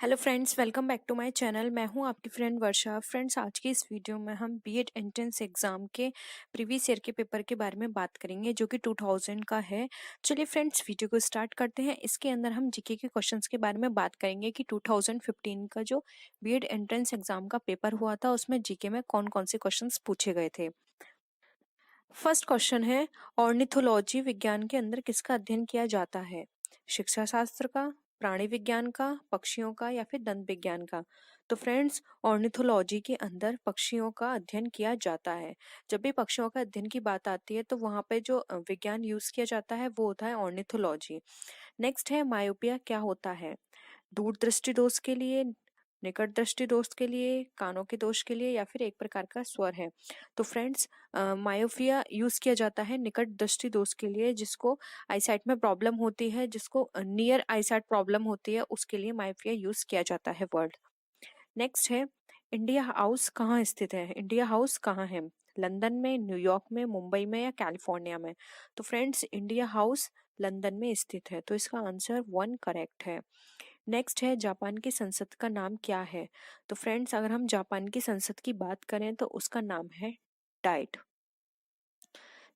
Hello friends, welcome back to my channel. मैं हूं आपकी फ्रेंड वर्षा। फ्रेंड्स, आज की इस वीडियो में हम बीएड एंट्रेंस एग्जाम के प्रीवियस ईयर के पेपर के बारे में बात करेंगे, जो कि 2000 का है। चलिए फ्रेंड्स, वीडियो को स्टार्ट करते हैं। इसके अंदर हम जीके के क्वेश्चंस के बारे में बात करेंगे कि 2015 का जो बीएड एंट्रेंस एग्जाम का पेपर हुआ था, उसमें जीके में कौन कौन से क्वेश्चन पूछे गए थे। फर्स्ट क्वेश्चन है, ऑर्निथोलॉजी विज्ञान के अंदर किसका अध्ययन किया जाता है? शिक्षा शास्त्र का, प्राणी विज्ञान का, पक्षियों का या फिर दंत विज्ञान का? तो फ्रेंड्स, ऑर्निथोलॉजी के अंदर पक्षियों का अध्ययन किया जाता है। जब भी पक्षियों का अध्ययन की बात आती है तो वहां पे जो विज्ञान यूज किया जाता है वो होता है ऑर्निथोलॉजी। नेक्स्ट है, मायोपिया क्या होता है? दूरदृष्टि दोष के लिए, निकट दृष्टि दोष के लिए, कानों के दोष के लिए या फिर एक प्रकार का स्वर है? तो फ्रेंड्स, मायोपिया यूज किया जाता है निकट दृष्टि दोष के लिए, जिसको आईसाइट में प्रॉब्लम होती है, जिसको नियर आईसाइट प्रॉब्लम होती है, उसके लिए मायोपिया यूज किया जाता है वर्ड। नेक्स्ट है, इंडिया हाउस कहाँ स्थित है? इंडिया हाउस कहाँ है? लंदन में, न्यूयॉर्क में, मुंबई में या कैलिफोर्निया में? तो फ्रेंड्स, इंडिया हाउस लंदन में स्थित है, तो इसका आंसर 1 करेक्ट है। नेक्स्ट है, जापान की संसद का नाम क्या है? तो फ्रेंड्स, अगर हम जापान की संसद की बात करें तो उसका नाम है डाइट।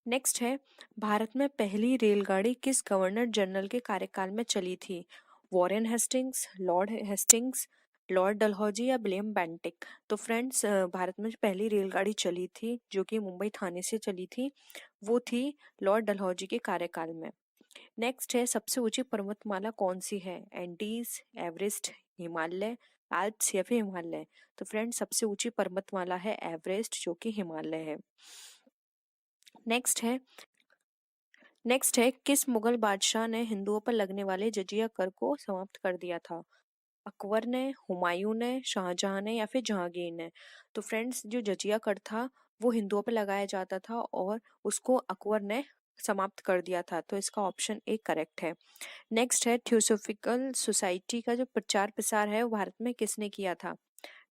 नेक्स्ट है, भारत में पहली रेलगाड़ी किस गवर्नर जनरल के कार्यकाल में चली थी? Warren Hastings, Lord Hastings, Lord Dalhousie या विलियम बेंटिक? तो फ्रेंड्स, भारत में पहली रेलगाड़ी चली थी जो कि मुंबई थाने से चली थी, वो थी लॉर्ड डलहौजी के कार्यकाल में। नेक्स्ट है, सबसे ऊंची पर्वतमाला कौन सी है? एंडीज, एवरेस्ट, हिमालय, एल्प्स या फिर हिमालय? तो फ्रेंड्स, सबसे ऊंची पर्वतमाला है एवरेस्ट, जो कि हिमालय है। नेक्स्ट है, किस मुगल बादशाह ने हिंदुओं पर लगने वाले जजिया कर को समाप्त कर दिया था? अकबर ने, हुमायूं ने, शाहजहां ने या फिर जहांगीर ने? तो फ्रेंड्स, जो जजिया कर था वो हिंदुओं पर लगाया जाता था और उसको अकबर ने समाप्त कर दिया था, तो इसका ऑप्शन ए करेक्ट है। नेक्स्ट है, थियोसॉफिकल सोसाइटी का जो प्रचार प्रसार है वो भारत में किसने किया था?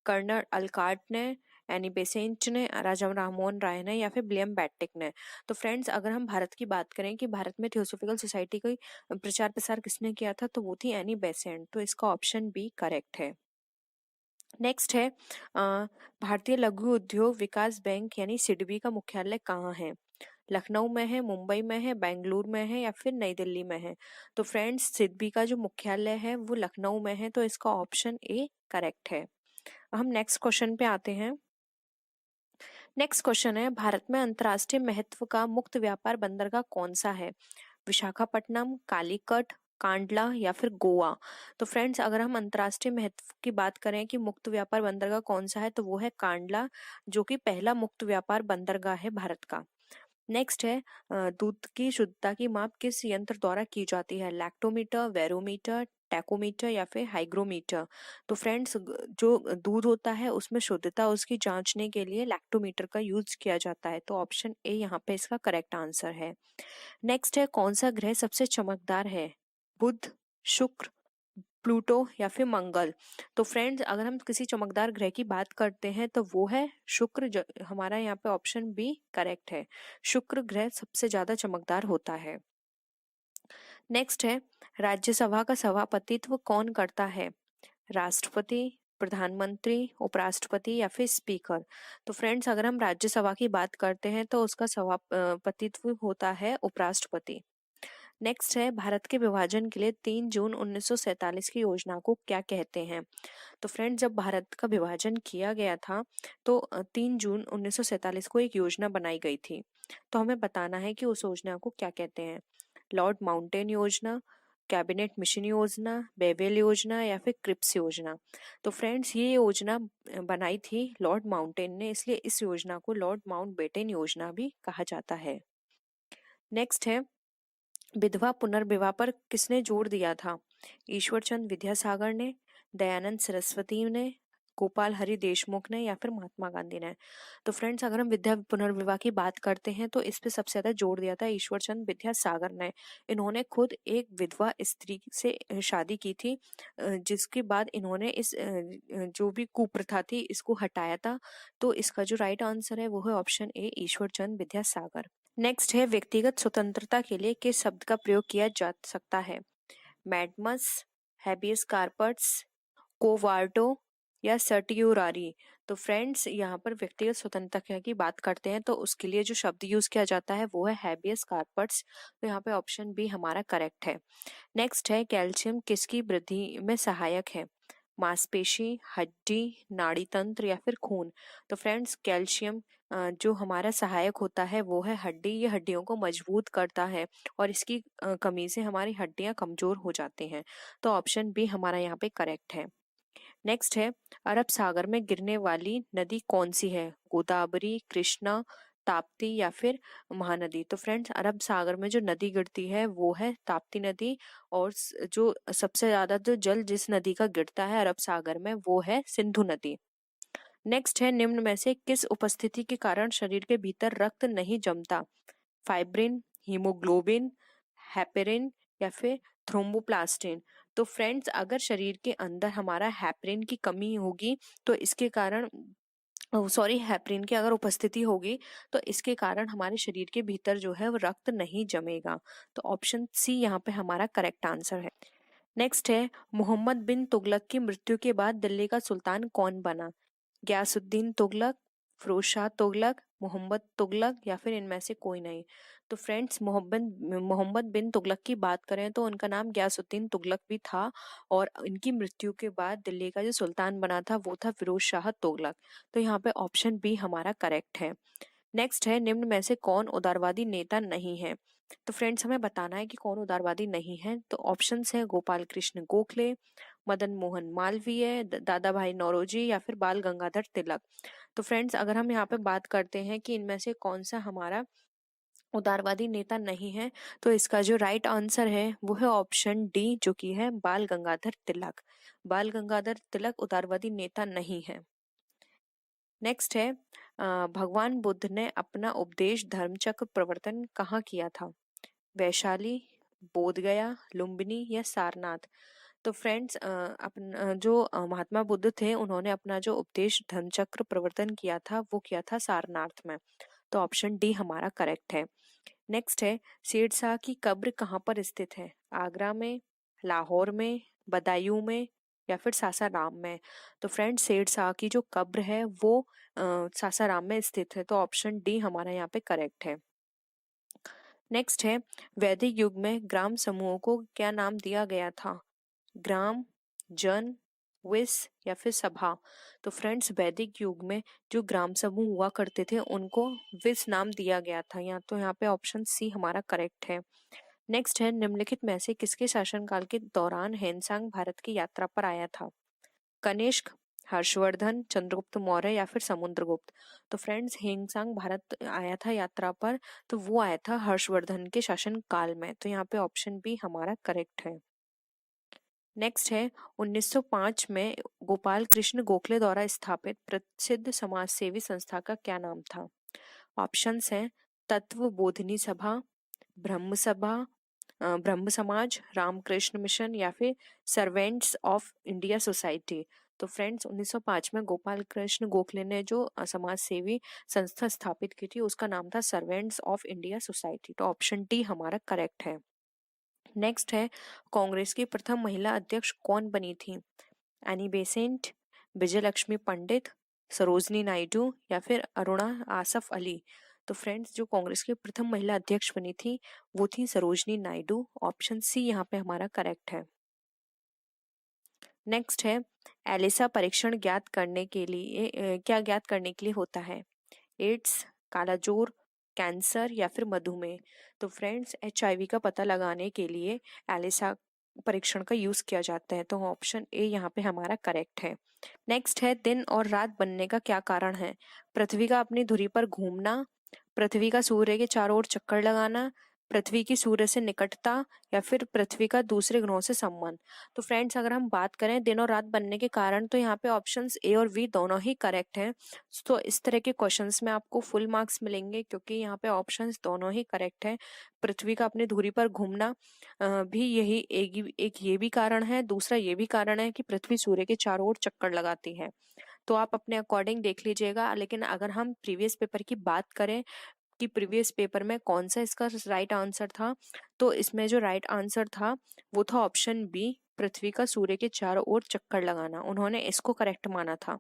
कर्नल अल्कार्ट ने, एनी बेसेंट ने, राजा राममोहन राय ने या फिर विलियम बेंटिक ने? तो फ्रेंड्स, अगर हम भारत की बात करें कि भारत में थियोसॉफिकल सोसाइटी का प्रचार प्रसार किसने किया था, तो वो थी एनी बेसेंट, तो इसका ऑप्शन बी करेक्ट है। नेक्स्ट है, भारतीय लघु उद्योग विकास बैंक यानी सिडबी का मुख्यालय कहाँ है? लखनऊ में है, मुंबई में है, बेंगलुरु में है या फिर नई दिल्ली में है? तो फ्रेंड्स, सिडबी का जो मुख्यालय है वो लखनऊ में है, तो इसका ऑप्शन ए करेक्ट है। हम नेक्स्ट क्वेश्चन पे आते हैं। नेक्स्ट क्वेश्चन है, भारत में अंतर्राष्ट्रीय महत्व का मुक्त व्यापार बंदरगाह कौन सा है? विशाखापट्टनम, कालीकट, कांडला या फिर गोवा? तो फ्रेंड्स, अगर हम अंतर्राष्ट्रीय महत्व की बात करें कि मुक्त व्यापार बंदरगाह कौन सा है, तो वो है कांडला, जो कि पहला मुक्त व्यापार बंदरगाह है भारत का। नेक्स्ट है, दूध की शुद्धता की माप किस यंत्र द्वारा की जाती है? लैक्टोमीटर, वेरोमीटर, टैकोमीटर या फिर हाइग्रोमीटर? तो फ्रेंड्स, जो दूध होता है उसमें शुद्धता उसकी जांचने के लिए लैक्टोमीटर का यूज किया जाता है, तो ऑप्शन ए यहाँ पे इसका करेक्ट आंसर है। नेक्स्ट है, कौन सा ग्रह सबसे चमकदार है? बुध, शुक्र, प्लूटो या फिर मंगल? तो फ्रेंड्स, अगर हम किसी चमकदार ग्रह की बात करते हैं तो वो है शुक्र। हमारा यहाँ पे ऑप्शन बी करेक्ट है, शुक्र ग्रह सबसे ज्यादा चमकदार होता है। नेक्स्ट है, राज्यसभा का सभापतित्व कौन करता है? राष्ट्रपति, प्रधानमंत्री, उपराष्ट्रपति या फिर स्पीकर? तो फ्रेंड्स, अगर हम राज्यसभा की बात करते हैं तो उसका सभापतित्व होता है उपराष्ट्रपति। नेक्स्ट है, भारत के विभाजन के लिए 3 जून 1947 की योजना को क्या कहते हैं? तो फ्रेंड्स, जब भारत का विभाजन किया गया था तो 3 जून 1947 को एक योजना बनाई गई थी, तो हमें बताना है कि उस योजना को क्या कहते हैं। लॉर्ड माउंटेन योजना, कैबिनेट मिशन योजना, बेवेल योजना या फिर क्रिप्स योजना? तो फ्रेंड्स, ये योजना बनाई थी लॉर्ड माउंटेन ने, इसलिए इस योजना को लॉर्ड माउंटबेटन योजना भी कहा जाता है। नेक्स्ट है, विधवा पुनर्विवाह पर किसने जोर दिया था? ईश्वरचंद विद्यासागर ने, दयानंद सरस्वती ने, गोपाल हरि देशमुख ने या फिर महात्मा गांधी ने? तो फ्रेंड्स, अगर हम विद्या पुनर्विवाह की बात करते हैं तो इस पे सबसे ज्यादा जोर दिया था ईश्वरचंद विद्यासागर ने। इन्होंने खुद एक विधवा स्त्री से शादी की थी, जिसके बाद इन्होंने इस जो भी कुप्रथा थी इसको हटाया था, तो इसका जो राइट आंसर है वो है option A, Ishwarchand Vidyasagar. Next है, व्यक्तिगत स्वतंत्रता के लिए किस शब्द का प्रयोग किया जा सकता है? मैडमस, हैबियस कार्पस, कोवार्टो या सर्टियोरारी। तो फ्रेंड्स यहाँ पर व्यक्तिगत स्वतंत्रता की बात करते हैं तो उसके लिए जो शब्द यूज किया जाता है वो है हैबियस कार्पस। तो यहाँ पे ऑप्शन बी हमारा करेक्ट है। नेक्स्ट है कैल्शियम किसकी वृद्धि में सहायक है? मांसपेशी, हड्डी, नाड़ी तंत्र या फिर खून। तो फ्रेंड्स कैल्शियम जो हमारा सहायक होता है वो है हड्डी। ये हड्डियों को मजबूत करता है और इसकी कमी से हमारी हड्डियां कमजोर हो जाती हैं। तो ऑप्शन बी हमारा यहाँ पे करेक्ट है। नेक्स्ट है अरब सागर में गिरने वाली नदी कौन सी है? गोदावरी, कृष्णा, ताप्ती या फिर महानदी। तो फ्रेंड्स अरब सागर में जो नदी गिरती है वो है ताप्ती नदी। और जो सबसे ज्यादा जो जल जिस नदी का गिरता है अरब सागर में वो है सिंधु नदी। नेक्स्ट है निम्न में से किस उपस्थिति के कारण शरीर के भीतर रक्त नहीं जमता? फाइब्रिन, हीमोग्लोबिन, हेपेरिन या फिर थ्रोम्बोप्लास्टिन। तो फ्रेंड्स अगर शरीर के अंदर हमारा हेपरिन की कमी होगी तो इसके कारण सॉरी हेपरिन की अगर उपस्थिति होगी तो इसके कारण हमारे शरीर के भीतर जो है वो रक्त नहीं जमेगा। तो ऑप्शन सी यहाँ पे हमारा करेक्ट आंसर है। नेक्स्ट है मोहम्मद बिन तुगलक की मृत्यु के बाद दिल्ली का सुल्तान कौन बना? गयासुद्दीन तुगलक, फिरोज शाह तुगलक, मोहम्मद तुगलक या फिर इनमें से कोई नहीं। तो फ्रेंड्स मोहम्मद बिन तुगलक की बात करें तो उनका नाम गयासुद्दीन तुगलक भी था। और इनकी मृत्यु के बाद दिल्ली का जो सुल्तान बना था वो था फिरोज शाह तुगलक। तो यहाँ पे ऑप्शन बी हमारा करेक्ट है। नेक्स्ट है निम्न में से कौन उदारवादी नेता नहीं है? तो फ्रेंड्स हमें बताना है कि कौन उदारवादी नहीं है। तो ऑप्शंस है गोपाल कृष्ण गोखले, मदन मोहन मालवीय, दादा भाई नौरोजी या फिर बाल गंगाधर तिलक। तो फ्रेंड्स अगर हम यहाँ पे बात करते हैं कि इनमें से कौन सा हमारा उदारवादी नेता नहीं है तो इसका जो राइट आंसर है वो है ऑप्शन डी जो कि है बाल गंगाधर तिलक। बाल गंगाधर तिलक उदारवादी नेता नहीं है। नेक्स्ट है भगवान बुद्ध ने अपना उपदेश धर्मचक्र प्रवर्तन कहाँ किया था? वैशाली, बोधगया, लुम्बिनी या सारनाथ। तो फ्रेंड्स जो महात्मा बुद्ध थे उन्होंने अपना जो उपदेश धर्मचक्र प्रवर्तन किया था वो किया था सारनाथ में। तो ऑप्शन डी हमारा करेक्ट है। नेक्स्ट है शेरशाह की कब्र कहाँ पर स्थित है? आगरा में, लाहौर में, बदायूं में या फिर सासाराम में। तो फ्रेंड्स शेरशाह की जो कब्र है वो सासाराम में स्थित है। तो ऑप्शन डी हमारा यहाँ पे करेक्ट है। नेक्स्ट है वैदिक युग में ग्राम समूहों को क्या नाम दिया गया था? ग्राम, जन, विस या फिर सभा। तो फ्रेंड्स वैदिक युग में जो ग्राम समूह हुआ करते थे उनको विस नाम दिया गया था। यहाँ पे ऑप्शन सी हमारा करेक्ट है। नेक्स्ट है निम्नलिखित में से किसके शासनकाल के दौरान हेनसांग भारत की यात्रा पर आया था? कनिष्क, हर्षवर्धन, चंद्रगुप्त मौर्य या फिर समुद्रगुप्त। तो फ्रेंड्स हेनसांग भारत आया था यात्रा पर तो वो आया था हर्षवर्धन के शासन काल में। तो यहाँ पे ऑप्शन बी हमारा करेक्ट है। नेक्स्ट है 1905 में गोपाल कृष्ण गोखले द्वारा स्थापित प्रसिद्ध समाजसेवी संस्था का क्या नाम था? ऑप्शंस हैं तत्व बोधिनी सभा, ब्रह्म सभा, ब्रह्म समाज, रामकृष्ण मिशन या फिर सर्वेंट्स ऑफ इंडिया सोसाइटी। तो फ्रेंड्स 1905 में गोपाल कृष्ण गोखले ने जो समाज सेवी संस्था स्थापित की थी उसका नाम था सर्वेंट्स ऑफ इंडिया सोसाइटी। तो ऑप्शन डी हमारा करेक्ट है। नेक्स्ट है कांग्रेस की प्रथम महिला अध्यक्ष कौन बनी थी? एनी बेसेंट, विजयलक्ष्मी पंडित, सरोजनी नायडू या फिर अरुणा आसफ अली। तो फ्रेंड्स जो कांग्रेस की प्रथम महिला अध्यक्ष बनी थी वो थी सरोजनी नायडू। ऑप्शन सी यहाँ पे हमारा करेक्ट है। नेक्स्ट है एलिसा परीक्षण ज्ञात करने के लिए क्या ज्ञात करने के लिए होता है? एड्स, कालाजोर, कैंसर या फिर मधुमेह। तो फ्रेंड्स HIV का पता लगाने के लिए एलिसा परीक्षण का यूज किया जाता है। तो ऑप्शन ए यहाँ पे हमारा करेक्ट है। नेक्स्ट है दिन और रात बनने का क्या कारण है? पृथ्वी का अपनी धुरी पर घूमना, पृथ्वी का सूर्य के चारों ओर चक्कर लगाना, पृथ्वी की सूर्य से निकटता या फिर पृथ्वी का दूसरे ग्रहों से संबंध। तो फ्रेंड्स अगर हम बात करें दिन और रात बनने के कारण तो यहाँ पे ऑप्शंस ए और बी दोनों ही करेक्ट हैं। तो इस तरह के क्वेश्चंस में आपको फुल मार्क्स मिलेंगे क्योंकि यहाँ पे ऑप्शंस दोनों ही करेक्ट है। पृथ्वी का अपनी धुरी पर घूमना भी यही एक ये भी कारण है, दूसरा ये भी कारण है कि पृथ्वी सूर्य के चारों ओर चक्कर लगाती है। तो आप अपने अकॉर्डिंग देख लीजिएगा। लेकिन अगर हम प्रीवियस पेपर की बात करें कि प्रीवियस पेपर में कौन सा इसका राइट आंसर था तो इसमें जो राइट आंसर था वो था ऑप्शन बी पृथ्वी का सूर्य के चारों ओर चक्कर लगाना, उन्होंने इसको करेक्ट माना था।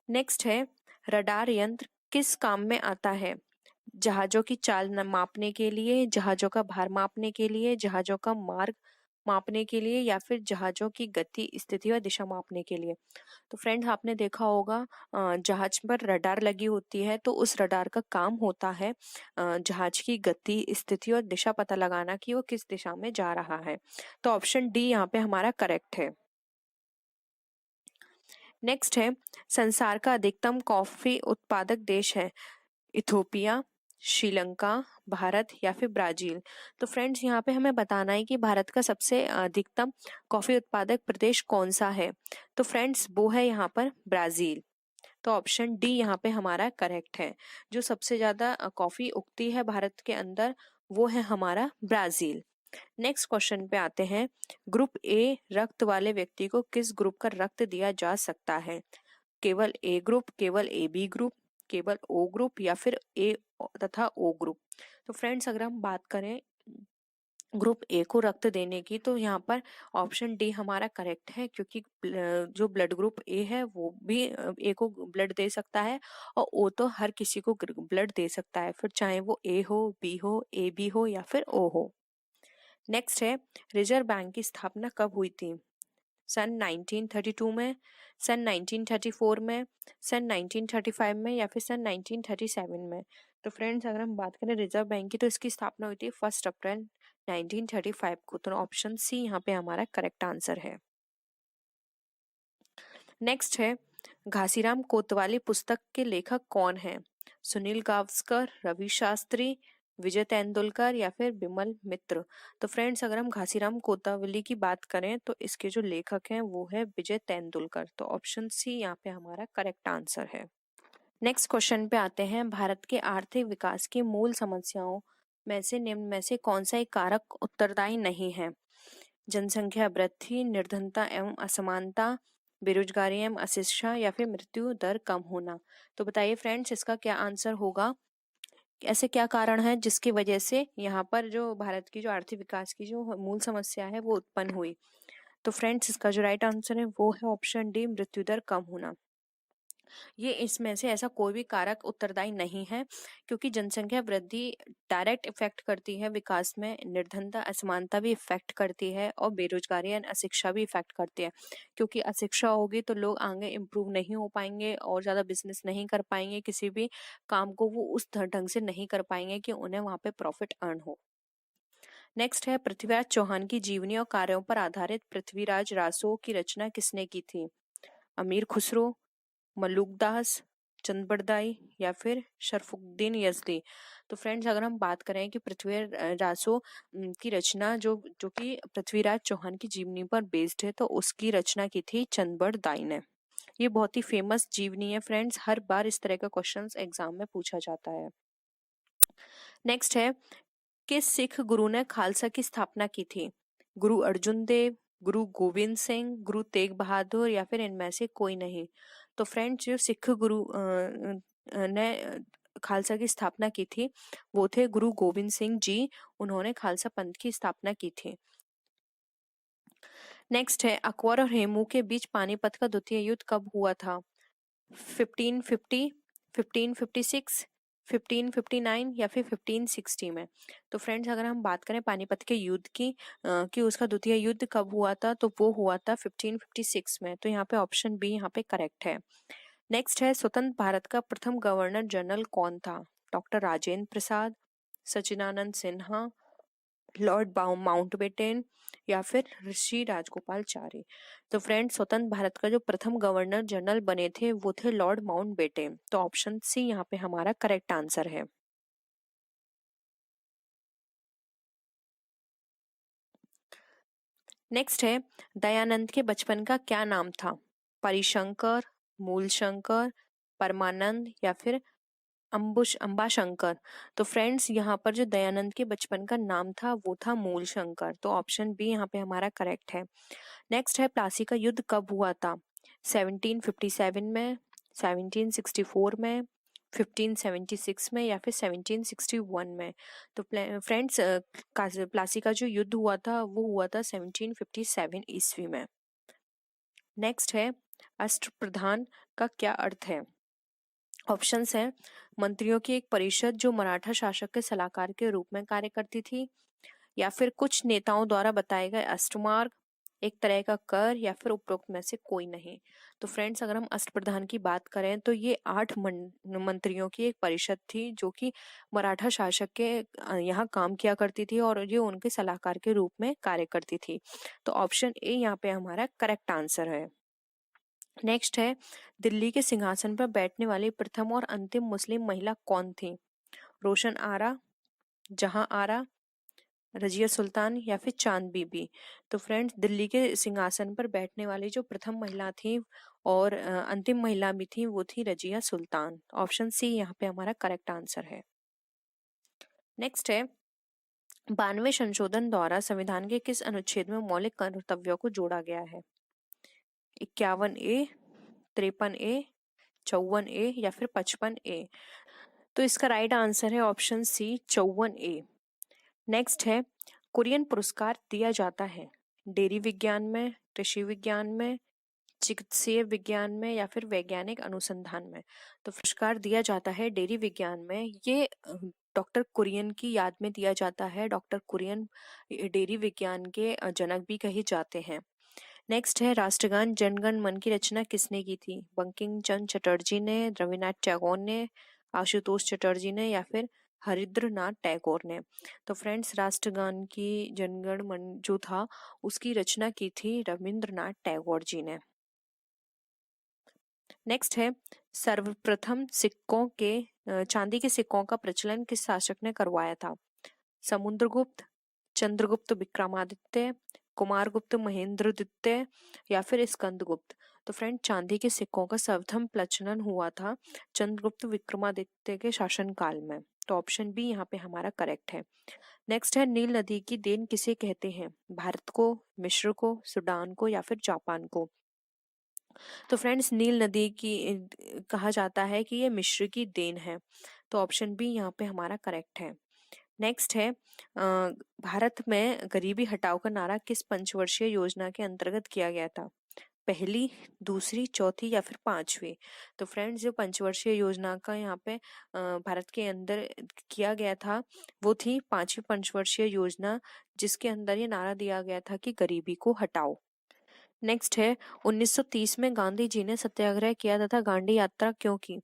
नेक्स्ट है, रडार यंत्र किस काम में आता है? जहाजों की चाल मापने के लिए, जहाजों का भार मापने के लिए, जहाजों का मार्ग मापने के लिए, या फिर जहाजों की गति, स्थिति और दिशा मापने के लिए। तो फ्रेंड्स, आपने देखा होगा जहाज पर रडार लगी होती है, तो उस रडार का काम होता है जहाज की गति, स्थिति और दिशा पता लगाना कि वो किस दिशा में जा रहा है। तो ऑप्शन डी यहाँ पे हमारा करेक्ट है। नेक्स्ट है, संसार का अधिकतम कॉफी उत्पादक देश है? इथोपिया, श्रीलंका, भारत या फिर ब्राजील। तो फ्रेंड्स, यहाँ पे हमें बताना है कि भारत का सबसे अधिकतम कॉफी उत्पादक प्रदेश कौन सा है। तो फ्रेंड्स, वो है यहाँ पर ब्राजील। तो ऑप्शन डी यहाँ पे हमारा करेक्ट है। जो सबसे ज्यादा कॉफी उगती है भारत के अंदर, वो है हमारा ब्राजील। नेक्स्ट क्वेश्चन पे आते हैं, ग्रुप ए रक्त वाले व्यक्ति को किस ग्रुप का रक्त दिया जा सकता है? केवल ए ग्रुप, केवल ए बी ग्रुप, केवल ओ ग्रुप या फिर ए तथा ओ ग्रुप। तो फ्रेंड्स, अगर हम बात करें ग्रुप ए को रक्त देने की, तो यहाँ पर ऑप्शन डी हमारा करेक्ट है, क्योंकि जो ब्लड ग्रुप ए है वो भी ए को ब्लड दे सकता है, और ओ तो हर किसी को ब्लड दे सकता है, फिर चाहे वो ए हो, बी हो, ए बी हो या फिर ओ हो। नेक्स्ट है, रिजर्व बैंक की स्थापना कब हुई थी? सन 1932 में, सन 1934 में, सन 1935 में या फिर सन 1937 में। तो फ्रेंड्स, अगर हम बात करें रिजर्व बैंक की, तो इसकी स्थापना हुई थी 1 अप्रैल 1935 को। तो ऑप्शन सी यहाँ पे हमारा करेक्ट आंसर है। नेक्स्ट है, घासीराम कोतवाली पुस्तक के लेखक कौन है? सुनील गावस्कर, रवि शास्त्री, विजय तेंदुलकर या फिर बिमल मित्र। तो फ्रेंड्स, अगर हम घासीराम कोतवाली की बात करें, तो इसके जो लेखक हैं वो है विजय तेंदुलकर। तो ऑप्शन सी यहाँ पे हमारा करेक्ट आंसर है। नेक्स्ट क्वेश्चन पे आते हैं, भारत के आर्थिक विकास की मूल समस्याओं में से निम्न में से कौन सा एक कारक उत्तरदायी नहीं है? जनसंख्या वृद्धि, निर्धनता एवं असमानता, बेरोजगारी एवं अशिक्षा या फिर मृत्यु दर कम होना। तो बताइए फ्रेंड्स, इसका क्या आंसर होगा? ऐसे क्या कारण है जिसकी वजह से यहाँ पर जो भारत की जो आर्थिक विकास की जो मूल समस्या है वो उत्पन्न हुई? तो फ्रेंड्स, इसका जो राइट आंसर है वो है ऑप्शन डी, मृत्यु दर कम होना। ये इसमें से ऐसा कोई भी कारक उत्तरदायी नहीं है, क्योंकि जनसंख्या वृद्धि डायरेक्ट इफेक्ट करती है विकास में, निर्धनता असमानता भी इफेक्ट करती है, और बेरोजगारी एंड अशिक्षा भी इफेक्ट करती है। क्योंकि अशिक्षा होगी तो लोग आगे इम्प्रूव नहीं हो पाएंगे और ज्यादा बिजनेस नहीं कर पाएंगे, किसी भी काम को वो उस ढंग से नहीं कर पाएंगे कि उन्हें वहां पे प्रॉफिट अर्न हो। नेक्स्ट है, पृथ्वीराज चौहान की जीवनी और कार्यों पर आधारित पृथ्वीराज रासो की रचना किसने की थी? अमीर खुसरो, मलुकदास, चंदबरदाई या फिर शरफुद्दीन यजदी। तो फ्रेंड्स, अगर हम बात करें कि पृथ्वीराज रासो की रचना जो जो कि पृथ्वीराज चौहान की जीवनी पर बेस्ड है, तो उसकी रचना की थी चंदबरदाई ने। ये बहुत ही फेमस जीवनी है फ्रेंड्स, हर बार इस तरह का क्वेश्चंस एग्जाम में पूछा जाता है। नेक्स्ट है, किस सिख गुरु ने खालसा की स्थापना की थी? गुरु अर्जुन देव, गुरु गोविंद सिंह, गुरु तेग बहादुर या फिर इनमें से कोई नहीं। तो फ्रेंड्स, जो सिख गुरु ने खालसा की स्थापना की थी वो थे गुरु गोविंद सिंह जी। उन्होंने खालसा पंथ की स्थापना की थी। नेक्स्ट है, अकबर और हेमू के बीच पानीपत का द्वितीय युद्ध कब हुआ था? 1550, 1556, 1559 या फिर 1560 में। तो फ्रेंड्स, अगर हम बात करें पानीपत के युद्ध की कि उसका द्वितीय युद्ध कब हुआ था, तो वो हुआ था 1556 में। तो यहाँ पे ऑप्शन बी यहाँ पे करेक्ट है। नेक्स्ट है, स्वतंत्र भारत का प्रथम गवर्नर जनरल कौन था? Doctor Rajendra Prasad, Sachidanand Sinha, Lord Mountbatten या फिर ऋषि राजगोपालचारी। तो फ्रेंड्स, स्वतंत्र भारत का जो प्रथम गवर्नर जनरल बने थे वो थे लॉर्ड माउंटबेटन। तो ऑप्शन सी यहाँ पे हमारा करेक्ट आंसर है। नेक्स्ट है, दयानंद के बचपन का क्या नाम था? परिशंकर, मूलशंकर, परमानंद या फिर अंबाशंकर। तो फ्रेंड्स, यहाँ पर जो दयानंद के बचपन का नाम था वो था मूलशंकर। तो ऑप्शन बी यहाँ पे हमारा करेक्ट है। नेक्स्ट है, प्लासी का युद्ध कब हुआ था? 1757 में, 1764 में, 1576 में या फिर 1761 में? तो फ्रेंड्स, प्लासी का जो युद्ध हुआ था वो हुआ था 1757 ईस्वी में। नेक्स्ट है, अष्टप्रधान का क्या अर्थ है? ऑप्शंस है, मंत्रियों की एक परिषद जो मराठा शासक के सलाहकार के रूप में कार्य करती थी, या फिर कुछ नेताओं द्वारा बताए गए अष्टमार्ग, एक तरह का कर, या फिर उपरोक्त में से कोई नहीं। तो फ्रेंड्स, अगर हम अष्टप्रधान की बात करें तो ये 8 मंत्रियों की एक परिषद थी जो कि मराठा शासक के यहाँ काम किया करती थी और ये उनके सलाहकार के रूप में कार्य करती थी। तो ऑप्शन ए यहाँ पे हमारा करेक्ट आंसर है। नेक्स्ट है, दिल्ली के सिंहासन पर बैठने वाली प्रथम और अंतिम मुस्लिम महिला कौन थी? रोशन आरा, जहां आरा, रजिया सुल्तान, या फिर चांद बीबी? तो फ्रेंड्स, दिल्ली के सिंहासन पर बैठने वाली जो प्रथम महिला थी और अंतिम महिला भी थी वो थी रजिया सुल्तान। ऑप्शन सी यहाँ पे हमारा करेक्ट आंसर है। नेक्स्ट है, 92वें संशोधन द्वारा संविधान के किस अनुच्छेद में मौलिक कर्तव्यों को जोड़ा गया है? 51A, 53A, 54A, या फिर 55A? तो इसका राइट आंसर है ऑप्शन सी, 54A। नेक्स्ट है, कुरियन पुरस्कार दिया जाता है डेयरी विज्ञान में, कृषि विज्ञान में, चिकित्सीय विज्ञान में, या फिर वैज्ञानिक अनुसंधान में? तो पुरस्कार दिया जाता है डेयरी विज्ञान में। ये डॉक्टर कुरियन की याद में दिया जाता है। डॉक्टर कुरियन डेयरी विज्ञान के जनक भी कहे जाते हैं। नेक्स्ट है, राष्ट्रगान जनगण मन की रचना किसने की थी? बंकिम चंद्र चटर्जी ने, रविन्द्रनाथ टैगोर ने, आशुतोष चटर्जी ने, या फिर हरिंद्रनाथ टैगोर ने? तो फ्रेंड्स, राष्ट्रगान की जनगण मन जो था उसकी रचना की थी रविंद्रनाथ टैगोर जी ने। नेक्स्ट है, सर्वप्रथम सिक्कों के चांदी के सिक्कों का प्रचलन किस शासक ने करवाया था? समुद्रगुप्त, चंद्रगुप्त विक्रमादित्य, कुमारगुप्त महेंद्र द्वितीय, या फिर स्कंदगुप्त? तो फ्रेंड, चांदी के सिक्कों का सर्वप्रथम प्रचलन हुआ था चंद्रगुप्त विक्रमादित्य के शासन काल में। तो ऑप्शन बी यहाँ पे हमारा करेक्ट है। नेक्स्ट है, नील नदी की देन किसे कहते हैं? भारत को, मिस्र को, सूडान को, या फिर जापान को? तो फ्रेंड्स, नील नदी की कहा जाता है कि ये मिस्र की देन है। तो ऑप्शन बी यहाँ पे हमारा करेक्ट है। नेक्स्ट है, भारत में गरीबी हटाओ का नारा किस पंचवर्षीय योजना के अंतर्गत किया गया था? पहली, दूसरी, चौथी, या फिर पांचवी? तो फ्रेंड्स, जो पंचवर्षीय योजना का यहाँ पे भारत के अंदर किया गया था वो थी पांचवी पंचवर्षीय योजना, जिसके अंदर ये नारा दिया गया था कि गरीबी को हटाओ। नेक्स्ट है, 1930 में गांधी जी ने सत्याग्रह किया तथा दांडी यात्रा क्यों की?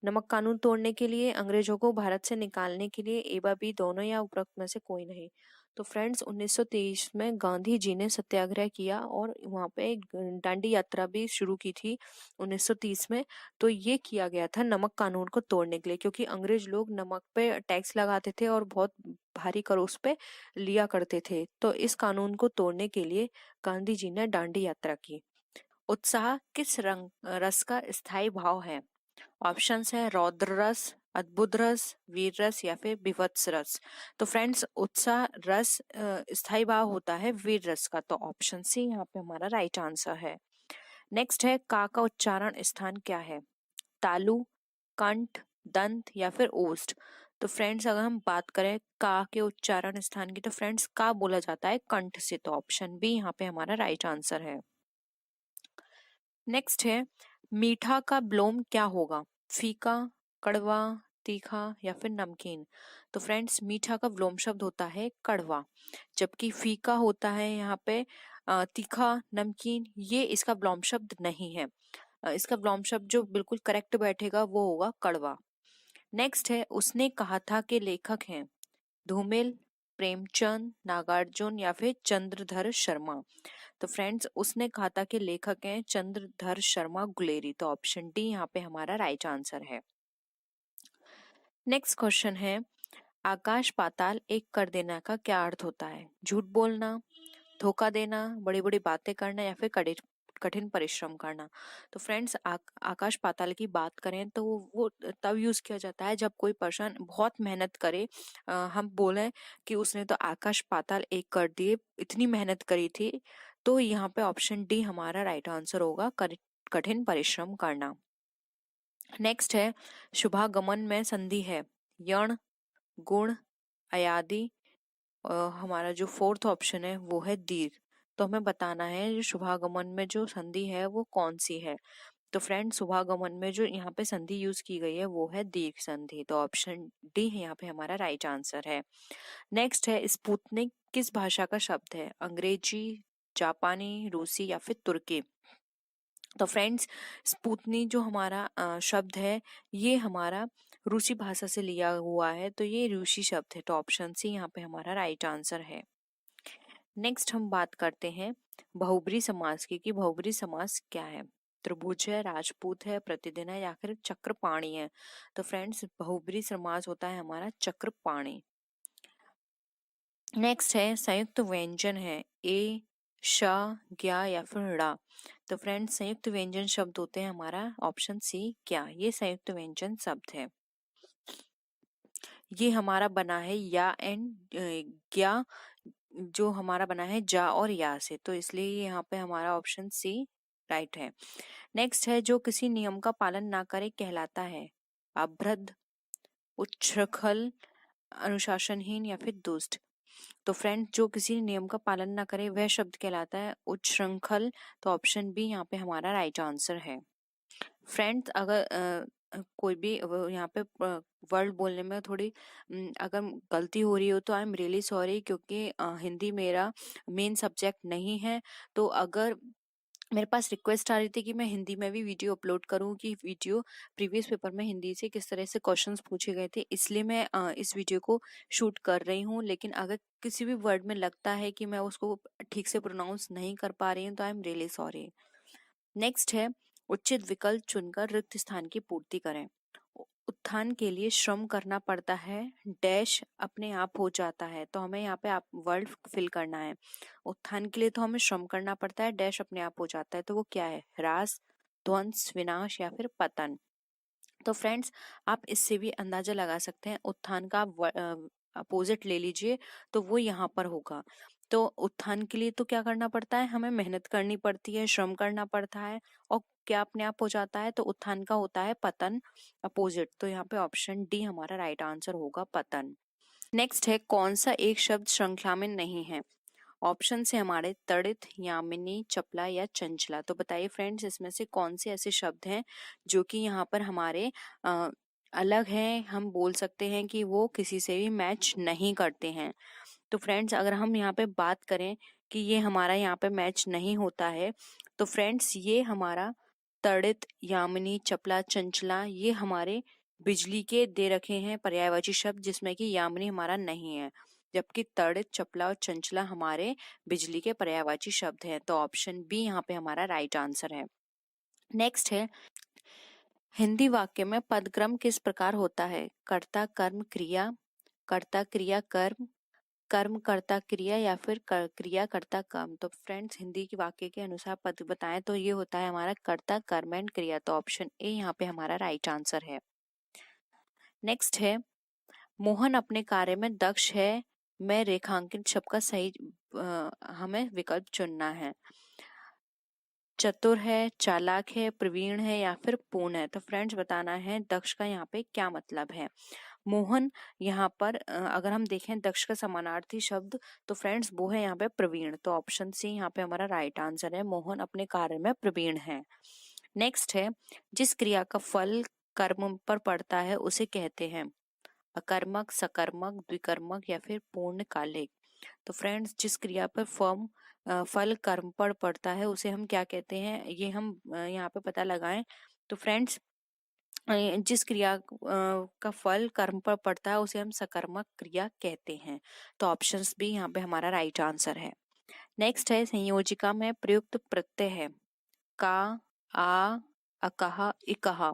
नमक कानून तोड़ने के लिए, अंग्रेजों को भारत से निकालने के लिए, ए व बी दोनों, या उपरोक्त में से कोई नहीं? तो फ्रेंड्स, 1923 में गांधी जी ने सत्याग्रह किया और वहां पे एक दांडी यात्रा भी शुरू की थी 1930 में। तो ये किया गया था नमक कानून को तोड़ने के लिए, क्योंकि अंग्रेज लोग नमक पे टैक्स लगाते थे और बहुत भारी कर उस पे लिया करते थे। तो इस कानून को तोड़ने के लिए गांधी जी ने दांडी यात्रा की। उत्साह किस रंग रस का स्थायी भाव है? ऑप्शंस है, रौद्र रस, अद्भुत रस, वीर रस, या फिर बीभत्स रस? तो फ्रेंड्स, उत्साह रस स्थायी भाव होता है वीर रस का। तो ऑप्शन सी यहाँ पे हमारा राइट आंसर है। नेक्स्ट है, का उच्चारण स्थान क्या है? तालु, कंठ, दंत, या फिर ओष्ठ? तो फ्रेंड्स, अगर हम बात करें का के उच्चारण स्थान की, तो फ्रेंड्स का बोला जाता है कंठ से। तो ऑप्शन बी यहाँ पे हमारा राइट आंसर है। नेक्स्ट है, मीठा का ब्लोम क्या होगा? फीका, कड़वा, तीखा, या फिर नमकीन? तो फ्रेंड्स, मीठा का व्लोम शब्द होता है कड़वा, जबकि फीका होता है यहाँ पे तीखा, नमकीन। ये इसका व्लोम शब्द नहीं है। इसका व्लोम शब्द जो बिल्कुल करेक्ट बैठेगा वो होगा कड़वा। नेक्स्ट है, उसने कहा था कि लेखक हैं धूमिल, प्रेमचंद, नागार्जुन, या फिर चंद्रधर शर्मा? तो फ्रेंड्स, उसने कहा था कि लेखक हैं चंद्रधर शर्मा गुलेरी। तो ऑप्शन डी यहाँ पे हमारा राइट आंसर है। नेक्स्ट क्वेश्चन है, आकाश पाताल एक कर देना का क्या अर्थ होता है? झूठ बोलना, धोखा देना, बड़ी बड़ी बातें करना, या फिर कठिन परिश्रम करना? तो फ्रेंड्स, आकाश पाताल की बात करें तो वो तब यूज किया जाता है जब कोई पर्सन बहुत मेहनत करे। हम बोले कि उसने तो आकाश पाताल एक कर दिए, इतनी मेहनत करी थी। तो यहाँ पे ऑप्शन डी हमारा राइट आंसर होगा, कठिन परिश्रम करना। नेक्स्ट है शुभागमन में संधि है यण, गुण, अयादि। हमारा जो फोर्थ ऑप्शन है वो है दीर्घ। तो हमें बताना है जो शुभागमन में जो संधि है वो कौन सी है। तो फ्रेंड शुभागमन में जो यहाँ पे संधि यूज की गई है वो है दीर्घ संधि। तो ऑप्शन डी यहाँ पे हमारा राइट आंसर है। नेक्स्ट है स्पुतनिक किस भाषा का शब्द है, अंग्रेजी, जापानी, रूसी या फिर तुर्की। तो फ्रेंड्स स्पुतनिक जो हमारा शब्द है ये हमारा रूसी भाषा से लिया हुआ है। तो ये रूसी शब्द है। तो ऑप्शन सी यहाँ पे हमारा राइट आंसर है। नेक्स्ट हम बात करते हैं बहुब्री समास की कि बहुब्री समास क्या है। त्रिभुज है, राजपूत है, प्रतिदिन है या फिर चक्रपाणी है। तो फ्रेंड्स बहुब्री समास होता है हमारा चक्रपाणी। नेक्स्ट है संयुक्त व्यंजन है ए, श, ज्ञा या फिर ड़ा। तो फ्रेंड्स संयुक्त व्यंजन शब्द होते हैं हमारा ऑप्शन सी क्या। ये संयुक्त व्यंजन शब्द है। ये हमारा बना है या एंड ज्ञा जो हमारा बना है जा और या से। तो इसलिए यहाँ पे हमारा ऑप्शन सी राइट है। नेक्स्ट है जो किसी नियम का पालन ना करे कहलाता है अभ्रद, उच्छृंखल, अनुशासनहीन या फिर दुष्ट। तो फ्रेंड जो किसी नियम का पालन ना करे वह शब्द कहलाता है उच्छृंखल। तो ऑप्शन बी यहाँ पे हमारा राइट आंसर है। फ्रेंड्स अगर कोई भी यहाँ पे वर्ड बोलने में थोड़ी अगर गलती हो रही हो तो आई एम रियली सॉरी, क्योंकि हिंदी मेरा मेन सब्जेक्ट नहीं है। तो अगर मेरे पास रिक्वेस्ट आ रही थी कि मैं हिंदी में भी वीडियो अपलोड करूं कि वीडियो प्रीवियस पेपर में हिंदी से किस तरह से क्वेश्चंस पूछे गए थे, इसलिए मैं इस वीडियो को शूट कर रही हूं। लेकिन अगर किसी भी वर्ड में लगता है कि मैं उसको ठीक से प्रोनाउंस नहीं कर पा रही हूँ तो I am really sorry. Next है उचित विकल्प चुनकर रिक्त स्थान की पूर्ति करें। उत्थान के लिए श्रम करना पड़ता है, डैश अपने आप हो जाता है। तो हमें यहाँ पे आप वर्ड फिल करना है। उत्थान के लिए तो हमें श्रम करना पड़ता है, डैश अपने आप हो जाता है। तो वो क्या है, ह्रास, ध्वंस, विनाश या फिर पतन। तो फ्रेंड्स आप इससे भी अंदाजा लगा सकते हैं। उत्थान का अपोजिट ले लीजिए तो वो यहाँ पर होगा। तो उत्थान के लिए तो क्या करना पड़ता है, हमें मेहनत करनी पड़ती है, श्रम करना पड़ता है। और क्या अपने आप हो जाता है, तो उत्थान का होता है पतन, अपोजिट। तो यहाँ पे ऑप्शन डी हमारा राइट आंसर होगा, पतन। नेक्स्ट है कौन सा एक शब्द श्रृंखला में नहीं है। ऑप्शन से हमारे तड़ित, यामिनी, चपला या चंचला। तो बताइए फ्रेंड्स इसमें से कौन से ऐसे शब्द हैं जो कि यहाँ पर हमारे अलग हैं, हम बोल सकते हैं कि वो किसी से भी मैच नहीं करते हैं। तो फ्रेंड्स अगर हम यहाँ पे बात करें कि ये हमारा यहाँ पे मैच नहीं होता है, तो फ्रेंड्स ये हमारा तड़ित, यामिनी, चपला, चंचला ये हमारे बिजली के दे रखे हैं पर्यायवाची शब्द, जिसमें कि यामिनी हमारा नहीं है, जबकि तड़ित, चपला और चंचला हमारे बिजली के पर्यायवाची शब्द हैं। तो ऑप्शन बी यहाँ पे हमारा राइट आंसर है। नेक्स्ट है हिंदी वाक्य में पदक्रम किस प्रकार होता है, कर्ता कर्म क्रिया, कर्ता क्रिया कर्म, कर्म कर्ता क्रिया या फिर क्रिया कर्ता कर्म। तो फ्रेंड्स हिंदी के वाक्य के अनुसार पद बताएं तो ये होता है हमारा कर्ता कर्म एंड क्रिया। तो ऑप्शन ए यहाँ पे हमारा राइट आंसर है। नेक्स्ट है मोहन अपने कार्य में दक्ष है, मैं रेखांकित शब्द का सही हमें विकल्प चुनना है। चतुर है, चालाक है, प्रवीण है या फिर पूर्ण है। तो फ्रेंड्स बताना है दक्ष का यहाँ पे क्या मतलब है। मोहन यहाँ पर अगर हम देखें दक्ष का समानार्थी शब्द तो फ्रेंड्स वो है यहाँ पे प्रवीण। तो ऑप्शन सी यहाँ पे हमारा राइट आंसर है, मोहन अपने कार्य में प्रवीण है। नेक्स्ट है जिस क्रिया का फल कर्म पर पड़ता है उसे कहते हैं अकर्मक, सकर्मक, द्विकर्मक या फिर पूर्णकालिक। तो फ्रेंड्स जिस क्रिया पर फल कर्म पर पड़ता है उसे हम क्या कहते हैं, ये हम यहाँ पे पता लगाएं। तो फ्रेंड्स जिस क्रिया का फल कर्म पर पड़ता है उसे हम सकर्मक क्रिया कहते हैं। तो ऑप्शंस भी यहाँ पे हमारा राइट आंसर है। नेक्स्ट है संयोजिका में प्रयुक्त प्रत्यय है का, आ, अकहा, इकहा।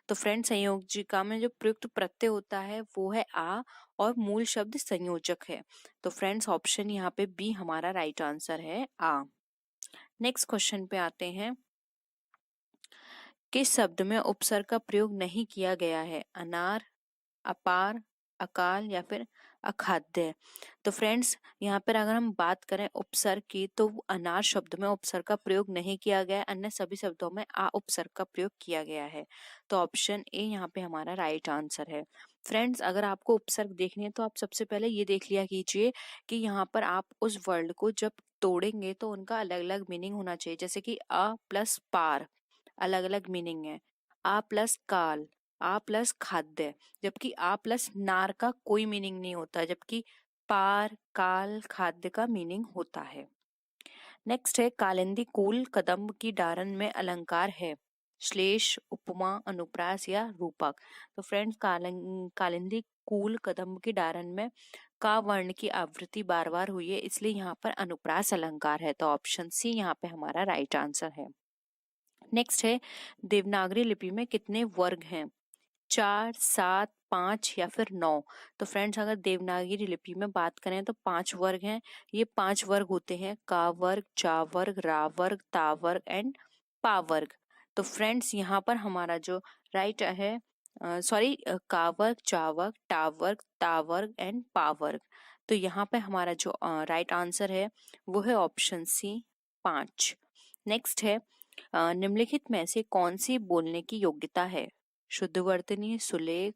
तो फ्रेंड संयोजिका में जो प्रयुक्त प्रत्यय होता है वो है आ और मूल शब्द संयोजक है। तो फ्रेंड्स ऑप्शन यहाँ पे बी हमारा राइट आंसर है, आ। नेक्स्ट क्वेश्चन पे आते हैं किस शब्द में उपसर्ग का प्रयोग नहीं किया गया है, अनार, अपार, अकाल या फिर अखाद्य। तो फ्रेंड्स यहाँ पर अगर हम बात करें उपसर्ग की तो अनार शब्द में उपसर्ग का प्रयोग नहीं किया गया, अन्य सभी शब्दों में आ उपसर्ग का प्रयोग किया गया है। तो ऑप्शन ए यहाँ पे हमारा राइट आंसर है। फ्रेंड्स अगर आपको उपसर्ग देखनी है तो आप सबसे पहले ये देख लिया कीजिए कि यहाँ पर आप उस वर्ड को जब तोड़ेंगे तो उनका अलग अलग मीनिंग होना चाहिए। जैसे कि अ प्लस पार अलग अलग मीनिंग है, आ प्लस काल, आ प्लस खाद्य, जबकि आ प्लस नार का कोई मीनिंग नहीं होता, जबकि पार काल खाद्य का मीनिंग होता है। नेक्स्ट है कालिंदी कूल कदम्ब की डारन में अलंकार है, श्लेष, उपमा, अनुप्रास या रूपक। तो फ्रेंड्स कालिंदी कूल कदम्ब की डारन में का वर्ण की आवृत्ति बार बार हुई है, इसलिए यहाँ पर अनुप्रास अलंकार है। तो ऑप्शन सी यहाँ पे हमारा राइट आंसर है। नेक्स्ट है देवनागरी लिपि में कितने वर्ग हैं, 4, 7, 5 या फिर 9। तो फ्रेंड्स अगर देवनागरी लिपि में बात करें तो 5 वर्ग हैं। ये 5 वर्ग होते हैं का वर्ग, चा वर्ग, रा वर्ग, ता वर्ग एंड पा वर्ग। तो फ्रेंड्स यहाँ पर हमारा जो राइट है सॉरी का वर्ग, चा वर्ग, टा वर्ग, ता वर्ग एंड पा वर्ग। तो यहाँ पे हमारा जो राइट आंसर है वो है ऑप्शन सी 5। नेक्स्ट है निम्नलिखित में से कौन सी बोलने की योग्यता है, शुद्धवर्तनी, सुलेख,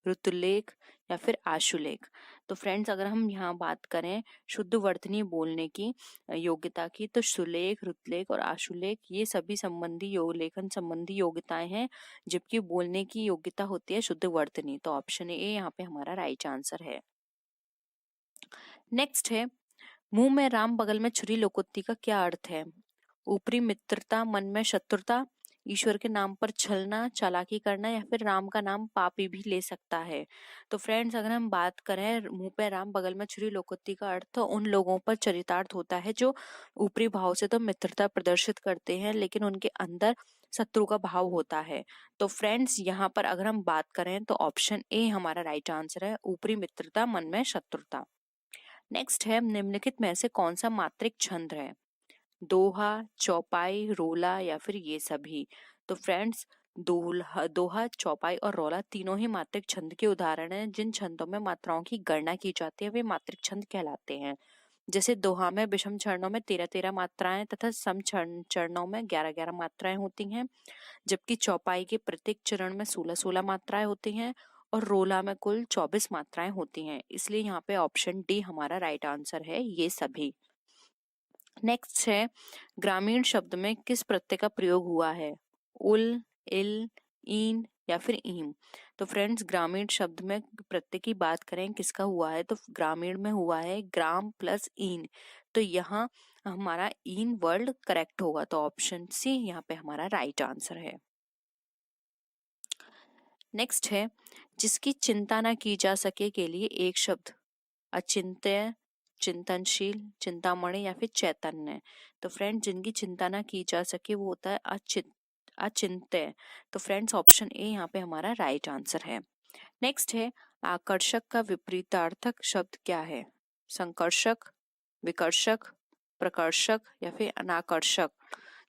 ऋतुलेख या फिर आशुलेख। तो फ्रेंड्स अगर हम यहाँ बात करें शुद्धवर्तनी बोलने की योग्यता की तो सुलेख, ऋतुलेख और आशुलेख ये सभी संबंधी लेखन संबंधी योग्यताएं हैं, जबकि बोलने की योग्यता होती है शुद्धवर्तनी। तो ऑप्शन ए यहाँ पे हमारा राइट आंसर है। नेक्स्ट है मुंह में राम बगल में छुरी लोकोक्ति का क्या अर्थ है, ऊपरी मित्रता मन में शत्रुता, ईश्वर के नाम पर छलना चालाकी करना या फिर राम का नाम पापी भी ले सकता है। तो फ्रेंड्स अगर हम बात करें मुंह पे राम बगल में छुरी लोकोक्ति का अर्थ तो उन लोगों पर चरितार्थ होता है जो ऊपरी भाव से तो मित्रता प्रदर्शित करते हैं लेकिन उनके अंदर शत्रु का भाव होता है। तो फ्रेंड्स यहाँ पर अगर हम बात करें तो ऑप्शन ए हमारा राइट आंसर है, ऊपरी मित्रता मन में शत्रुता। नेक्स्ट है निम्नलिखित में से कौन सा मात्रिक छंद है, दोहा, चौपाई, रोला या फिर ये सभी। तो फ्रेंड्स दोहा, चौपाई और रोला तीनों ही मात्रिक छंद के उदाहरण हैं। जिन छंदों में मात्राओं की गणना की जाती है वे मात्रिक छंद कहलाते हैं। जैसे दोहा में विषम चरणों में 13-13 मात्राएं तथा सम चरणों में 11-11 मात्राएं होती हैं, जबकि चौपाई के प्रत्येक चरण में 16-16 मात्राएं होती हैं और रोला में कुल 24 मात्राएं होती हैं। इसलिए यहाँ पे ऑप्शन डी हमारा राइट आंसर है, ये सभी। नेक्स्ट है ग्रामीण शब्द में किस प्रत्यय का प्रयोग हुआ है, उल, इल, ईन या फिर ईम। तो फ्रेंड्स ग्रामीण शब्द में प्रत्यय की बात करें किसका हुआ है तो ग्रामीण में हुआ है ग्राम प्लस ईन। तो यहाँ हमारा ईन वर्ड करेक्ट होगा। तो ऑप्शन सी यहाँ पे हमारा राइट आंसर है। नेक्स्ट है जिसकी चिंता ना की जा सके के लिए एक शब्द, अचिंत्य, चिंतनशील, चिंतामणि या फिर चैतन्य। तो फ्रेंड जिनकी चिंता ना की जा सके वो होता है अचिंत्य। तो फ्रेंड्स ऑप्शन ए यहाँ पे हमारा राइट आंसर है। नेक्स्ट है आकर्षक का विपरीतार्थक शब्द क्या है, संकर्षक, विकर्षक, प्रकर्षक या फिर अनाकर्षक।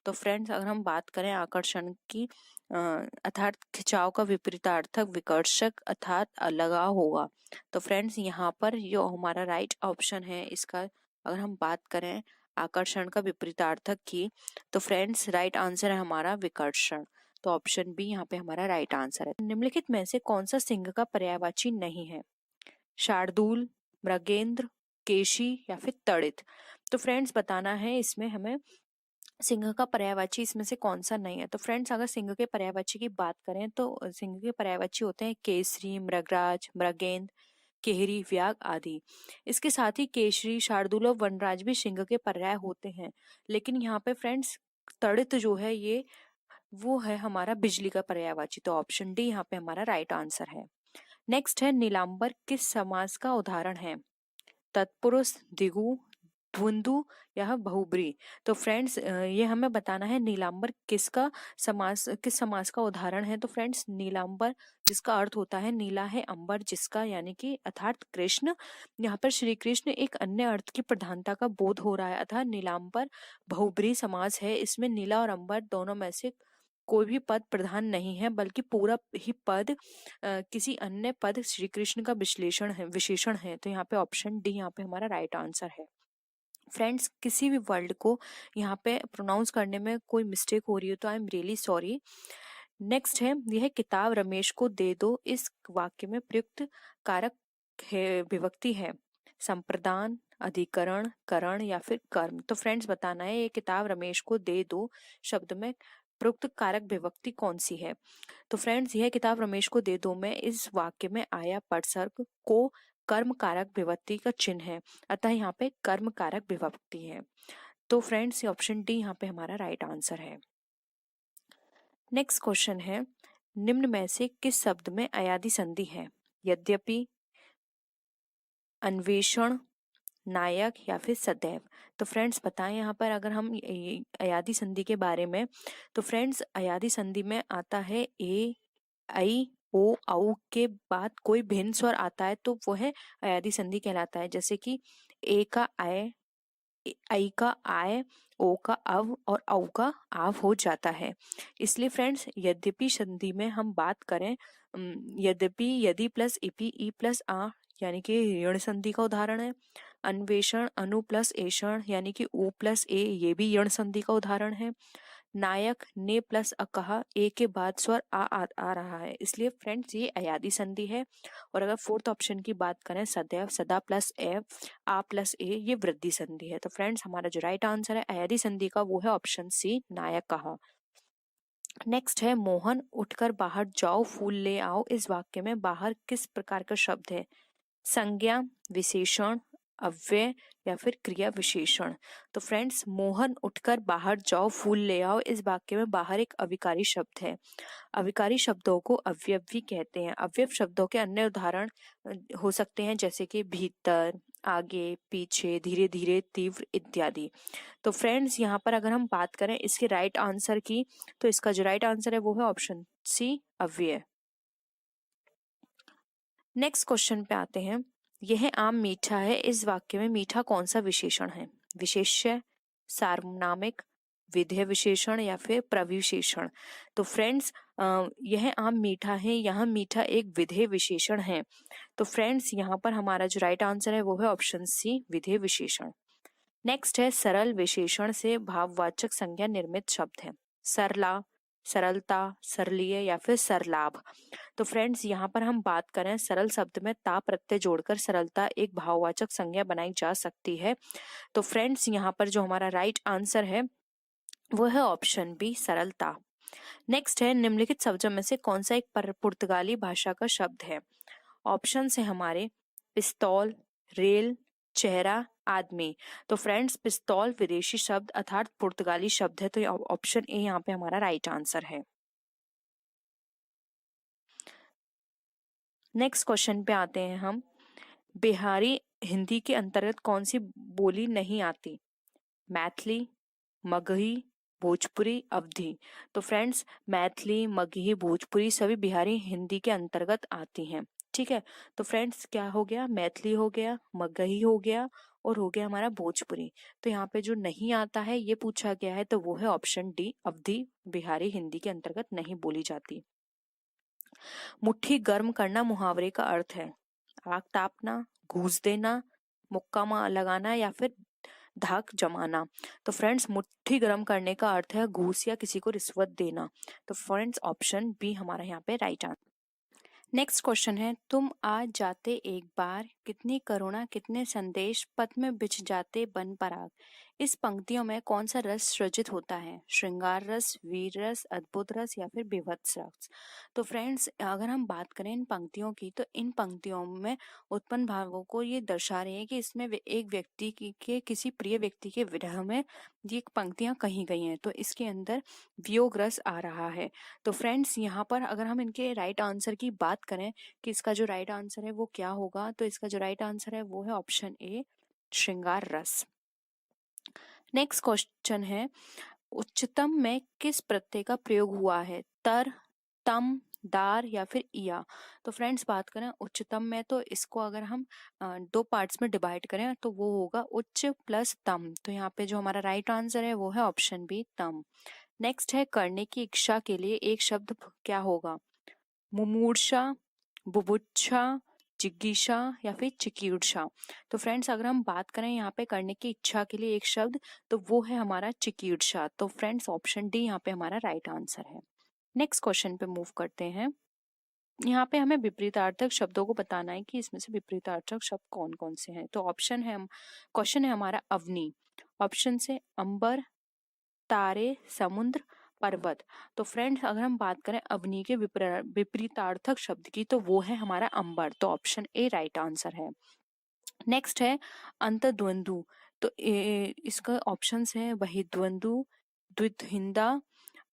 तो फ्रेंड्स अगर हम बात करें आकर्षण की अर्थात खिंचाव का विपरीतार्थक विकर्षक अर्थात अलगाव होगा। तो फ्रेंड्स यहाँ पर जो हमारा राइट ऑप्शन है इसका अगर हम बात करें आकर्षण का विपरीतार्थक की तो फ्रेंड्स राइट आंसर है हमारा विकर्षण। तो ऑप्शन बी यहाँ पे हमारा राइट आंसर है। निम्नलिखित में से कौन सा सिंह का पर्यायवाची नहीं है, शार्दूल, मृगेंद्र, केशी या फिर तड़ित। तो फ्रेंड्स बताना है इसमें हमें सिंह का पर्यायवाची इसमें से कौन सा नहीं है। तो फ्रेंड्स अगर सिंह के पर्यायवाची की बात करें तो सिंह के पर्यायवाची होते हैं केसरी, मृगराज, मृगेंद्र, केहरी, व्याग आदि। इसके साथ ही केशरी, शार्दूल और वनराज भी सिंह के पर्याय होते हैं, लेकिन यहाँ पे फ्रेंड्स तड़ित जो है ये वो है हमारा बिजली का पर्यायवाची। तो ऑप्शन डी यहाँ पे हमारा राइट आंसर है। नेक्स्ट है नीलांबर किस समास का उदाहरण है, तत्पुरुष, द्विगु, द्वंद्व या बहुब्री। तो फ्रेंड्स ये हमें बताना है नीलांबर किस समास का उदाहरण है। तो फ्रेंड्स नीलांबर जिसका अर्थ होता है नीला है अंबर जिसका, यानी कि अर्थात कृष्ण। यहाँ पर श्री कृष्ण एक अन्य अर्थ की प्रधानता का बोध हो रहा है, अर्थात नीलांबर बहुब्री समास है। इसमें नीला और अंबर दोनों में से कोई भी पद प्रधान नहीं है, बल्कि पूरा ही पद किसी अन्य पद श्री कृष्ण का विशेषण है। तो यहाँ पे ऑप्शन डी यहाँ पे हमारा राइट आंसर है। फ्रेंड्स, किसी भी वर्ड को यहाँ पे प्रोनाउंस करने में कोई मिस्टेक हो रही है तो I am really sorry. Next है, यह किताब रमेश को दे दो, इस वाक्य में प्रयुक्त कारक है विभक्ति है संप्रदान, अधिकरण, करण या फिर कर्म। तो फ्रेंड्स बताना है, ये किताब रमेश को दे दो शब्द में प्रयुक्त कारक विभक्ति कौन सी है। तो फ्रेंड्स, यह किताब रमेश को दे दो में इस वाक्य में आया पदसर्ग को कर्म कारक विभक्ति का चिन्ह है, अतः यहाँ पे कर्म कारक विभक्ति है। तो फ्रेंड्स, ये ऑप्शन डी यहाँ पे हमारा राइट आंसर है। नेक्स्ट क्वेश्चन है, निम्न में से किस शब्द में अयादि संधि है? यद्यपि, अन्वेषण, नायक या फिर सदैव। तो फ्रेंड्स बताएं यहाँ पर अगर हम अयादि संधि के बारे में, तो फ्रेंड्स अयादि संधि में आता है ए, आई, ओ, औ के बाद कोई भिन्न स्वर आता है तो वो है अयादि संधि कहलाता है। जैसे कि ए का आय, आई का आय, ओ का अव और औ का आव हो जाता है। इसलिए फ्रेंड्स यद्यपि संधि में हम बात करें, यद्यपि यदि प्लस इपि ई प्लस आ यानी कि ऋण संधि का उदाहरण है। अन्वेषण अनु प्लस एषण यानी कि उ प्लस ए, ये भी ऋण संधि का उदाहरण है। नायक ने प्लस अकहा, ए के बाद स्वर आ रहा है, इसलिए फ्रेंड्स ये अयादि संधि है। और अगर फोर्थ ऑप्शन की बात करें, सदैव, सदा प्लस ए, आ प्लस ए, ये वृद्धि संधि है। तो फ्रेंड्स हमारा जो राइट आंसर है अयादि संधि का वो है ऑप्शन सी, नायक कहा। नेक्स्ट है, मोहन उठकर बाहर जाओ फूल ले आओ, इस वाक्य में बाहर किस प्रकार का शब्द है? संज्ञा, विशेषण, अव्यय या फिर क्रिया विशेषण। तो फ्रेंड्स मोहन उठकर बाहर जाओ फूल ले आओ, इस वाक्य में बाहर एक अविकारी शब्द है। अविकारी शब्दों को अव्यय भी कहते हैं। अव्यय शब्दों के अन्य उदाहरण हो सकते हैं जैसे कि भीतर, आगे, पीछे, धीरे धीरे, तीव्र इत्यादि। तो फ्रेंड्स यहाँ पर अगर हम बात करें इसके राइट आंसर की, तो इसका जो राइट आंसर है वो है ऑप्शन सी, अव्यय। नेक्स्ट क्वेश्चन पे आते हैं, यह आम मीठा है, इस वाक्य में मीठा कौन सा विशेषण है? विशेष्य, सार्वनामिक, विधेय विशेषण या फिर प्रविशेषण। तो फ्रेंड्स यह आम मीठा है, यहाँ मीठा एक विधेय विशेषण है। तो फ्रेंड्स यहाँ पर हमारा जो राइट आंसर है वो है ऑप्शन सी, विधेय विशेषण। नेक्स्ट है, सरल विशेषण से भाववाचक संज्ञा निर्मित शब्द है। सरला, सरलता, सरलीय या फिर सरलाभ। तो फ्रेंड्स यहाँ पर हम बात करें, सरल शब्द में ता प्रत्यय जोड़कर सरलता एक भाववाचक संज्ञा बनाई जा सकती है। तो फ्रेंड्स यहाँ पर जो हमारा राइट आंसर है वो है ऑप्शन बी, सरलता। नेक्स्ट है, निम्नलिखित शब्दों में से कौन सा एक पुर्तगाली भाषा का शब्द है? ऑप्शन है हमारे पिस्तौल, रेल, चेहरा, आदमी। तो फ्रेंड्स पिस्तौल विदेशी शब्द अर्थात पुर्तगाली शब्द है, तो ऑप्शन ए यहाँ पे हमारा राइट आंसर है। नेक्स्ट क्वेश्चन पे आते हैं हम, बिहारी हिंदी के अंतर्गत कौन सी बोली नहीं आती? मैथिली, मगही, भोजपुरी, अवधी। तो फ्रेंड्स मैथिली, मगही, भोजपुरी सभी बिहारी हिंदी के अंतर्गत आती हैं। ठीक है, तो फ्रेंड्स क्या हो गया? मैथिली हो गया, मगही हो गया और हो गया हमारा भोजपुरी। तो यहाँ पे जो नहीं आता है ये पूछा गया है, तो वो है ऑप्शन डी, अवधी बिहारी हिंदी के अंतर्गत नहीं बोली जाती। मुट्ठी गर्म करना मुहावरे का अर्थ है आग तापना, घूस देना, मुक्का लगाना या फिर धाक जमाना। तो फ्रेंड्स मुट्ठी गर्म करने का अर्थ है घूस या किसी को रिश्वत देना। तो फ्रेंड्स ऑप्शन बी हमारा यहाँ पे राइट आंसर। नेक्स्ट क्वेश्चन है, तुम आ जाते एक बार, कितनी करुणा कितने संदेश पथ में बिछ जाते बन पराग। इस पंक्तियों में कौन सा रस सृजित होता है? श्रृंगार रस, वीर रस, अद्भुत रस या फिर बीभत्स रस। तो फ्रेंड्स अगर हम बात करें इन पंक्तियों की, तो इन पंक्तियों में उत्पन्न भावों को ये दर्शा रहे हैं कि इसमें एक व्यक्ति के किसी प्रिय व्यक्ति के विरह में ये पंक्तियां कही गई हैं, तो इसके अंदर वियोग रस आ रहा है। तो फ्रेंड्स यहाँ पर अगर हम इनके राइट आंसर की बात करें कि इसका जो राइट आंसर है वो क्या होगा, तो इसका जो राइट आंसर है वो है ऑप्शन ए, श्रृंगार रस। नेक्स्ट क्वेश्चन है, उच्चतम में किस प्रत्यय का प्रयोग हुआ है? तर, तम, दार या फिर इया। तो फ्रेंड्स बात करें उच्चतम में, तो इसको अगर हम दो पार्ट्स में डिवाइड करें तो वो होगा उच्च प्लस तम। तो यहाँ पे जो हमारा राइट आंसर है वो है ऑप्शन बी, तम। नेक्स्ट है करने की इच्छा के लिए एक शब्द क्या होगा? मुमूर्षा, बुभुक्षा, जिज्ञासा या फिर चिकीर्षा। तो फ्रेंड्स अगर हम बात करें यहाँ पे करने की इच्छा के लिए एक शब्द, तो वो है हमारा चिकीर्षा। तो फ्रेंड्स ऑप्शन डी यहाँ पे हमारा राइट आंसर है। नेक्स्ट क्वेश्चन पे मूव करते हैं। यहाँ पे हमें विपरीतार्थक शब्दों को बताना है कि इसमें से विपरीतार्थक शब्द कौन कौन से हैं। तो ऑप्शन है, क्वेश्चन है हमारा अवनी, ऑप्शन से अंबर, तारे, समुद्र, पर्वत। तो फ्रेंड्स अगर हम बात करें अवनी के विपरीतार्थक शब्द की, तो वो है हमारा अंबर। तो ऑप्शन ए राइट आंसर है। नेक्स्ट है अंतद्वंदु। तो इसका ऑप्शंस है बहिद्वंदु, द्विहिंदा,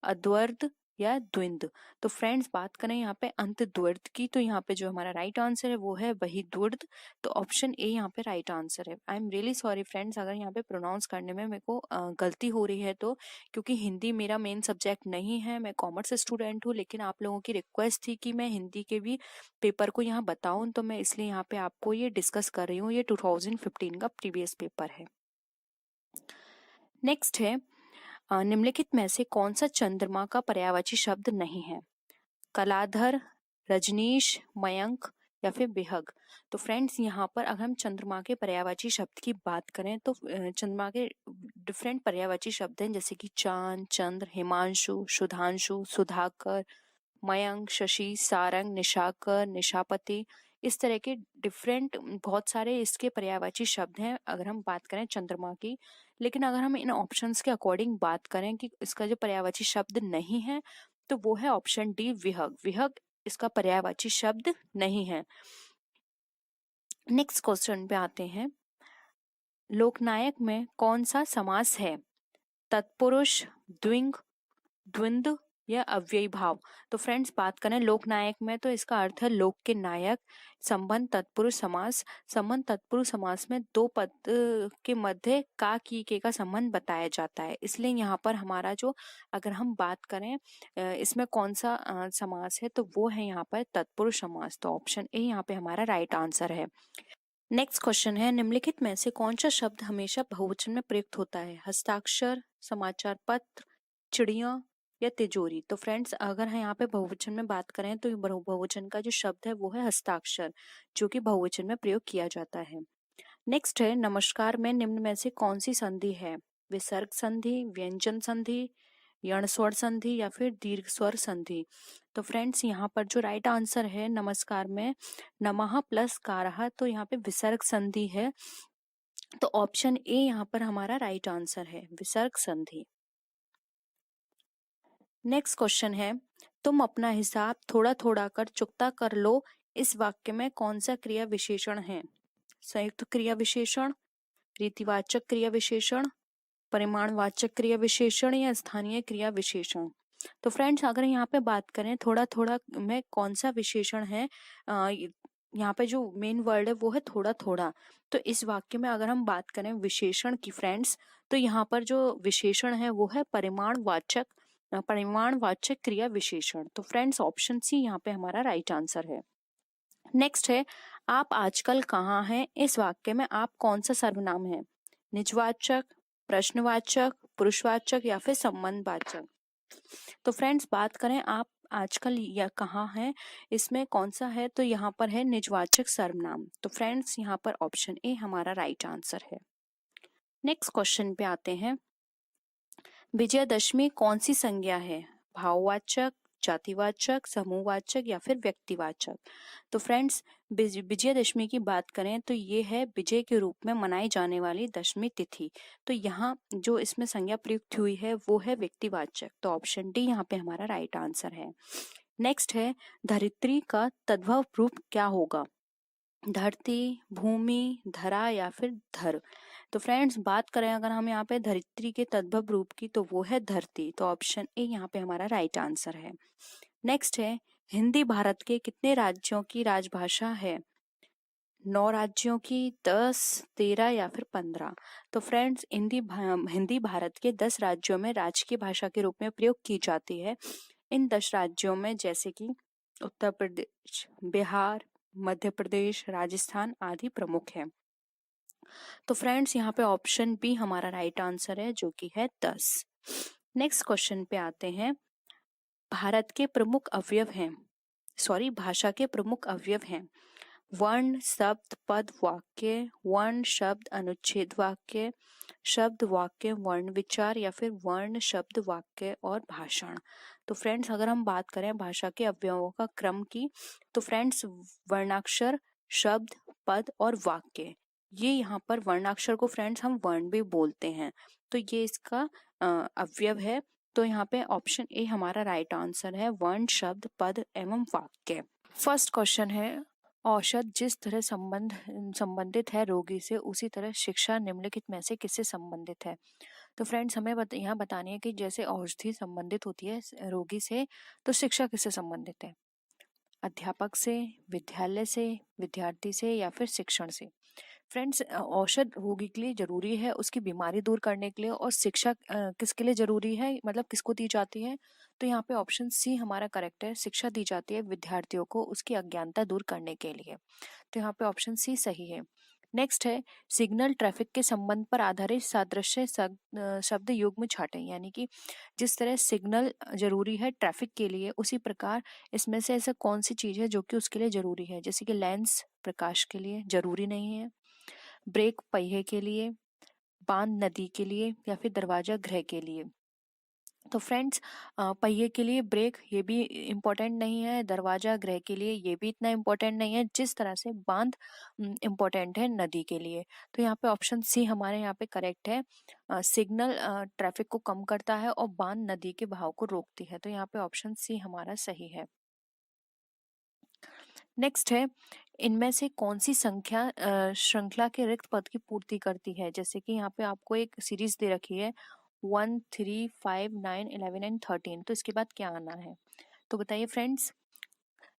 अद्वर्द या द्विंद। तो फ्रेंड्स बात करें यहाँ पे अंतद्वर्द की, तो यहाँ पे जो हमारा राइट आंसर है वो है बहिद्वर्द। तो ऑप्शन ए यहाँ पे राइट आंसर है। I am really sorry friends अगर यहाँ पे प्रोनाउंस करने में मेरे को गलती हो रही है, तो क्योंकि हिंदी मेरा मेन सब्जेक्ट नहीं है, मैं कॉमर्स स्टूडेंट हूँ, लेकिन आप लोगों की रिक्वेस्ट थी कि मैं हिंदी के भी पेपर को यहाँ बताऊं, तो मैं इसलिए यहाँ पे आपको ये डिस्कस कर रही हूँ। ये 2015 का प्रीवियस पेपर है। नेक्स्ट है निम्नलिखित में से कौन सा चंद्रमा का पर्यायवाची शब्द नहीं है? कलाधर, रजनीश, मयंक या फिर बेहग। तो फ्रेंड्स यहाँ पर अगर हम चंद्रमा के पर्यायवाची शब्द की बात करें, तो चंद्रमा के डिफरेंट पर्यायवाची शब्द हैं, जैसे कि चांद, चंद्र, हिमांशु, सुधांशु, सुधाकर, मयंक, शशि, सारंग, निशाकर, निशापति। इस तरह के डिफरेंट बहुत सारे इसके पर्यायवाची शब्द हैं अगर हम बात करें चंद्रमा की। लेकिन अगर हम इन ऑप्शंस के अकॉर्डिंग बात करें कि इसका जो पर्यायवाची शब्द नहीं है, तो वो है ऑप्शन डी विहग। विहग इसका पर्यायवाची शब्द नहीं है। नेक्स्ट क्वेश्चन पे आते हैं। लोकनायक में कौन सा समास है? तत्पुरुष, द्विंग, द्वंद्व या अव्ययी भाव। तो फ्रेंड्स बात करें लोकनायक में, तो इसका अर्थ है लोक के नायक। संबंध तत्पुरुष समास। संबंध तत्पुरुष समास में दो पद के मध्य का की के का संबंध बताया जाता है, इसलिए यहाँ पर हमारा जो अगर हम बात करें इसमें कौन सा समास है, तो वो है यहाँ पर तत्पुरुष समास। तो ऑप्शन ए यहाँ पे हमारा राइट आंसर है। नेक्स्ट क्वेश्चन है निम्नलिखित में से कौन सा शब्द हमेशा बहुवचन में प्रयुक्त होता है? हस्ताक्षर, समाचार पत्र, चिड़िया या तिजोरी। तो फ्रेंड्स अगर हम यहाँ पे बहुवचन में बात करें, तो बहुवचन का जो शब्द है वो है हस्ताक्षर, जो कि बहुवचन में प्रयोग किया जाता है। नेक्स्ट है नमस्कार में निम्न में से कौन सी संधि है? विसर्ग संधि, व्यंजन संधि, यण स्वर संधि या फिर दीर्घ स्वर संधि। तो फ्रेंड्स यहाँ पर जो राइट आंसर है नमस्कार में नमः प्लस कारः, तो यहाँ पे विसर्ग संधि है। तो ऑप्शन ए यहाँ पर हमारा राइट आंसर है, विसर्ग संधि। नेक्स्ट क्वेश्चन है तुम अपना हिसाब थोड़ा थोड़ा कर चुकता कर लो, इस वाक्य में कौन सा क्रिया विशेषण है? संयुक्त क्रिया विशेषण, रीतिवाचक क्रिया विशेषण, परिमाणवाचक क्रिया विशेषण या स्थानीय क्रिया विशेषण। तो फ्रेंड्स अगर यहाँ पे बात करें थोड़ा थोड़ा में कौन सा विशेषण है, यहाँ पे जो मेन वर्ड है वो है थोड़ा थोड़ा। तो इस वाक्य में अगर हम बात करें विशेषण की फ्रेंड्स, तो यहाँ पर जो विशेषण है वो है परिमाणवाचक क्रिया विशेषण। तो फ्रेंड्स ऑप्शन सी यहाँ पे हमारा राइट आंसर है। नेक्स्ट है आप आजकल कहाँ हैं, इस वाक्य में आप कौन सा सर्वनाम है? निजवाचक, प्रश्नवाचक, पुरुषवाचक या फिर संबंधवाचक। तो फ्रेंड्स बात करें आप आजकल या कहाँ हैं, इसमें कौन सा है? तो यहाँ पर है निजवाचक सर्वनाम। तो फ्रेंड्स यहाँ पर ऑप्शन ए हमारा राइट आंसर है। नेक्स्ट क्वेश्चन पे आते हैं। विजयदशमी कौन सी संज्ञा है? भाववाचक, जातिवाचक, समूहवाचक या फिर व्यक्तिवाचक। तो फ्रेंड्स विजयदशमी की बात करें तो ये है विजय के रूप में मनाई जाने वाली दशमी तिथि। तो यहाँ जो इसमें संज्ञा प्रयुक्त हुई है वो है व्यक्तिवाचक। तो ऑप्शन डी यहाँ पे हमारा राइट आंसर है। नेक्स्ट है धरित्री का तद्भव रूप क्या होगा? धरती, भूमि, धरा या फिर धर। तो फ्रेंड्स बात करें अगर हम यहाँ पे धरित्री के तद्भव रूप की, तो वो है धरती। तो ऑप्शन ए यहाँ पे हमारा राइट आंसर है। नेक्स्ट है हिंदी भारत के कितने राज्यों की राजभाषा है? 9 राज्यों की, 10, 13 या फिर 15। तो फ्रेंड्स हिंदी भारत के 10 राज्यों में राजकीय भाषा के रूप में प्रयोग की जाती है। इन 10 राज्यों में जैसे कि उत्तर प्रदेश, बिहार, मध्य प्रदेश, राजस्थान आदि प्रमुख हैं। तो फ्रेंड्स यहाँ पे ऑप्शन बी हमारा राइट आंसर है, जो कि है 10। नेक्स्ट क्वेश्चन पे आते हैं। भारत के प्रमुख अवयव हैं, सॉरी भाषा के प्रमुख अवयव हैं वर्ण, शब्द, पद, वाक्य। वर्ण, शब्द, अनुच्छेद, वाक्य। शब्द, वाक्य, वर्ण, विचार, या फिर वर्ण, शब्द, वाक्य और भाषण। तो फ्रेंड्स अगर हम बात करें भाषा के अवयवों का क्रम की, तो फ्रेंड्स वर्णाक्षर, शब्द, पद और वाक्य, ये यहाँ पर वर्णाक्षर को फ्रेंड्स हम वर्ण भी बोलते हैं, तो ये इसका अवयव है। तो यहाँ पे ऑप्शन ए हमारा राइट आंसर है, वर्ण, शब्द, पद एवं वाक्य। फर्स्ट क्वेश्चन है, औषध जिस तरह संबंधित है रोगी से, उसी तरह शिक्षा निम्नलिखित में से किससे संबंधित है। तो फ्रेंड्स हमें यहाँ बतानी है कि जैसे औषधि संबंधित होती है रोगी से, तो शिक्षा किससे संबंधित है, अध्यापक से, विद्यालय से, विद्यार्थी से या फिर शिक्षण से। फ्रेंड्स औषध रोगी के लिए जरूरी है उसकी बीमारी दूर करने के लिए, और शिक्षा किसके लिए जरूरी है, मतलब किसको दी जाती है। तो यहाँ पे ऑप्शन सी हमारा करेक्ट है, शिक्षा दी जाती है विद्यार्थियों को उसकी अज्ञानता दूर करने के लिए। तो यहाँ पे ऑप्शन सी सही है। नेक्स्ट है, सिग्नल ट्रैफिक के संबंध पर आधारित सादृश्य शब्द युग्म छाटें, यानी कि जिस तरह सिग्नल जरूरी है ट्रैफिक के लिए, उसी प्रकार इसमें से ऐसा कौन सी चीज है जो कि उसके लिए जरूरी है। जैसे कि लेंस प्रकाश के लिए जरूरी नहीं है, ब्रेक पहिए के लिए, बांध नदी के लिए या फिर दरवाजा गृह के लिए। तो फ्रेंड्स पहिए के लिए ब्रेक ये भी इम्पोर्टेंट नहीं है, दरवाजा गृह के लिए ये भी इतना इम्पोर्टेंट नहीं है जिस तरह से बांध इम्पोर्टेंट है नदी के लिए। तो यहाँ पे ऑप्शन सी हमारे यहाँ पे करेक्ट है, सिग्नल ट्रैफिक को कम करता है और बांध नदी के बहाव को रोकती है। तो यहाँ पे ऑप्शन सी हमारा सही है। नेक्स्ट है, इनमें से कौन सी संख्या श्रृंखला के रिक्त पद की पूर्ति करती है। जैसे कि यहाँ पे आपको एक सीरीज दे रखी है 1, 3, 5, 9, 11 एंड 13, तो इसके बाद क्या आना है। तो बताइए फ्रेंड्स।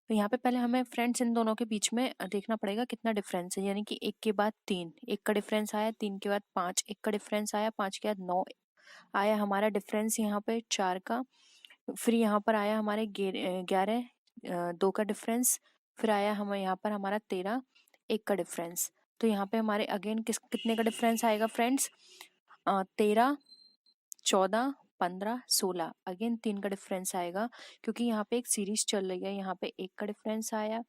तो यहाँ पे पहले हमें फ्रेंड्स इन दोनों के बीच में देखना पड़ेगा कितना डिफरेंस है, यानी कि 1 के बाद 3, 1 का डिफरेंस आया, 3 के बाद 5, 1 का डिफरेंस आया, 5 के बाद 9 आया हमारा डिफरेंस यहाँ पे 4 का। फिर यहाँ पर आया हमारे 11, 2 का डिफरेंस। फिर आया हमें यहाँ पर हमारा 13, 1 का डिफरेंस। तो यहाँ पे हमारे अगेन कितने का डिफरेंस आएगा फ्रेंड्स, 13, 14, 15, 16, अगेन 3 का डिफरेंस आएगा, क्योंकि यहाँ पे एक सीरीज चल रही है। यहाँ पे 1 का डिफरेंस आया,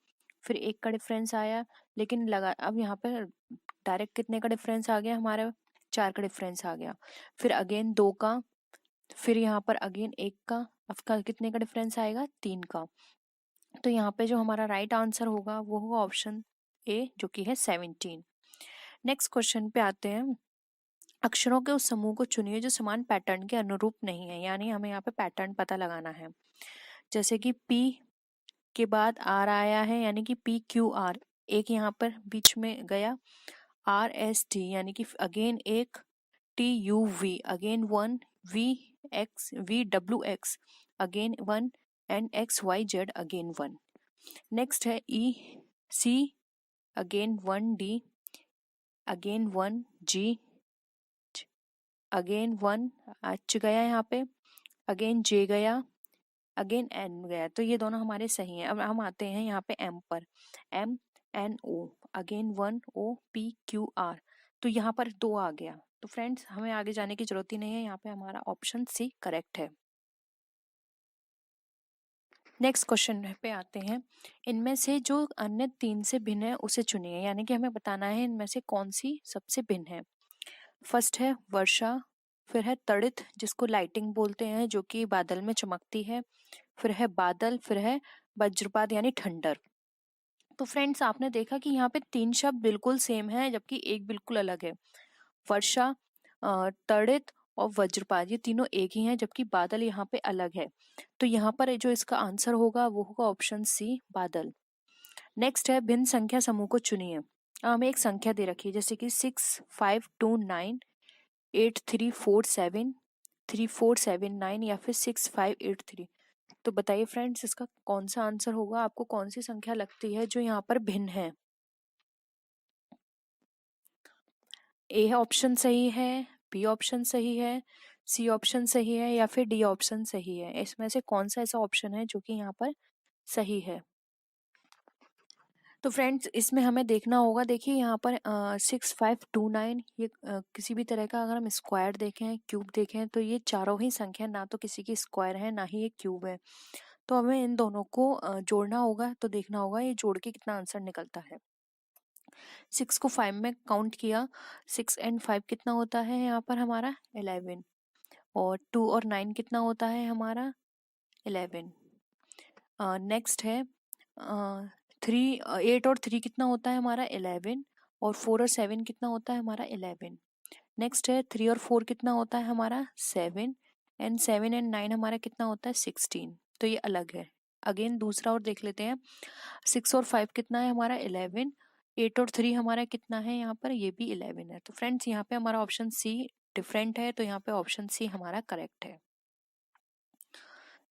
फिर 1 का डिफरेंस आया, लेकिन लगा अब यहाँ पे डायरेक्ट कितने का डिफरेंस आ गया हमारे, 4 का डिफरेंस आ गया। फिर अगेन 2 का, फिर यहाँ पर अगेन 1 का, अब कितने का डिफरेंस आएगा, 3 का। तो यहाँ पे जो हमारा राइट आंसर होगा वो होगा ऑप्शन ए, जो कि है 17। नेक्स्ट क्वेश्चन पे आते हैं, अक्षरों के उस समूह को चुनिए जो समान पैटर्न के अनुरूप नहीं है, यानी हमें यहाँ पे पैटर्न पता लगाना है। जैसे कि P के बाद R आया है, यानी कि PQR, एक यहाँ पर बीच में गया, RST यानी कि अगेन एक, TUV again 1, VWX again 1 and XYZ again 1। Next है EC again 1D again 1G again 1 H गया यहाँ पे, अगेन J गया, अगेन N गया। तो ये दोनों हमारे सही हैं। अब हम आते हैं यहाँ पे M पर, MNO अगेन 1 OPQR, तो यहाँ पर 2 आ गया। तो फ्रेंड्स हमें आगे जाने की जरूरत ही नहीं है, यहाँ पे हमारा ऑप्शन सी करेक्ट है। नेक्स्ट क्वेश्चन पे आते हैं, इनमें से जो अन्य 3 से भिन्न है उसे चुनिए, यानी कि हमें बताना है इनमें से कौन सी सबसे भिन्न है। फर्स्ट है वर्षा, फिर है तड़ित जिसको लाइटिंग बोलते हैं जो कि बादल में चमकती है, फिर है बादल, फिर है वज्रपात यानी ठंडर। तो फ्रेंड्स आपने देखा कि यहाँ पे 3 शब्द बिल्कुल सेम है जबकि एक बिल्कुल अलग है। वर्षा, तड़ित और वज्रपात ये तीनों एक ही हैं, जबकि बादल यहाँ पे अलग है। तो यहाँ पर जो इसका आंसर होगा वो होगा ऑप्शन सी बादल। नेक्स्ट है, भिन्न संख्या समूह को चुनिए। हमें एक संख्या दे रखी है जैसे कि 6, 5, 2, 9, 8, 3, 4, 7, 3, 4, 7, 9 या फिर 6, 5, 8, 3। तो बताइए फ्रेंड्स इसका कौन सा आंसर होगा, आपको कौन सी संख्या लगती है जो यहाँ पर भिन्न है। ए ऑप्शन सही है, बी ऑप्शन सही है, सी ऑप्शन सही है या फिर डी ऑप्शन सही है। इसमें से कौन सा ऐसा ऑप्शन है जो कि यहाँ पर सही है। तो फ्रेंड्स इसमें हमें देखना होगा, देखिए यहाँ पर 6529 ये किसी भी तरह का अगर हम स्क्वायर देखें, क्यूब देखें, तो ये चारों ही संख्या ना तो किसी की स्क्वायर है ना ही एक क्यूब है। तो हमें इन दोनों को जोड़ना होगा, तो देखना होगा ये जोड़ के कितना आंसर निकलता है। 6 को 5 में काउंट किया, 6 एंड 5 कितना होता है यहाँ पर हमारा 11, और 2 और 9 कितना होता है हमारा 11। नेक्स्ट है 8 और 3 कितना होता है हमारा 11, और 4 और 7 कितना होता है हमारा 11। नेक्स्ट है 3 और 4 कितना होता है हमारा 7, एंड 7 एंड 9 हमारा कितना होता है 16। तो ये अलग है। अगेन दूसरा और देख लेते हैं, 6 और 5 कितना है हमारा 11, 8 और 3 हमारा कितना है यहाँ पर, ये भी 11 है। तो फ्रेंड्स यहाँ पे हमारा ऑप्शन सी डिफरेंट है, तो यहाँ पे ऑप्शन सी हमारा करेक्ट है।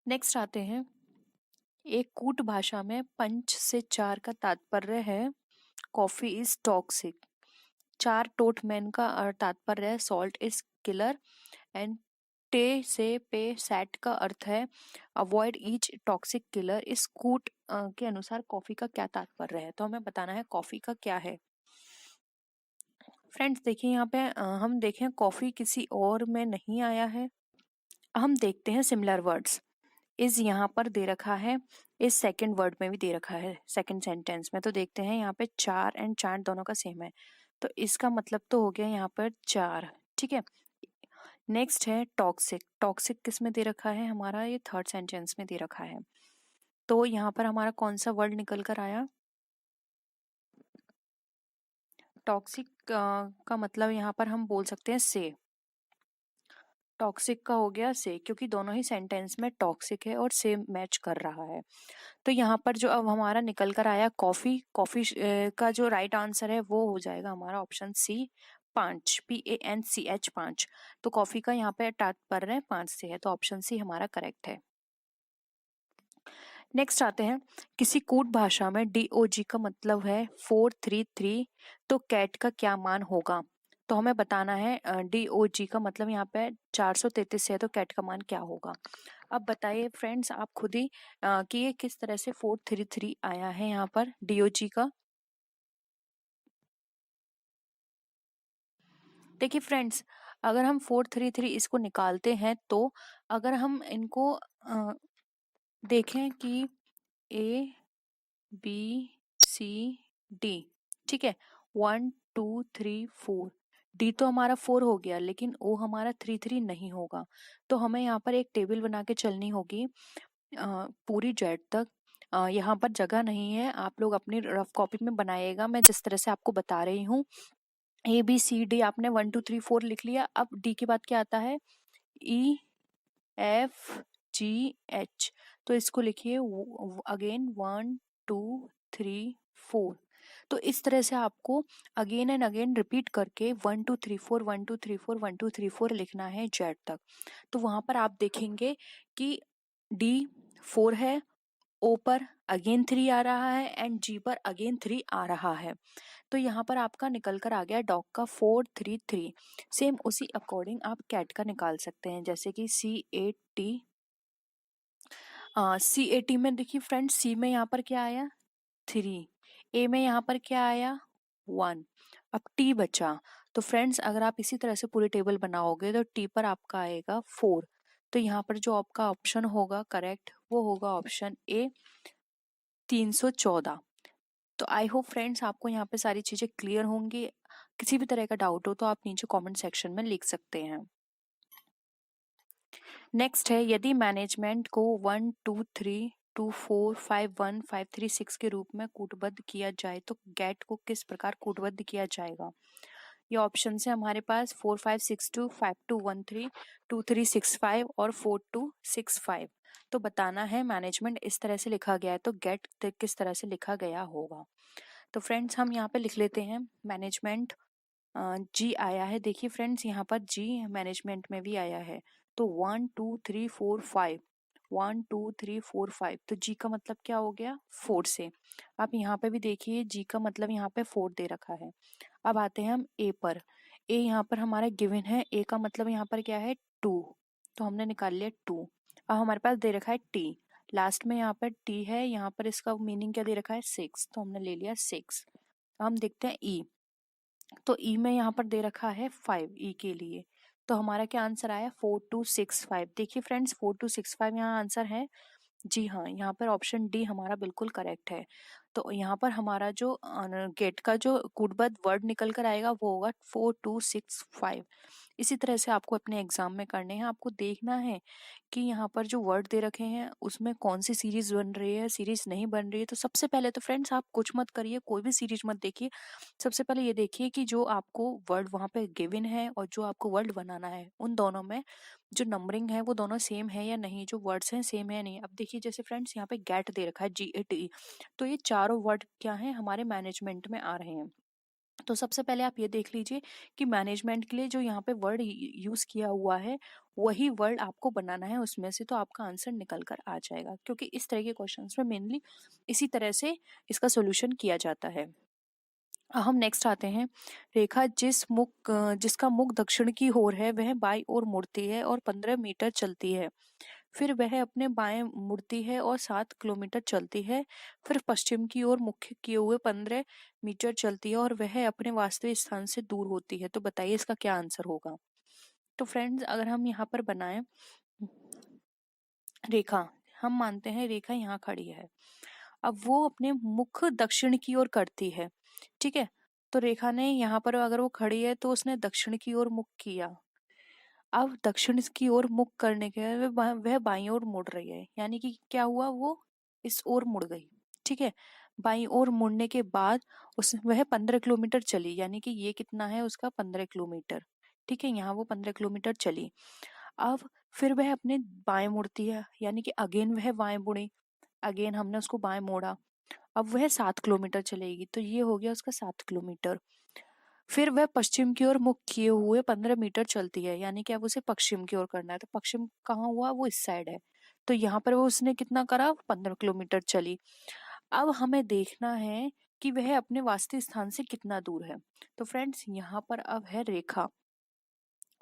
नेक्स्ट आते हैं, एक कूट भाषा में पंच से 4 का तात्पर्य है कॉफी इज टॉक्सिक, 4 टोट मैन का तात्पर्य है सॉल्ट इज किलर, एंड टे से पे सेट का अर्थ है अवॉइड ईच टॉक्सिक किलर। इस कूट के अनुसार कॉफी का क्या तात्पर्य है, तो हमें बताना है कॉफी का क्या है। फ्रेंड्स देखिए यहाँ पे हम देखें कॉफी किसी और में नहीं आया है। हम देखते हैं सिमिलर वर्ड्स, इज यहाँ पर दे रखा है, इस सेकंड वर्ड में भी दे रखा है सेकंड सेंटेंस में। तो देखते हैं यहाँ पे 4 एंड चार दोनों का सेम है, तो इसका मतलब तो हो गया यहाँ पर 4, ठीक है। नेक्स्ट है टॉक्सिक, टॉक्सिक किस में दे रखा है हमारा, ये थर्ड सेंटेंस में दे रखा है। तो यहाँ पर हमारा कौन सा वर्ड निकल कर आया, टॉक्सिक का मतलब यहाँ पर हम बोल सकते हैं से, टॉक्सिक का हो गया से, क्योंकि दोनों ही सेंटेंस में टॉक्सिक है और से मैच कर रहा है। तो यहाँ पर जो अब हमारा निकल कर आया कॉफी, कॉफी का जो राइट आंसर है वो हो जाएगा हमारा ऑप्शन सी 5, PANCH 5। तो कॉफी का यहाँ पे तात्पर्य 5 से है, तो ऑप्शन सी हमारा करेक्ट है। नेक्स्ट आते हैं, किसी कूट भाषा में DOG का मतलब है 433, तो कैट का क्या मान होगा। तो हमें बताना है DOG का मतलब यहाँ पे 433 है, तो कैट का मान क्या होगा। अब बताइए फ्रेंड्स आप खुद ही कि ये किस तरह से 433 आया है यहाँ पर DOG का। देखिए फ्रेंड्स अगर हम 433 इसको निकालते हैं, तो अगर हम इनको देखें कि ABCD, ठीक है, 1 2 3 4, डी तो हमारा 4 हो गया, लेकिन ओ हमारा 3 नहीं होगा। तो हमें यहाँ पर एक टेबल बना के चलनी होगी पूरी जेड तक। यहाँ पर जगह नहीं है, आप लोग अपनी रफ कॉपी में बनाइएगा, मैं जिस तरह से आपको बता रही हूँ। ABCD आपने 1 2 3 4 लिख लिया, अब डी के बाद क्या आता है EFGH, तो इसको लिखिए अगेन 1 2 3 4। तो इस तरह से आपको अगेन एंड अगेन रिपीट करके 1 2 3 4 1 2 3 4 1 2 3 4 लिखना है जेड तक। तो वहां पर आप देखेंगे कि D 4 है, ओ पर अगेन 3 आ रहा है, एंड जी पर अगेन 3 आ रहा है। तो यहाँ पर आपका निकल कर आ गया डॉग का 4 3 3। सेम उसी अकॉर्डिंग आप कैट का निकाल सकते हैं, जैसे कि C8 में देखिए फ्रेंड्स, सी में यहाँ पर क्या आया 3, ए में यहाँ पर क्या आया 1, अब टी बचा। तो फ्रेंड्स अगर आप इसी तरह से पूरी टेबल बनाओगे तो टी पर आपका आएगा 4। तो यहाँ पर जो आपका ऑप्शन होगा करेक्ट वो होगा ऑप्शन ए 314। तो आई होप फ्रेंड्स आपको यहाँ पे सारी चीजें क्लियर होंगी। किसी भी तरह का डाउट हो तो आप नीचे कमेंट सेक्शन में लिख सकते हैं। नेक्स्ट है, यदि मैनेजमेंट को 1 2 3 2 4 5 1 5 3 6 के रूप में कूटबद्ध किया जाए तो गेट को किस प्रकार कूटबद्ध किया जाएगा। ये ऑप्शन है हमारे पास 4 5 6 2 5 2 1 3 2 3 6 5 और 4 2 6 5। तो बताना है मैनेजमेंट इस तरह से लिखा गया है तो गेट किस तरह से लिखा गया होगा। तो फ्रेंड्स हम यहाँ पे लिख लेते हैं मैनेजमेंट, जी आया है, देखिए फ्रेंड्स यहाँ पर जी मैनेजमेंट में भी आया है। तो 1 2 3 4 5, 1 2 3 4 5, तो जी का मतलब क्या हो गया 4 से। आप यहाँ पे भी देखिए जी का मतलब यहाँ पे 4 दे रखा है। अब आते हैं हम ए पर, ए यहाँ पर हमारा गिवन है, ए का मतलब यहाँ पर क्या है 2, तो हमने निकाल लिया 2। अब हमारे पास दे रखा है टी, लास्ट में यहाँ पर टी है, यहाँ पर इसका मीनिंग क्या दे रखा है 6, तो हमने ले लिया 6। हम देखते हैं ई, तो ई में यहाँ पर दे रखा है 5 ई के लिए, तो हमारा क्या आंसर आया 4265। देखिए फ्रेंड्स 4265 यहाँ आंसर है। जी हाँ, यहाँ पर ऑप्शन डी हमारा बिल्कुल करेक्ट है। तो यहाँ पर हमारा जो गेट का जो कूटबद्ध वर्ड निकल कर आएगा वो होगा 4265। इसी तरह से आपको अपने एग्जाम में करने हैं। आपको देखना है कि यहाँ पर जो वर्ड दे रखे हैं उसमें कौन सी सीरीज बन रही है, सीरीज नहीं बन रही है। तो सबसे पहले तो फ्रेंड्स आप कुछ मत करिए, कोई भी सीरीज मत देखिए। सबसे पहले ये देखिए कि जो आपको वर्ड वहाँ पे गिवन है और जो आपको वर्ड बनाना है उन दोनों में जो नंबरिंग है वो दोनों सेम है या नहीं, जो वर्ड्स हैं सेम है या नहीं। अब देखिए जैसे फ्रेंड्स यहाँ पे गेट दे रखा है GATE, तो ये चारों वर्ड क्या है हमारे मैनेजमेंट में आ रहे हैं। तो सबसे पहले आप ये देख लीजिए कि मैनेजमेंट के लिए जो यहाँ पे वर्ड यूज किया हुआ है वही वर्ड आपको बनाना है उसमें से, तो आपका आंसर निकल कर आ जाएगा, क्योंकि इस तरह के क्वेश्चंस में मेनली इसी तरह से इसका सोल्यूशन किया जाता है। हम नेक्स्ट आते हैं। रेखा जिसका मुख दक्षिण की ओर है वह बाईं ओर मुड़ती है और 15 मीटर चलती है। फिर वह अपने बाएं मुड़ती है और 7 किलोमीटर चलती है। फिर पश्चिम की ओर मुख किए हुए 15 मीटर चलती है और वह अपने वास्तविक स्थान से दूर होती है। तो बताइए इसका क्या आंसर होगा। तो फ्रेंड्स अगर हम यहाँ पर बनाएं रेखा, हम मानते हैं रेखा यहाँ खड़ी है, अब वो अपने मुख दक्षिण की ओर करती है, ठीक है। तो रेखा ने यहाँ पर अगर वो खड़ी है तो उसने दक्षिण की ओर मुख किया। अब दक्षिण की ओर मुख करने के वह बाईं ओर मुड़ रही है, यानी कि क्या हुआ वो इस ओर मुड़ गई, ठीक है। बाईं ओर मुड़ने के बाद वह 15 किलोमीटर चली, यानी कि ये कितना है उसका 15 किलोमीटर, ठीक है। यहाँ वो 15 किलोमीटर चली। अब फिर वह अपने बाएं मुड़ती है, यानी कि अगेन वह बाएं मुड़ी, अगेन हमने उसको बाएं मोड़ा। अब वह 7 किलोमीटर चलेगी, तो ये हो गया उसका 7 किलोमीटर। फिर वह पश्चिम की ओर मुख किए हुए 15 मीटर चलती है, यानी कि अब उसे पश्चिम की ओर करना है। तो पश्चिम कहाँ हुआ, वो इस साइड है, तो यहाँ पर वो उसने कितना करा 15 किलोमीटर चली। अब हमें देखना है कि वह अपने वास्तविक स्थान से कितना दूर है। तो फ्रेंड्स यहाँ पर अब है रेखा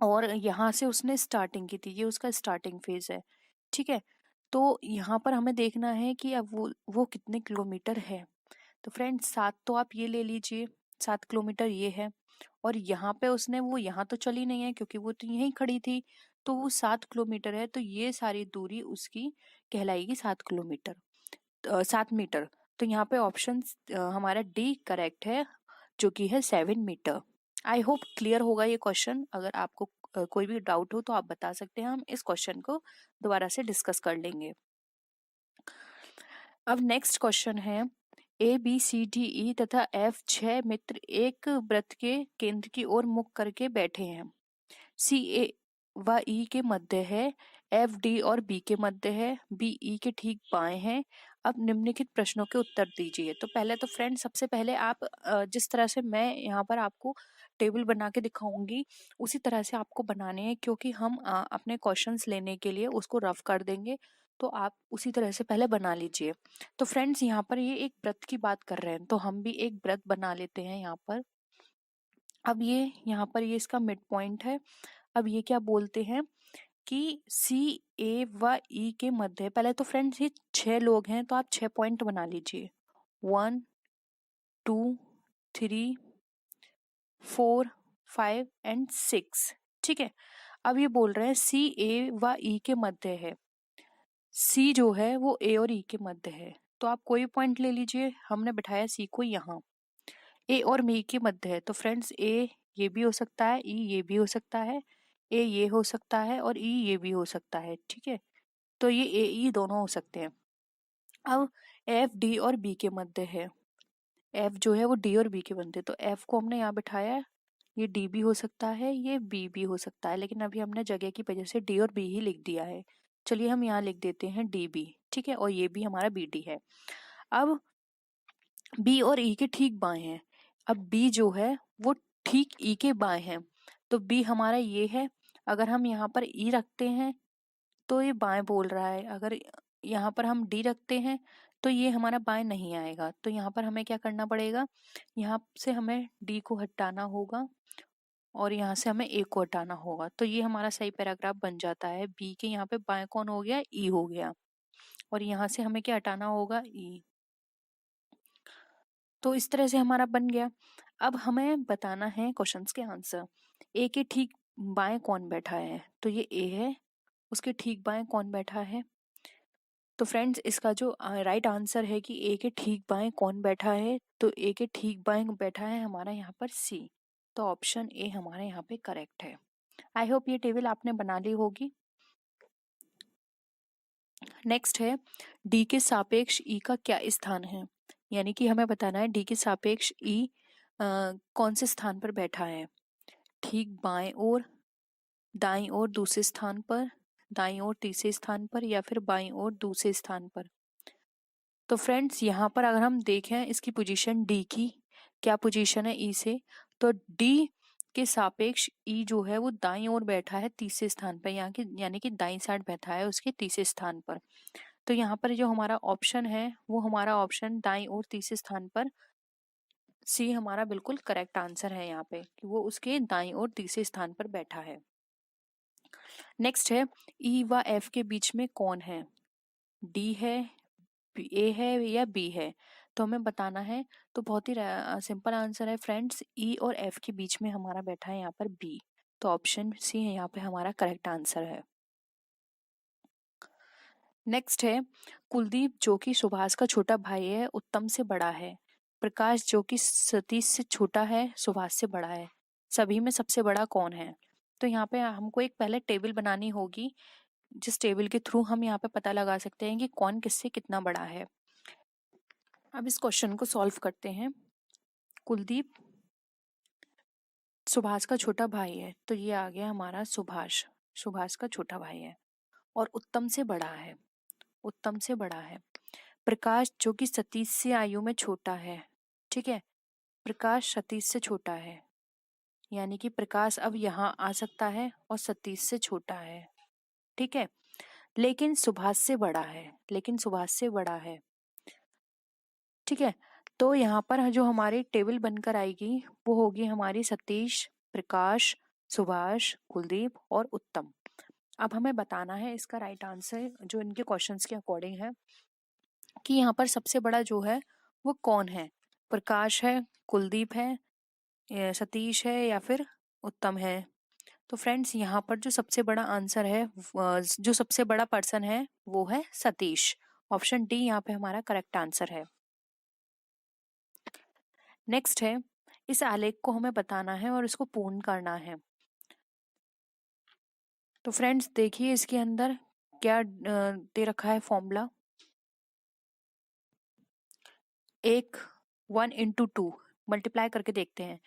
और यहाँ से उसने स्टार्टिंग की थी, ये उसका स्टार्टिंग फेज है, ठीक है। तो यहाँ पर हमें देखना है कि अब वो कितने किलोमीटर है। तो फ्रेंड्स 7 तो आप ये ले लीजिए, 7 किलोमीटर ये है। और यहाँ पे उसने वो यहाँ तो चली नहीं है क्योंकि वो तो यहीं खड़ी थी, तो वो 7 किलोमीटर है, तो ये सारी दूरी उसकी कहलाएगी 7 किलोमीटर 7 मीटर। तो यहाँ पे ऑप्शन हमारा डी करेक्ट है, जो कि है 7 मीटर। आई होप क्लियर होगा ये क्वेश्चन। अगर आपको कोई भी डाउट हो तो आप बता सकते हैं, हम इस क्वेश्चन को दोबारा से डिस्कस कर लेंगे। अब नेक्स्ट क्वेश्चन है ABCDE तथा F 6 मित्र एक वृत्त के केंद्र की ओर मुख करके बैठे हैं। CA व E के मध्य है, FD और B के मध्य है, BE के ठीक बाएं है। अब निम्नलिखित प्रश्नों के उत्तर दीजिए। तो पहले तो फ्रेंड सबसे पहले आप जिस तरह से मैं यहाँ पर आपको टेबल बना के दिखाऊंगी उसी तरह से आपको बनाने हैं, क्योंकि हम अपने क्वेश्चंस लेने के लिए उसको रफ कर देंगे, तो आप उसी तरह से पहले बना लीजिए। तो फ्रेंड्स यहाँ पर ये एक व्रत की बात कर रहे हैं, तो हम भी एक व्रत बना लेते हैं यहाँ पर। अब ये यहाँ पर ये इसका मिड पॉइंट है। अब ये क्या बोलते हैं कि CA व E के मध्य, पहले तो फ्रेंड्स ये 6 लोग हैं तो आप 6 पॉइंट बना लीजिए, 1 2 3 4 5 एंड 6, ठीक है। अब ये बोल रहे हैं CA व E के मध्य है, C जो है वो A और E के मध्य है, तो आप कोई पॉइंट ले लीजिए। हमने बिठाया C को यहाँ, A और मी के मध्य है, तो फ्रेंड्स A ये भी हो सकता है, E ये भी हो सकता है, A ये हो सकता है और E ये भी हो सकता है, ठीक है। तो ये A E दोनों हो सकते हैं। अब F D और B के मध्य है, F जो है वो D और B के मध्य, तो F को हमने यहाँ बिठाया, ये D भी हो सकता है, ये B भी हो सकता है, लेकिन अभी हमने जगह की वजह से D और B ही लिख दिया है। चलिए हम यहाँ लिख देते हैं DB, ठीक है, और ये भी हमारा BD है। अब B और E के ठीक बाएं हैं, अब B जो है वो ठीक E के बाएं है, तो B हमारा ये है। अगर हम यहाँ पर E रखते हैं तो ये बाएं बोल रहा है, अगर यहाँ पर हम D रखते हैं तो ये हमारा बाएं नहीं आएगा। तो यहाँ पर हमें क्या करना पड़ेगा, यहाँ से हमें D को हटाना होगा और यहाँ से हमें A को हटाना होगा, तो ये हमारा सही पैराग्राफ बन जाता है। B के यहाँ पे बाएं कौन हो गया, E हो गया। और यहाँ से हमें क्या हटाना होगा, ई। तो इस तरह से हमारा बन गया। अब हमें बताना है क्वेश्चंस के आंसर। ए के ठीक बाएं कौन बैठा है, तो ये ए है। उसके ठीक बाएं कौन बैठा है, तो फ्रेंड्स इसका जो राइट आंसर है कि ए के ठीक बाएं कौन बैठा है, तो ए के ठीक बाएं बैठा है हमारा यहाँ पर सी। तो ऑप्शन ए हमारे यहाँ पे करेक्ट है। आई होप ये टेबल आपने बना ली होगी। नेक्स्ट है डी के सापेक्ष ई का क्या स्थान है, यानी कि हमें बताना है डी के सापेक्ष ई कौन से स्थान पर बैठा है। ठीक बाएं ओर, दाईं ओर दूसरे स्थान पर, दाईं ओर तीसरे स्थान पर, या फिर बाईं ओर दूसरे स्थान पर। तो फ्रेंड्स यहाँ पर अगर हम देखें इसकी पोजीशन डी की क्या पोजीशन है ई से, तो डी के सापेक्ष ई जो है वो दाईं ओर बैठा है तीसरे स्थान पर, यहाँ की यानी कि दाईं साइड बैठा है उसके तीसरे स्थान पर। तो यहाँ पर जो हमारा ऑप्शन है वो हमारा ऑप्शन दाईं ओर तीसरे स्थान पर, सी हमारा बिल्कुल करेक्ट आंसर है यहाँ पे कि वो उसके दाईं ओर तीसरे स्थान पर बैठा है। नेक्स्ट है ई व एफ के बीच में कौन है, डी है, ए है या बी है, तो हमें बताना है। तो बहुत ही सिंपल आंसर है फ्रेंड्स, ई और एफ के बीच में हमारा बैठा है यहाँ पर बी। तो ऑप्शन सी है यहाँ पे हमारा करेक्ट आंसर है। नेक्स्ट है कुलदीप जो कि सुभाष का छोटा भाई है उत्तम से बड़ा है, प्रकाश जो कि सतीश से छोटा है सुभाष से बड़ा है, सभी में सबसे बड़ा कौन है। तो यहाँ पे हमको एक पहले टेबल बनानी होगी, जिस टेबल के थ्रू हम यहाँ पे पता लगा सकते हैं कि कौन किससे कितना बड़ा है। अब इस क्वेश्चन को सॉल्व करते हैं। कुलदीप सुभाष का छोटा भाई है, तो ये आ गया हमारा सुभाष, सुभाष का छोटा भाई है और उत्तम से बड़ा है, उत्तम से बड़ा है। प्रकाश जो कि सतीश से आयु में छोटा है, ठीक है, प्रकाश सतीश से छोटा है, यानी कि प्रकाश अब यहाँ आ सकता है और सतीश से छोटा है, ठीक है, लेकिन सुभाष से बड़ा है, लेकिन सुभाष से बड़ा है, ठीक है। तो यहाँ पर जो हमारी टेबल बनकर आएगी वो होगी हमारी सतीश, प्रकाश, सुभाष, कुलदीप और उत्तम। अब हमें बताना है इसका राइट आंसर जो इनके क्वेश्चंस के अकॉर्डिंग है कि यहाँ पर सबसे बड़ा जो है वो कौन है, प्रकाश है, कुलदीप है, सतीश है या फिर उत्तम है। तो फ्रेंड्स यहाँ पर जो सबसे बड़ा आंसर है, जो सबसे बड़ा पर्सन है वो है सतीश। ऑप्शन डी यहाँ पे हमारा करेक्ट आंसर है। नेक्स्ट है इस आलेख को हमें बताना है और इसको पूर्ण करना है। तो फ्रेंड्स देखिए इसके अंदर क्या दे रखा है फॉर्मूला। एक 1 × 2 मल्टीप्लाई करके देखते हैं।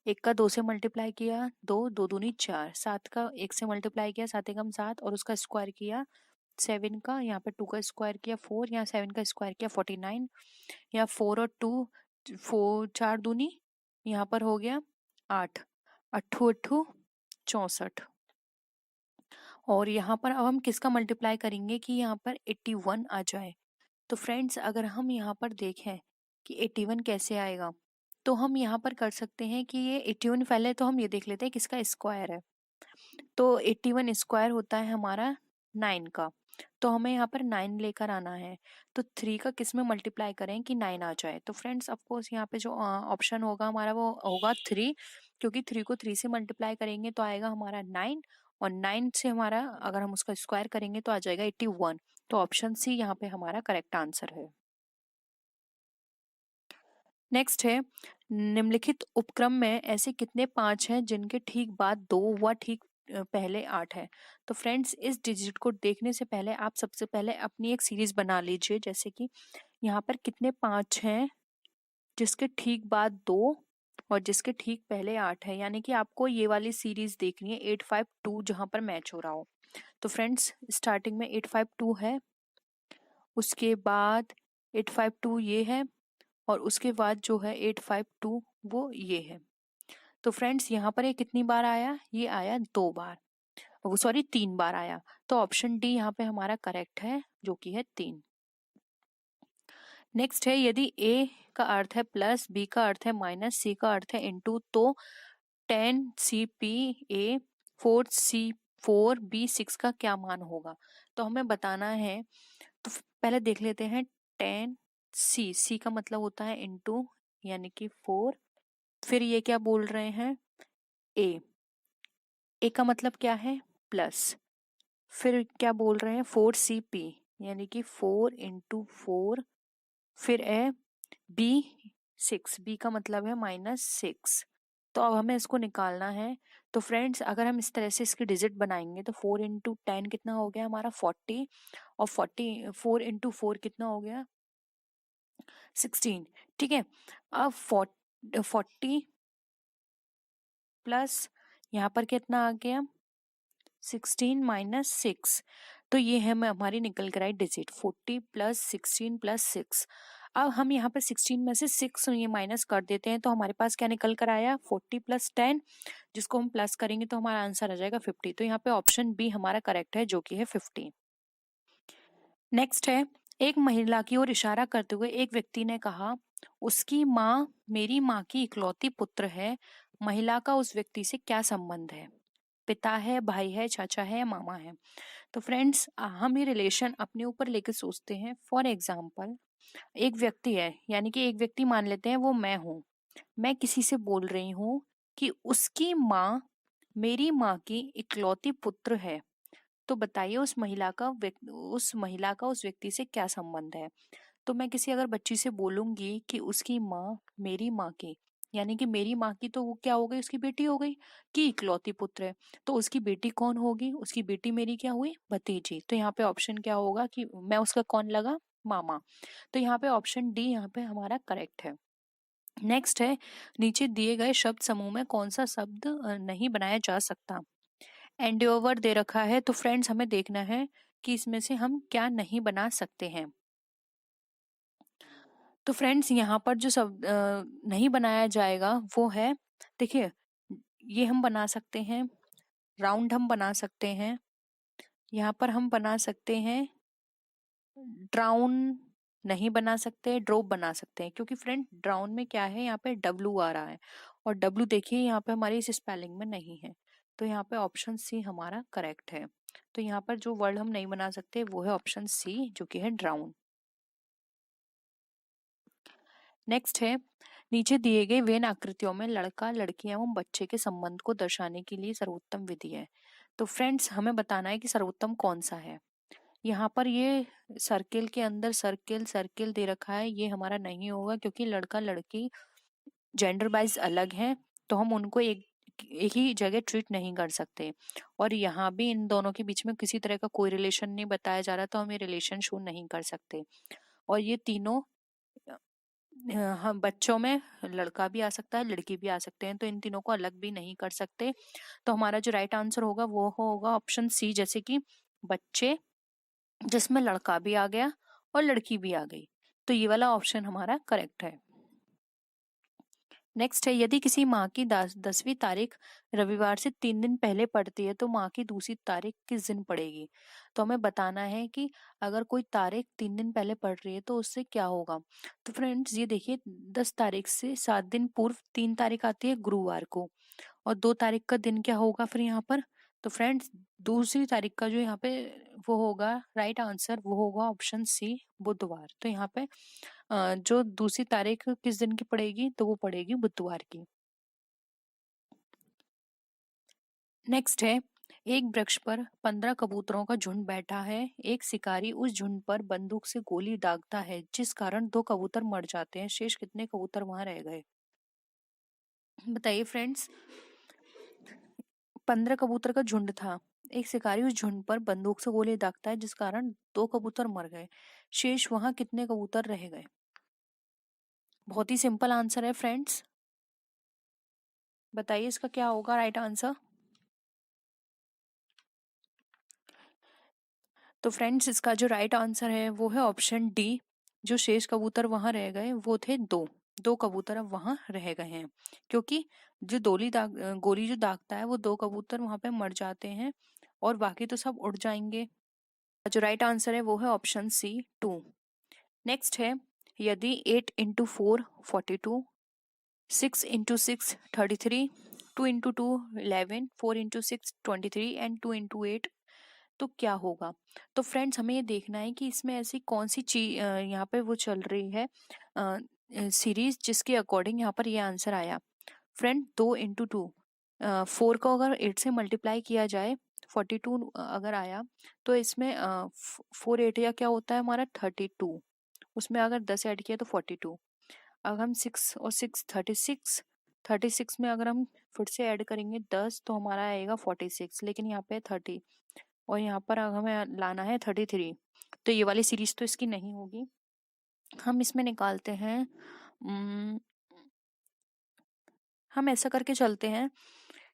एक का 2 से मल्टीप्लाई किया 2, 2 दूनी 4, 7 का 1 से मल्टीप्लाई किया 7 एकम 7 और उसका स्क्वायर किया 7 का, यहाँ पे 2 का स्क्वायर किया 4, यहाँ 7 का स्क्वायर किया 49, यहाँ 4 और 2 4 4 दूनी यहाँ पर हो गया 8, 8 8 64। और यहाँ पर अब हम किसका मल्टीप्लाई करेंगे कि यहाँ पर 81 आ जाए। तो फ्रेंड्स अगर हम यहाँ पर देखें कि 81 कैसे आएगा, तो हम यहाँ पर कर सकते हैं कि ये 81 पहले तो हम ये देख लेते हैं किसका स्क्वायर है। तो 81 स्क्वायर होता है हमारा 9 का, तो हमें यहाँ पर 9 लेकर आना है। तो 3 का किस में मल्टीप्लाई करें कि 9 आ जाए। तो फ्रेंड्स ऑफकोर्स यहाँ पे जो ऑप्शन होगा हमारा वो होगा 3, क्योंकि 3 को 3 से मल्टीप्लाई करेंगे तो आएगा हमारा 9, और 9 से हमारा अगर हम उसका स्क्वायर करेंगे तो आ जाएगा 81। तो ऑप्शन सी यहाँ पे हमारा करेक्ट आंसर है। नेक्स्ट है निम्नलिखित उपक्रम में ऐसे कितने 5 हैं जिनके ठीक बाद 2 व ठीक पहले 8 है। तो फ्रेंड्स इस डिजिट को देखने से पहले आप सबसे पहले अपनी एक सीरीज बना लीजिए, जैसे कि यहाँ पर कितने 5 हैं जिसके ठीक बाद 2 और जिसके ठीक पहले 8 है, यानी कि आपको ये वाली सीरीज देखनी है 852 जहां पर मैच हो रहा हो। तो फ्रेंड्स स्टार्टिंग में 852 है, उसके बाद 852 ये है, और उसके बाद जो है 852 वो ये है। तो फ्रेंड्स यहाँ पर ये कितनी बार आया, ये आया 2 बार, वो सॉरी 3 बार आया। तो ऑप्शन डी यहाँ पे हमारा करेक्ट है जो कि है 3। नेक्स्ट है यदि ए का अर्थ है प्लस, बी का अर्थ है माइनस, सी का अर्थ है इनटू, तो 10 CP A 4 C 4 B 6 का क्या मान होगा। तो हमें बताना है। तो पहले देख लेते हैं 10c, c का मतलब होता है इनटू, यानी कि 4। फिर ये क्या बोल रहे हैं, a, a का मतलब क्या है, प्लस। फिर क्या बोल रहे हैं, 4cp, यानी कि 4 × 4। फिर है b 6, b का मतलब है -6। तो अब हमें इसको निकालना है। तो फ्रेंड्स अगर हम इस तरह से इसकी डिजिट बनाएंगे तो 4 × 10 कितना हो गया हमारा 40, और 4 × 4 कितना हो गया 16। ठीक है, अब 40 प्लस यहाँ पर कितना आ गया 16 - 6। तो ये है हमारी निकल कर आई डिजिट 40 + 16 + 6। अब हम यहाँ पर 16 में से 6 ये माइनस कर देते हैं तो हमारे पास क्या निकल कर आया 40 + 10, जिसको हम प्लस करेंगे तो हमारा आंसर आ जाएगा 50। तो यहाँ पे ऑप्शन बी हमारा करेक्ट है, जो कि है 50। नेक्स्ट है, एक महिला की ओर इशारा करते हुए एक व्यक्ति ने कहा, उसकी माँ मेरी माँ की इकलौती पुत्र है। महिला का उस व्यक्ति से क्या संबंध है, पिता है, भाई है, चाचा है, मामा है। तो फ्रेंड्स हम ये रिलेशन अपने ऊपर लेके सोचते हैं। फॉर एग्जाम्पल एक व्यक्ति है, यानी कि एक व्यक्ति मान लेते हैं वो मैं हूँ। मैं किसी से बोल रही हूँ कि उसकी माँ मेरी माँ की इकलौती पुत्र है। तो बताइए उस महिला का उस व्यक्ति से क्या संबंध है। तो मैं किसी अगर बच्ची से बोलूंगी कि उसकी माँ मेरी माँ की, यानी कि मेरी माँ की, तो वो क्या हो गई, उसकी बेटी हो गई कि इकलौती पुत्र है। तो उसकी बेटी कौन होगी, उसकी बेटी मेरी क्या हुई, भतीजी। तो यहाँ पे ऑप्शन क्या होगा कि मैं उसका कौन लगा, मामा। तो यहाँ पे ऑप्शन डी यहाँ पे हमारा करेक्ट है। नेक्स्ट है, नीचे दिए गए शब्द समूह में कौन सा शब्द नहीं बनाया जा सकता। एंड्योवर दे रखा है, तो फ्रेंड्स हमें देखना है कि इसमें से हम क्या नहीं बना सकते हैं। तो फ्रेंड्स यहाँ पर जो शब्द नहीं बनाया जाएगा वो है, देखिए ये हम बना सकते हैं, राउंड हम बना सकते हैं, यहाँ पर हम बना सकते हैं ड्राउन, नहीं बना सकते, ड्रॉप बना सकते हैं। क्योंकि फ्रेंड ड्राउन में क्या है, यहाँ पे डब्लू आ रहा है, और डब्लू देखिए यहाँ पे हमारी इस स्पेलिंग में नहीं है। तो यहाँ पे ऑप्शन सी हमारा करेक्ट है। तो यहाँ पर जो वर्ड हम नहीं बना सकते वो है ऑप्शन सी, जो कि है ड्राउन। नेक्स्ट है, नीचे दिए गए वेन आकृतियों में लड़का, लड़की एवं बच्चे के संबंध को दर्शाने के लिए सर्वोत्तम विधि है। तो फ्रेंड्स हमें बताना है कि सर्वोत्तम कौन सा है। यहाँ पर ये सर्किल के अंदर सर्किल सर्किल दे रखा है, ये हमारा नहीं होगा क्योंकि लड़का लड़की जेंडर वाइज अलग हैं, तो हम उनको एक ही जगह ट्रीट नहीं कर सकते। और यहाँ भी इन दोनों के बीच में किसी तरह का कोई रिलेशन नहीं बताया जा रहा, तो हम ये रिलेशन शो नहीं कर सकते। और ये तीनों हम बच्चों में लड़का भी आ सकता है, लड़की भी आ सकते हैं, तो इन तीनों को अलग भी नहीं कर सकते। तो हमारा जो राइट आंसर होगा वो होगा ऑप्शन सी, जैसे कि बच्चे, जिसमें लड़का भी आ गया और लड़की भी आ गई। तो ये वाला ऑप्शन हमारा करेक्ट है। नेक्स्ट है, यदि किसी माह की 10वीं तारीख रविवार से 3 दिन पहले पड़ती है तो माह की दूसरी तारीख किस दिन पड़ेगी। तो हमें बताना है कि अगर कोई तारीख 3 दिन पहले पड़ रही है तो उससे क्या होगा। तो फ्रेंड्स ये देखिए 10 तारीख से 7 दिन पूर्व 3 तारीख आती है गुरुवार को, और 2 तारीख का दिन क्या होगा फिर यहाँ पर। तो फ्रेंड्स दूसरी तारीख का जो यहाँ पे वो होगा राइट आंसर, वो होगा ऑप्शन सी, बुधवार। तो यहाँ पे जो दूसरी तारीख किस दिन की पड़ेगी, तो वो पड़ेगी बुधवार की। नेक्स्ट है, एक वृक्ष पर 15 कबूतरों का झुंड बैठा है। एक शिकारी उस झुंड पर बंदूक से गोली दागता है, जिस कारण 2 कबूतर मर जाते हैं। शेष कितने कबूतर वहां रह गए, बताइए फ्रेंड्स। 15 कबूतर का झुंड था, एक शिकारी उस झुंड पर बंदूक से गोली दागता है, जिस कारण 2 कबूतर मर गए। शेष वहां कितने कबूतर रह गए। बहुत ही सिंपल आंसर है फ्रेंड्स, बताइए इसका क्या होगा राइट आंसर। तो फ्रेंड्स इसका जो राइट आंसर है वो है ऑप्शन डी, जो शेष कबूतर वहां रह गए वो थे 2 कबूतर अब वहां रह गए हैं, क्योंकि जो गोली जो दागता है वो 2 कबूतर वहां पे मर जाते हैं और बाकी तो सब उड़ जाएंगे। जो राइट आंसर है वो है ऑप्शन सी 2। नेक्स्ट है, यदि 8 × 4 42, 6 × 6 33, 2 × 2 11, 4 × 6 23 एंड 2 × 8 तो क्या होगा। तो फ्रेंड्स हमें ये देखना है कि इसमें ऐसी कौन सी चीज यहाँ पे वो चल रही है सीरीज जिसके अकॉर्डिंग यहाँ पर ये आंसर आया। फ्रेंड 2 × 2 4 को अगर 8 से मल्टीप्लाई किया जाए 42 अगर आया, तो इसमें 4 8 या क्या होता है हमारा 32, उसमें अगर 10 ऐड किया तो 42। अगर हम 6 और 6 36, 36 में अगर हम फिर से ऐड करेंगे 10 तो हमारा आएगा 46, लेकिन यहाँ पे 30 और यहाँ पर अगर हमें लाना है 33, तो ये वाली सीरीज तो इसकी नहीं होगी। हम इसमें निकालते हैं हम ऐसा करके चलते हैं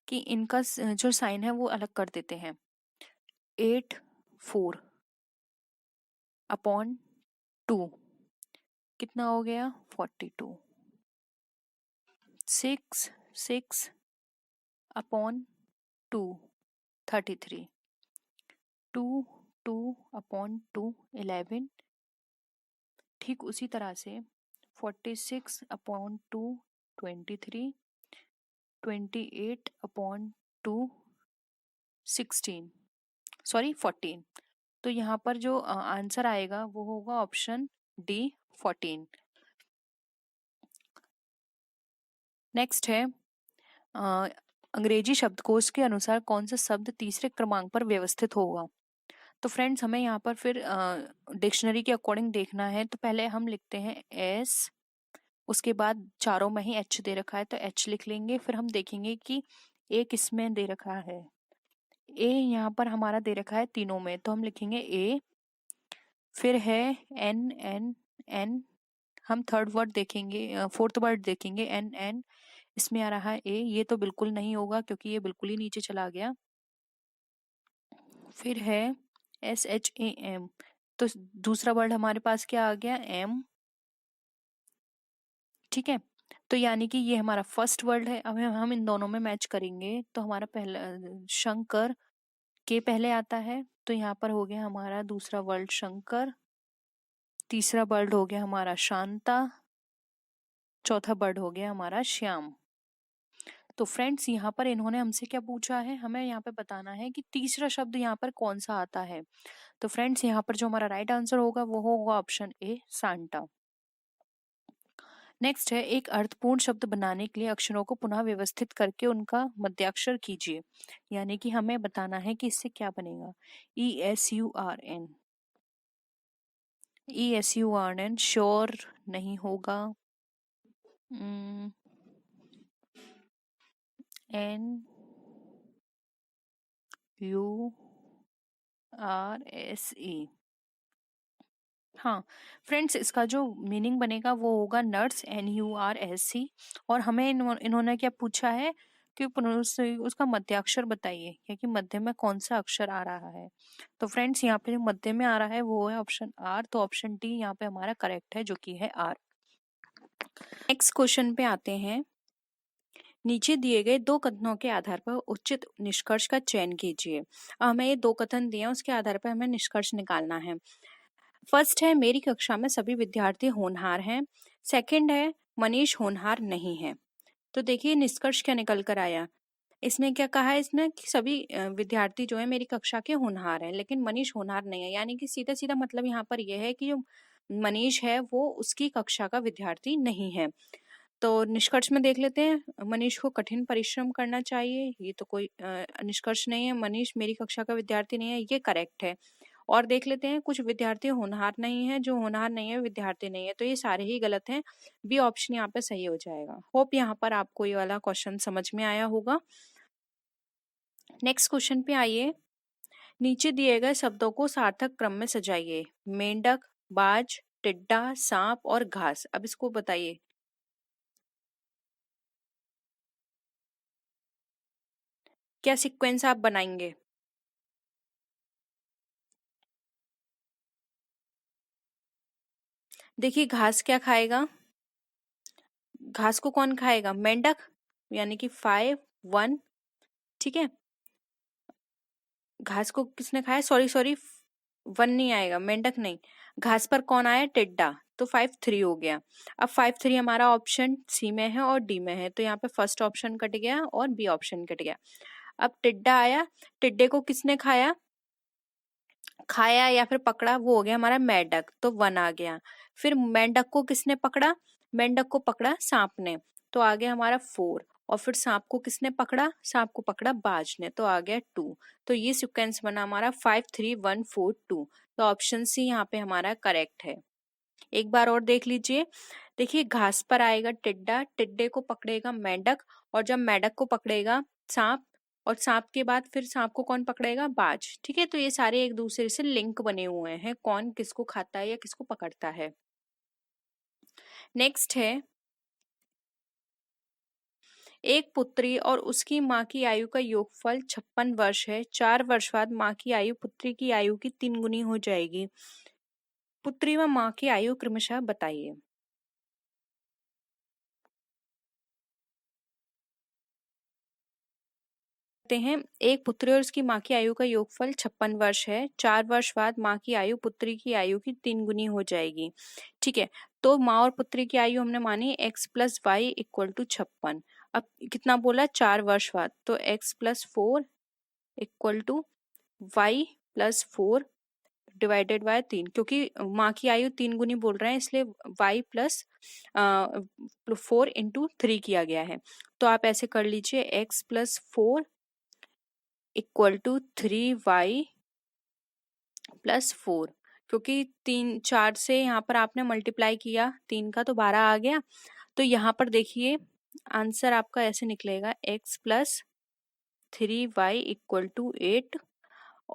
कि इनका जो साइन है वो अलग कर देते हैं। 8 4 अपॉन 2 कितना हो गया 42। 6 6 अपॉन 2 33। 2 2 अपॉन 2 11। ठीक उसी तरह से 46 अपॉन 2 23। 28 upon 2 16, sorry 14। तो यहाँ पर जो आंसर आएगा वो होगा ऑप्शन डी 14। नेक्स्ट है अंग्रेजी शब्दकोश के अनुसार कौन सा शब्द तीसरे क्रमांक पर व्यवस्थित होगा। तो फ्रेंड्स हमें यहाँ पर फिर डिक्शनरी के अकॉर्डिंग देखना है। तो पहले हम लिखते हैं एस, उसके बाद चारों में ही एच दे रखा है तो एच लिख लेंगे। फिर हम देखेंगे कि ए किसमें दे रखा है। ए यहाँ पर हमारा दे रखा है तीनों में, तो हम लिखेंगे ए। फिर है एन एन एन, हम थर्ड वर्ड देखेंगे, फोर्थ वर्ड देखेंगे एन एन, इसमें आ रहा है ए, ये तो बिल्कुल नहीं होगा क्योंकि ये बिल्कुल ही नीचे चला गया। फिर है एस एच ए एम, तो दूसरा वर्ड हमारे पास क्या आ गया एम। ठीक है, तो यानी कि ये हमारा फर्स्ट वर्ड है। अब हम इन दोनों में मैच करेंगे तो हमारा पहला शंकर के पहले आता है, तो यहाँ पर हो गया हमारा दूसरा वर्ड शंकर। तीसरा वर्ड हो गया हमारा शांता। चौथा वर्ड हो गया हमारा श्याम। तो फ्रेंड्स यहाँ पर इन्होंने हमसे क्या पूछा है, हमें यहाँ पे बताना है कि तीसरा शब्द यहाँ पर कौन सा आता है। तो फ्रेंड्स यहाँ पर जो हमारा राइट आंसर होगा वो होगा ऑप्शन ए सांता। नेक्स्ट है एक अर्थपूर्ण शब्द बनाने के लिए अक्षरों को पुनः व्यवस्थित करके उनका मध्याक्षर कीजिए। यानी कि हमें बताना है कि इससे क्या बनेगा। ESURN, ESURN श्योर नहीं होगा। NURSE। हाँ फ्रेंड्स, इसका जो मीनिंग बनेगा वो होगा नर्स, NURSE। और हमें इन्होंने क्या पूछा है कि उसका मध्याक्षर बताइए, क्योंकि मध्य में कौन सा अक्षर आ रहा है। तो फ्रेंड्स यहाँ पे जो मध्य में आ रहा है वो है ऑप्शन आर, तो ऑप्शन डी यहाँ पे हमारा करेक्ट है जो कि है आर। नेक्स्ट क्वेश्चन पे आते हैं। नीचे दिए गए दो कथनों के आधार पर उचित निष्कर्ष का चयन कीजिए। हमें ये दो कथन दिए हैं, उसके आधार पर हमें निष्कर्ष निकालना है। फर्स्ट है मेरी कक्षा में सभी विद्यार्थी होनहार हैं। सेकंड है मनीष होनहार नहीं है। तो देखिए निष्कर्ष क्या निकल कर आया। इसमें क्या कहा है इसने कि सभी विद्यार्थी जो है मेरी कक्षा के होनहार हैं, लेकिन मनीष होनहार नहीं है। यानी कि सीधा सीधा मतलब यहाँ पर यह है कि जो मनीष है वो उसकी कक्षा का विद्यार्थी नहीं है। तो निष्कर्ष में देख लेते हैं। मनीष को कठिन परिश्रम करना चाहिए, ये तो कोई निष्कर्ष नहीं है। मनीष मेरी कक्षा का विद्यार्थी नहीं है, ये करेक्ट है। और देख लेते हैं कुछ विद्यार्थी होनहार नहीं है, जो होनहार नहीं है विद्यार्थी नहीं है, तो ये सारे ही गलत हैं। बी ऑप्शन यहाँ पे सही हो जाएगा। होप यहाँ पर आपको ये वाला क्वेश्चन समझ में आया होगा। नेक्स्ट क्वेश्चन पे आइए। नीचे दिए गए शब्दों को सार्थक क्रम में सजाइए। मेंढक, बाज, टिड्डा, सांप और घास। अब इसको बताइए क्या सीक्वेंस आप बनाएंगे। देखिए घास क्या खाएगा, घास को कौन खाएगा, मेंढक, यानी कि 5 1। ठीक है, घास को किसने खाया, सॉरी सॉरी 1 नहीं आएगा, मेंढक नहीं। घास पर कौन आया, टिड्डा, तो 5 3 हो गया। अब 5 3 हमारा ऑप्शन सी में है और डी में है, तो यहाँ पे फर्स्ट ऑप्शन कट गया और बी ऑप्शन कट गया। अब टिड्डा आया, टिड्डे को किसने खाया, खाया या फिर पकड़ा वो हो गया हमारा मेंढक, तो 1 आ गया। फिर मेंढक को किसने पकड़ा? मेंढक को पकड़ा सांप ने, तो आ गया हमारा 4। और फिर सांप को किसने पकड़ा? सांप को पकड़ा बाज ने, तो आ गया 2। तो ये सीक्वेंस बना हमारा 5 3 1 4 2। तो ऑप्शन सी यहाँ पे हमारा करेक्ट है। एक बार और देख लीजिए। देखिए घास पर आएगा टिड्डा, टिड्डे को पकड़ेगा मेंढक, और जब मेंढक को पकड़ेगा सांप, और सांप के बाद फिर सांप को कौन पकड़ेगा? बाज। ठीक है, तो ये सारे एक दूसरे से लिंक बने हुए हैं, कौन किसको खाता है या किसको पकड़ता है। नेक्स्ट है, एक पुत्री और उसकी माँ की आयु का योगफल 56 वर्ष है। 4 वर्ष बाद माँ की आयु पुत्री की आयु की 3 गुनी हो जाएगी। पुत्री व माँ की आयु क्रमशः बताइए। हैं, एक पुत्री और उसकी माँ की आयु का योगफल 56 वर्ष है। 4 वर्ष बाद माँ की आयु पुत्री की आयु की 3 गुनी हो जाएगी। ठीक है, तो माँ और पुत्री की आयु हमने मानी x + y = 56। अब कितना बोला? 4 वर्ष बाद, तो x + 4 = y + 4 डिवाइडेड बाय 3, क्योंकि माँ की आयु 3 गुनी बोल रहे हैं इसलिए y + 4 × 3 किया गया है। तो आप ऐसे कर लीजिए, x + 4 = 3y + 4, क्योंकि 4 से यहाँ पर आपने मल्टीप्लाई किया 3 का, तो 12 आ गया। तो यहाँ पर देखिए आंसर आपका ऐसे निकलेगा, x + 3y = 8,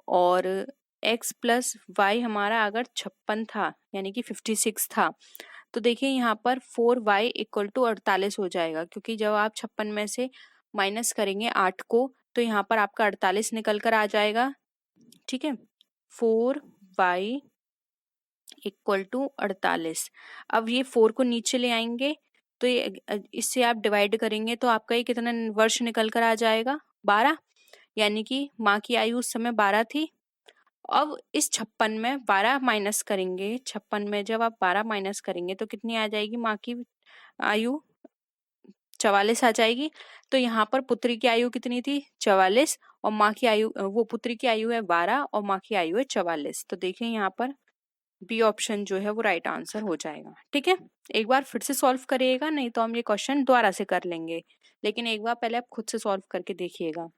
और x + y हमारा अगर 56 था यानी कि 56 था, तो देखिए यहाँ पर 4y = 48 हो जाएगा, क्योंकि जब आप 56 में से माइनस करेंगे 8 को, तो यहाँ पर आपका 48 निकल कर आ जाएगा। ठीक है, 4y = 48। अब ये 4 को नीचे ले आएंगे, तो ये इससे आप डिवाइड करेंगे तो आपका ये कितना वर्ष निकल कर आ जाएगा? 12, यानी कि माँ की आयु उस समय 12 थी। अब इस 56 में 12 माइनस करेंगे, 56 में जब आप 12 माइनस करेंगे तो कितनी आ जाएगी? माँ की आयु 44 आ जाएगी। तो यहाँ पर पुत्री की आयु कितनी थी? 44, और माँ की आयु, वो पुत्री की आयु है 12 और माँ की आयु है 44। तो देखिए यहाँ पर बी ऑप्शन जो है वो राइट आंसर हो जाएगा। ठीक है, एक बार फिर से सॉल्व करिएगा, नहीं तो हम ये क्वेश्चन दोबारा से कर लेंगे, लेकिन एक बार पहले आप खुद से सॉल्व करके देखिएगा।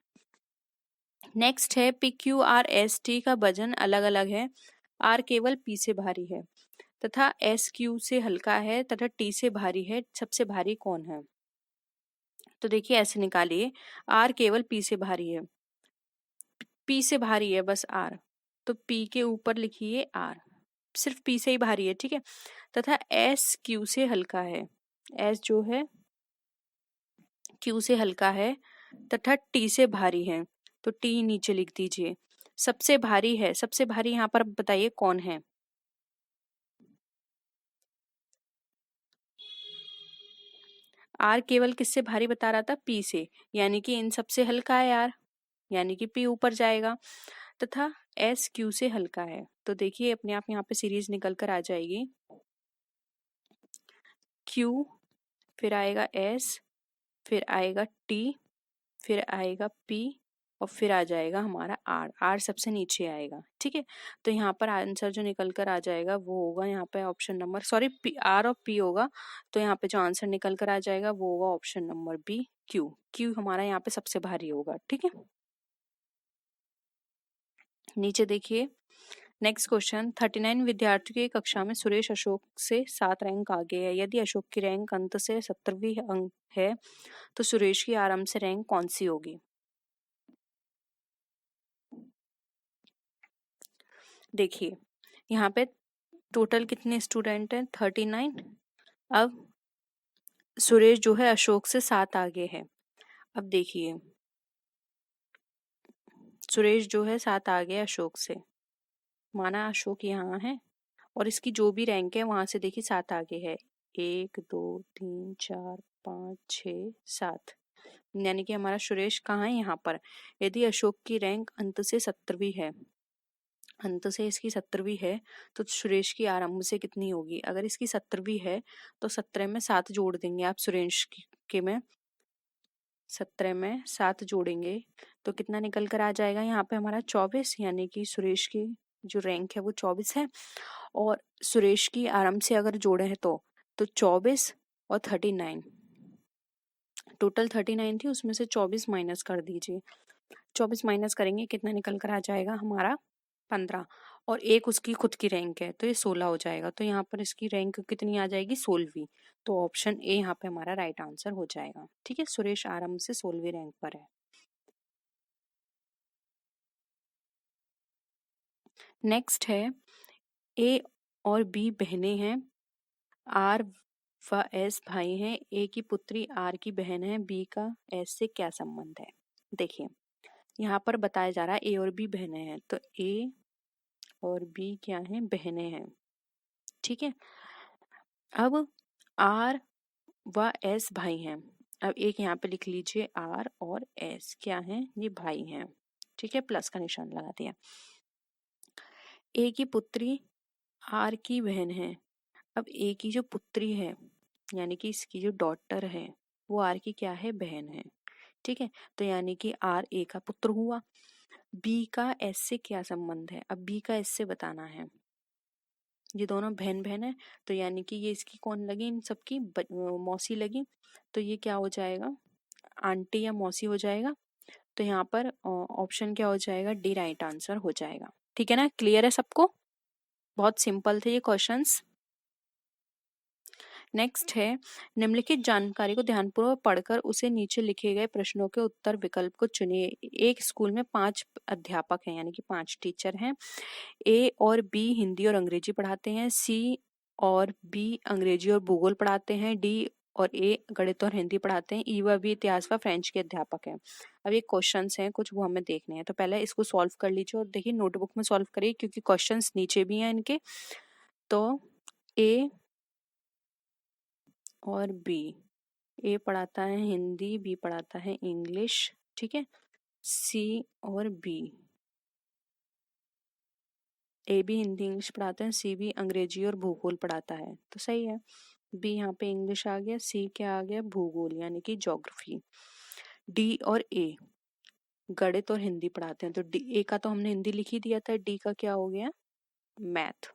नेक्स्ट है, PQRST का वजन अलग अलग है। R केवल P से भारी है तथा SQ से हल्का है तथा T से भारी है, सबसे भारी कौन है? तो देखिए ऐसे निकालिए, R केवल P से भारी है, P से भारी है बस R, तो P के ऊपर लिखिए R, सिर्फ P से ही भारी है। ठीक है, तथा S Q से हल्का है, S जो है Q से हल्का है तथा T से भारी है, तो T नीचे लिख दीजिए। सबसे भारी है, सबसे भारी यहाँ पर बताइए कौन है? R केवल किससे भारी बता रहा था? P से, यानी कि इन सबसे हल्का है R, यानी कि P ऊपर जाएगा, तथा S Q से हल्का है। तो देखिए अपने आप यहाँ पे सीरीज निकल कर आ जाएगी, Q, फिर आएगा S, फिर आएगा T, फिर आएगा P, और फिर आ जाएगा हमारा R, R सबसे नीचे आएगा। ठीक है, तो यहाँ पर आंसर जो निकल कर आ जाएगा वो होगा यहाँ पे ऑप्शन नंबर, सॉरी R और P होगा, तो यहाँ पे जो आंसर निकल कर आ जाएगा वो होगा option number B, Q। Q हमारा यहाँ पे सबसे भारी होगा। ठीक है, नीचे देखिए नेक्स्ट क्वेश्चन, 39 विद्यार्थियों की कक्षा में सुरेश अशोक से 7 रैंक आगे है। यदि अशोक की रैंक अंत से 70वीं अंक है तो सुरेश की आराम से रैंक कौन सी होगी? देखिए यहाँ पे टोटल कितने स्टूडेंट हैं? 39। अब सुरेश जो है अशोक से 7 आगे है। अब देखिए सुरेश जो है 7 आगे है अशोक से, माना अशोक यहाँ है और इसकी जो भी रैंक है वहां से देखिए 7 आगे है, 1 2 3 4 5 6 7, यानी कि हमारा सुरेश कहाँ है? यहाँ पर। यदि अशोक की रैंक अंत से 70वीं है, अंत से इसकी 70वीं है, तो सुरेश की आरंभ से कितनी होगी? अगर इसकी 70वीं है तो 17 में 7 जोड़ देंगे आप सुरेश के में, 17 में 7 जोड़ेंगे तो कितना निकल कर आ जाएगा यहाँ पे हमारा? 24, यानी कि सुरेश की जो रैंक है वो 24 है, और सुरेश की आराम से अगर जोड़े हैं तो 24 और 39, टोटल 39 थी, उसमें से 24 माइनस कर दीजिए। 24 माइनस करेंगे कितना निकल कर आ जाएगा हमारा 15, और एक उसकी खुद की रैंक है तो ये 16 हो जाएगा। तो यहाँ पर इसकी रैंक कितनी आ जाएगी, 16वीं। तो ऑप्शन ए यहाँ पे हमारा राइट आंसर हो जाएगा। ठीक है, सुरेश आराम से 16वीं रैंक पर है। नेक्स्ट है, ए और बी बहनें हैं, आर व एस भाई हैं, ए की पुत्री आर की बहन है, बी का एस से क्या संबंध है। देखिए यहाँ पर बताया जा रहा है ए और बी बहनें हैं, तो ए और बी क्या हैं, बहनें हैं। ठीक है, अब आर व एस भाई हैं। अब एक यहाँ पे लिख लीजिए, आर और एस क्या हैं, ये भाई हैं। ठीक है, प्लस का निशान लगा दिया। ए की पुत्री आर की बहन है। अब ए की जो पुत्री है यानी कि इसकी जो डॉटर है वो आर की क्या है, बहन है। ठीक है, तो यानी कि आर ए का पुत्र हुआ। बी का एस से क्या संबंध है, अब बी का एस से बताना है। ये दोनों बहन बहन है, तो यानी कि ये इसकी कौन लगी, इन सबकी मौसी लगी, तो ये क्या हो जाएगा, आंटी या मौसी हो जाएगा। तो यहाँ पर ऑप्शन क्या हो जाएगा, डी राइट आंसर हो जाएगा। ठीक है ना, क्लियर है सबको, बहुत सिंपल थे ये क्वेश्चंस। नेक्स्ट है, निम्नलिखित जानकारी को ध्यानपूर्वक पढ़कर उसे नीचे लिखे गए प्रश्नों के उत्तर विकल्प को चुनिए। एक स्कूल में 5 अध्यापक हैं यानी कि 5 टीचर हैं। ए और बी हिंदी और अंग्रेजी पढ़ाते हैं, सी और बी अंग्रेजी और भूगोल पढ़ाते हैं, डी और ए गणित और हिंदी पढ़ाते हैं, ई व बी इतिहास व फ्रेंच के अध्यापक हैं। अब ये क्वेश्चंस हैं कुछ, वो हमें देखने हैं। तो पहले इसको सॉल्व कर लीजिए और देखिए नोटबुक में सॉल्व करिए क्योंकि क्वेश्चंस नीचे भी हैं इनके। तो ए और बी, ए पढ़ाता है हिंदी, बी पढ़ाता है इंग्लिश। ठीक है, सी और बी, ए भी हिंदी इंग्लिश पढ़ाते हैं, सी भी अंग्रेजी और भूगोल पढ़ाता है, तो सही है। बी यहाँ पे इंग्लिश आ गया, सी क्या आ गया, भूगोल यानी कि ज्योग्राफी। डी और ए गणित और हिंदी पढ़ाते हैं, तो डी, ए का तो हमने हिंदी लिख ही दिया था, डी का क्या हो गया, मैथ।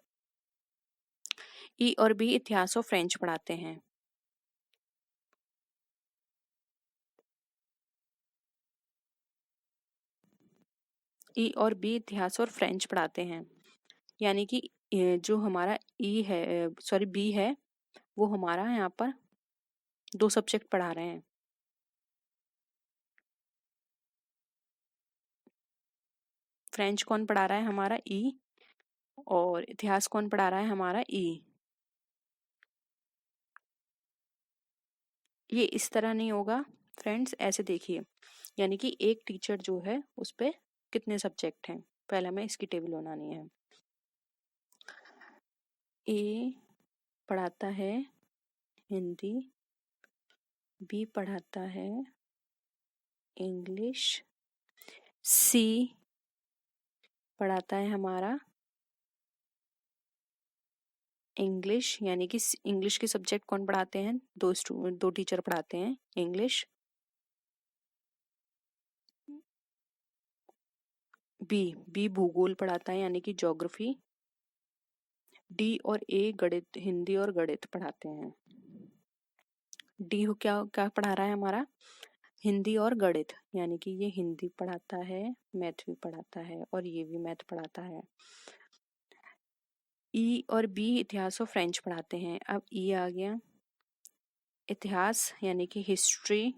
ई और बी इतिहास और फ्रेंच पढ़ाते हैं। ई और बी इतिहास और फ्रेंच पढ़ाते हैं, यानी कि जो हमारा ई है, सॉरी बी है, वो हमारा यहाँ पर 2 सब्जेक्ट पढ़ा रहे हैं। फ्रेंच कौन पढ़ा रहा है, हमारा ई, और इतिहास कौन पढ़ा रहा है, हमारा ई। ये इस तरह नहीं होगा फ्रेंड्स, ऐसे देखिए, यानी कि एक टीचर जो है उस पे कितने सब्जेक्ट हैं। पहले हमें इसकी टेबल बनानी है। ए पढ़ाता है हिंदी, बी पढ़ाता है इंग्लिश, सी पढ़ाता है हमारा इंग्लिश, यानी कि इंग्लिश के सब्जेक्ट कौन पढ़ाते हैं, 2 टीचर पढ़ाते हैं इंग्लिश। बी भूगोल पढ़ाता है यानी कि ज्योग्राफी। डी और ए गणित, हिंदी और गणित पढ़ाते हैं। डी हो क्या क्या पढ़ा रहा है हमारा, हिंदी और गणित, यानी कि ये हिंदी पढ़ाता है, मैथ भी पढ़ाता है, और ये भी मैथ पढ़ाता है। ई और बी इतिहास और फ्रेंच पढ़ाते हैं। अब ई आ गया, इतिहास यानी कि हिस्ट्री,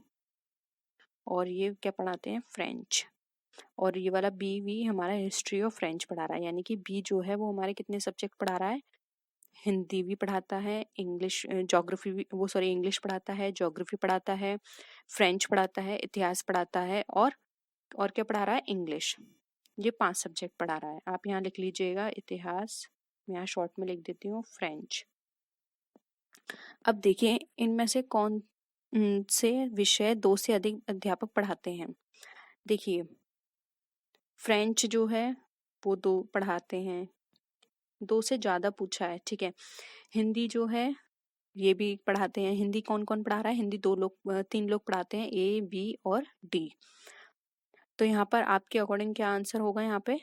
और ये क्या पढ़ाते हैं, फ्रेंच। और ये वाला बी भी हमारा हिस्ट्री और फ्रेंच पढ़ा रहा है, यानी कि बी जो है वो हमारे कितने सब्जेक्ट पढ़ा रहा है, हिंदी भी पढ़ाता है, इंग्लिश ज्योग्राफी भी, वो सॉरी इंग्लिश पढ़ाता है, ज्योग्राफी पढ़ाता है, फ्रेंच पढ़ाता है, इतिहास पढ़ाता है, और क्या पढ़ा रहा है, इंग्लिश। ये 5 सब्जेक्ट पढ़ा रहा है। आप यहाँ लिख लीजिएगा इतिहास, मैं यहाँ शॉर्ट में लिख देती हूँ फ्रेंच। अब देखिए इनमें से कौन से विषय 2 से अधिक अध्यापक पढ़ाते हैं। देखिए फ्रेंच जो है वो 2 पढ़ाते हैं, 2 से ज्यादा पूछा है। ठीक है, हिंदी जो है ये भी पढ़ाते हैं। हिंदी कौन कौन पढ़ा रहा है, हिंदी 3 लोग पढ़ाते हैं, ए बी और डी। तो यहाँ पर आपके अकॉर्डिंग क्या आंसर होगा, यहाँ पे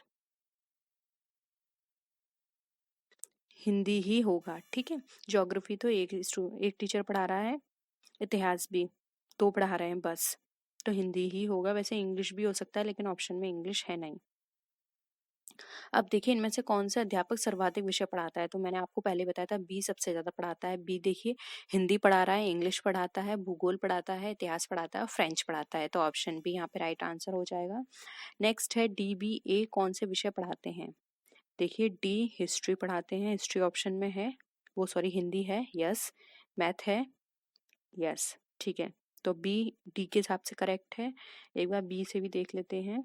हिंदी ही होगा, ठीक है। ज्योग्राफी तो एक टीचर पढ़ा रहा है, इतिहास भी 2 पढ़ा रहे हैं बस, तो हिंदी ही होगा। वैसे इंग्लिश भी हो सकता है लेकिन ऑप्शन में इंग्लिश है नहीं। अब देखिए इनमें से कौन सा अध्यापक सर्वाधिक विषय पढ़ाता है, तो मैंने आपको पहले बताया था बी सबसे ज्यादा पढ़ाता है। बी देखिए हिंदी पढ़ा रहा है, इंग्लिश पढ़ाता है, भूगोल पढ़ाता है, इतिहास पढ़ाता है और फ्रेंच पढ़ाता है, तो ऑप्शन बी यहाँ पे राइट आंसर हो जाएगा। नेक्स्ट है डी बी ए कौन से विषय पढ़ाते हैं। देखिए डी हिस्ट्री पढ़ाते हैं, हिस्ट्री ऑप्शन में है, वो सॉरी हिंदी है, यस। मैथ है, यस, ठीक है। तो बी डी के हिसाब से करेक्ट है। एक बार बी से भी देख लेते हैं,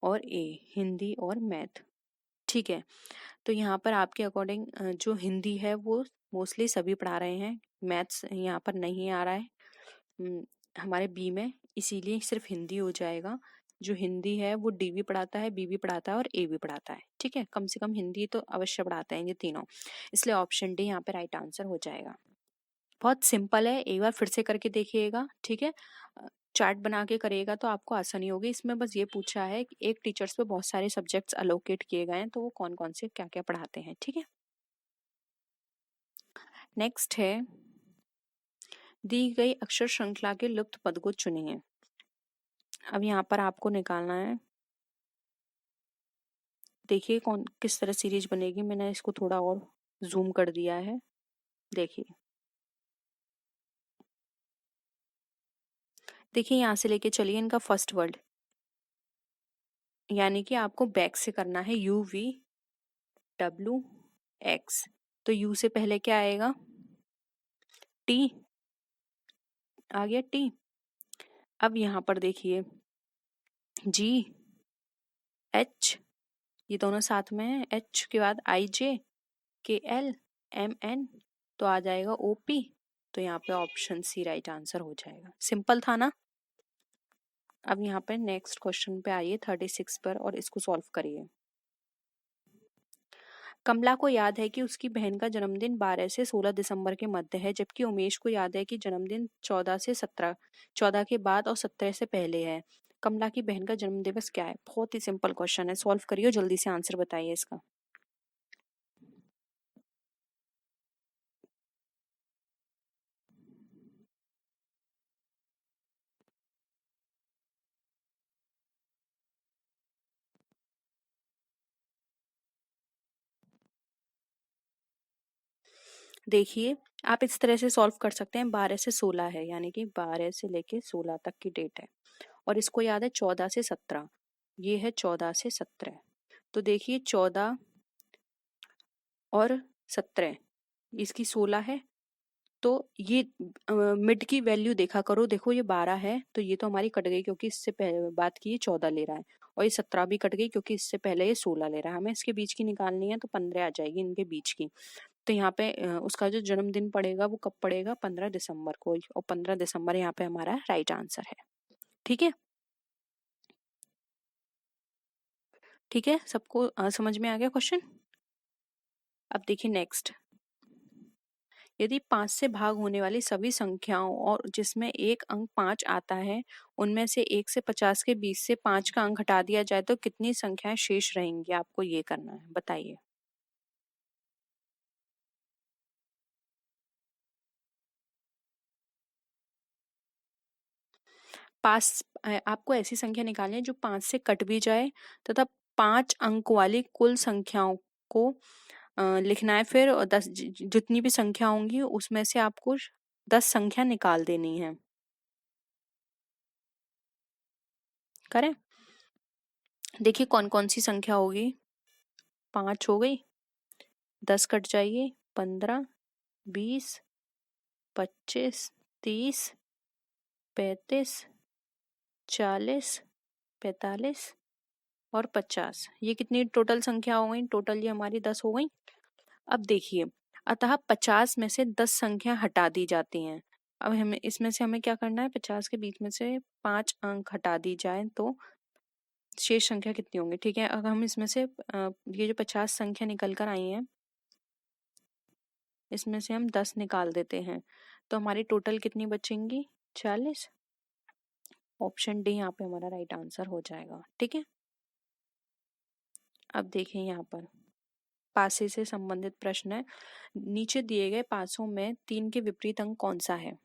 और ए हिंदी और मैथ, ठीक है। तो यहाँ पर आपके अकॉर्डिंग जो हिंदी है वो मोस्टली सभी पढ़ा रहे हैं, मैथ्स यहाँ पर नहीं आ रहा है हमारे बी में, इसीलिए सिर्फ हिंदी हो जाएगा। जो हिंदी है वो डी भी पढ़ाता है, बी भी पढ़ाता है और ए भी पढ़ाता है, ठीक है। कम से कम हिंदी तो अवश्य पढ़ाते हैं ये तीनों, इसलिए ऑप्शन डी यहाँ पे राइट आंसर हो जाएगा। बहुत सिंपल है, एक बार फिर से करके देखिएगा, ठीक है। चार्ट बना के करिएगा तो आपको आसानी होगी। इसमें बस ये पूछा है कि एक टीचर्स पे बहुत सारे सब्जेक्ट्स अलोकेट किए गए हैं, तो वो कौन कौन से क्या क्या पढ़ाते हैं, ठीक है। नेक्स्ट है दी गई अक्षर श्रृंखला के लुप्त पद को चुनिए। अब यहाँ पर आपको निकालना है, देखिए कौन किस तरह सीरीज बनेगी। मैंने इसको थोड़ा और जूम कर दिया है, देखिए देखिए यहाँ से लेके चलिए इनका फर्स्ट वर्ड, यानी कि आपको बैक से करना है, यू वी डब्ल्यू एक्स। तो यू से पहले क्या आएगा, टी, आ गया टी। अब यहाँ पर देखिए जी एच, ये दोनों साथ में है, एच के बाद आई जे के एल एम एन, तो आ जाएगा ओ पी। तो यहाँ पे ऑप्शन सी राइट आंसर हो जाएगा। सिंपल था ना। अब यहाँ पे नेक्स्ट क्वेश्चन पे आइए 36 पर और इसको सॉल्व करिए। कमला को याद है कि उसकी बहन का जन्मदिन 12 से 16 दिसंबर के मध्य है, जबकि उमेश को याद है कि जन्मदिन 14 के बाद और 17 से पहले है। कमला की बहन का जन्म दिवस क्या है। बहुत ही सिंपल क्वेश्चन है, सॉल्व करिए, जल्दी से आंसर बताइए इसका। देखिए आप इस तरह से सॉल्व कर सकते हैं, 12 से 16 है, यानी कि 12 से लेके 16 तक की डेट है, और इसको याद है 14 से 17, ये है 14 से 17। तो देखिए 14 और 17, इसकी 16 है, तो ये मिड की वैल्यू देखा करो। देखो ये 12 है तो ये तो हमारी कट गई, क्योंकि इससे बात की 14 ले रहा है, और ये 17 भी कट गई क्योंकि इससे पहले ये 16 ले रहा है। हमें इसके बीच की निकालनी है, तो 15 आ जाएगी इनके बीच की। तो यहाँ पे उसका जो जन्मदिन पड़ेगा वो कब पड़ेगा, 15 दिसंबर को, और 15 दिसंबर यहाँ पे हमारा राइट आंसर है, ठीक है। ठीक है, सबको समझ में आ गया क्वेश्चन। अब देखिए नेक्स्ट, यदि 5 से भाग होने वाली सभी संख्याओं और जिसमें एक अंक 5 आता है, उनमें से 1 से 50 के बीच से 5 का अंक हटा दिया जाए तो कितनी संख्याएं शेष रहेंगी। आपको ये करना है, बताइए। 5 आपको ऐसी संख्या निकालनी है जो 5 से कट भी जाए, तथा 5 अंक वाली कुल संख्याओं को लिखना है। फिर 10 जितनी भी संख्या होंगी उसमें से आपको 10 संख्या निकाल देनी है। करें, देखिए कौन कौन सी संख्या होगी। 5 हो गई, 10 कट जाइए, 15, 20, 25, 30, 35, 40, 45 और 50। ये कितनी टोटल संख्या हो गई, टोटल ये हमारी 10 हो गई। अब देखिए, अतः 50 में से 10 संख्या हटा दी जाती हैं। अब हमें इसमें से हमें क्या करना है, 50 के बीच में से 5 अंक हटा दी जाए तो शेष संख्या कितनी होंगी। ठीक है, अगर हम इसमें से ये जो 50 संख्या निकल कर आई है, इसमें से हम 10 निकाल देते हैं, तो हमारी टोटल कितनी बचेंगी, 40। ऑप्शन डी यहाँ पे हमारा राइट आंसर हो जाएगा, ठीक है। अब देखें यहाँ पर पासे से संबंधित प्रश्न है। नीचे दिए गए पासों में 3 के विपरीत अंक कौन सा है?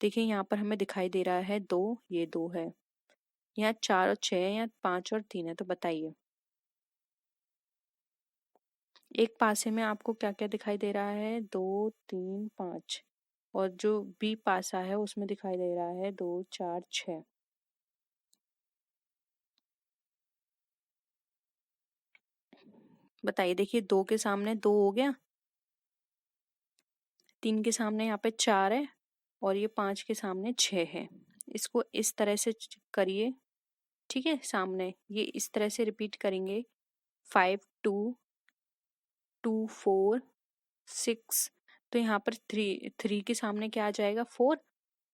देखिए यहाँ पर हमें दिखाई दे रहा है 2, ये 2 है। यहाँ 4 और 6 है, यहाँ 5 और 3 है, तो बताइए। एक पासे में आपको क्या क्या दिखाई दे रहा है? 2, 3, 5। और जो बी पासा है उसमें दिखाई दे रहा है 2, 4, 6। बताइए। देखिए 2 के सामने 2 हो गया, 3 के सामने यहाँ पे 4 है, और ये 5 के सामने 6 है। इसको इस तरह से करिए, ठीक है। सामने ये इस तरह से रिपीट करेंगे। 5, 2, 2, 4, 6। तो यहाँ पर 3 के सामने क्या आ जाएगा? 4।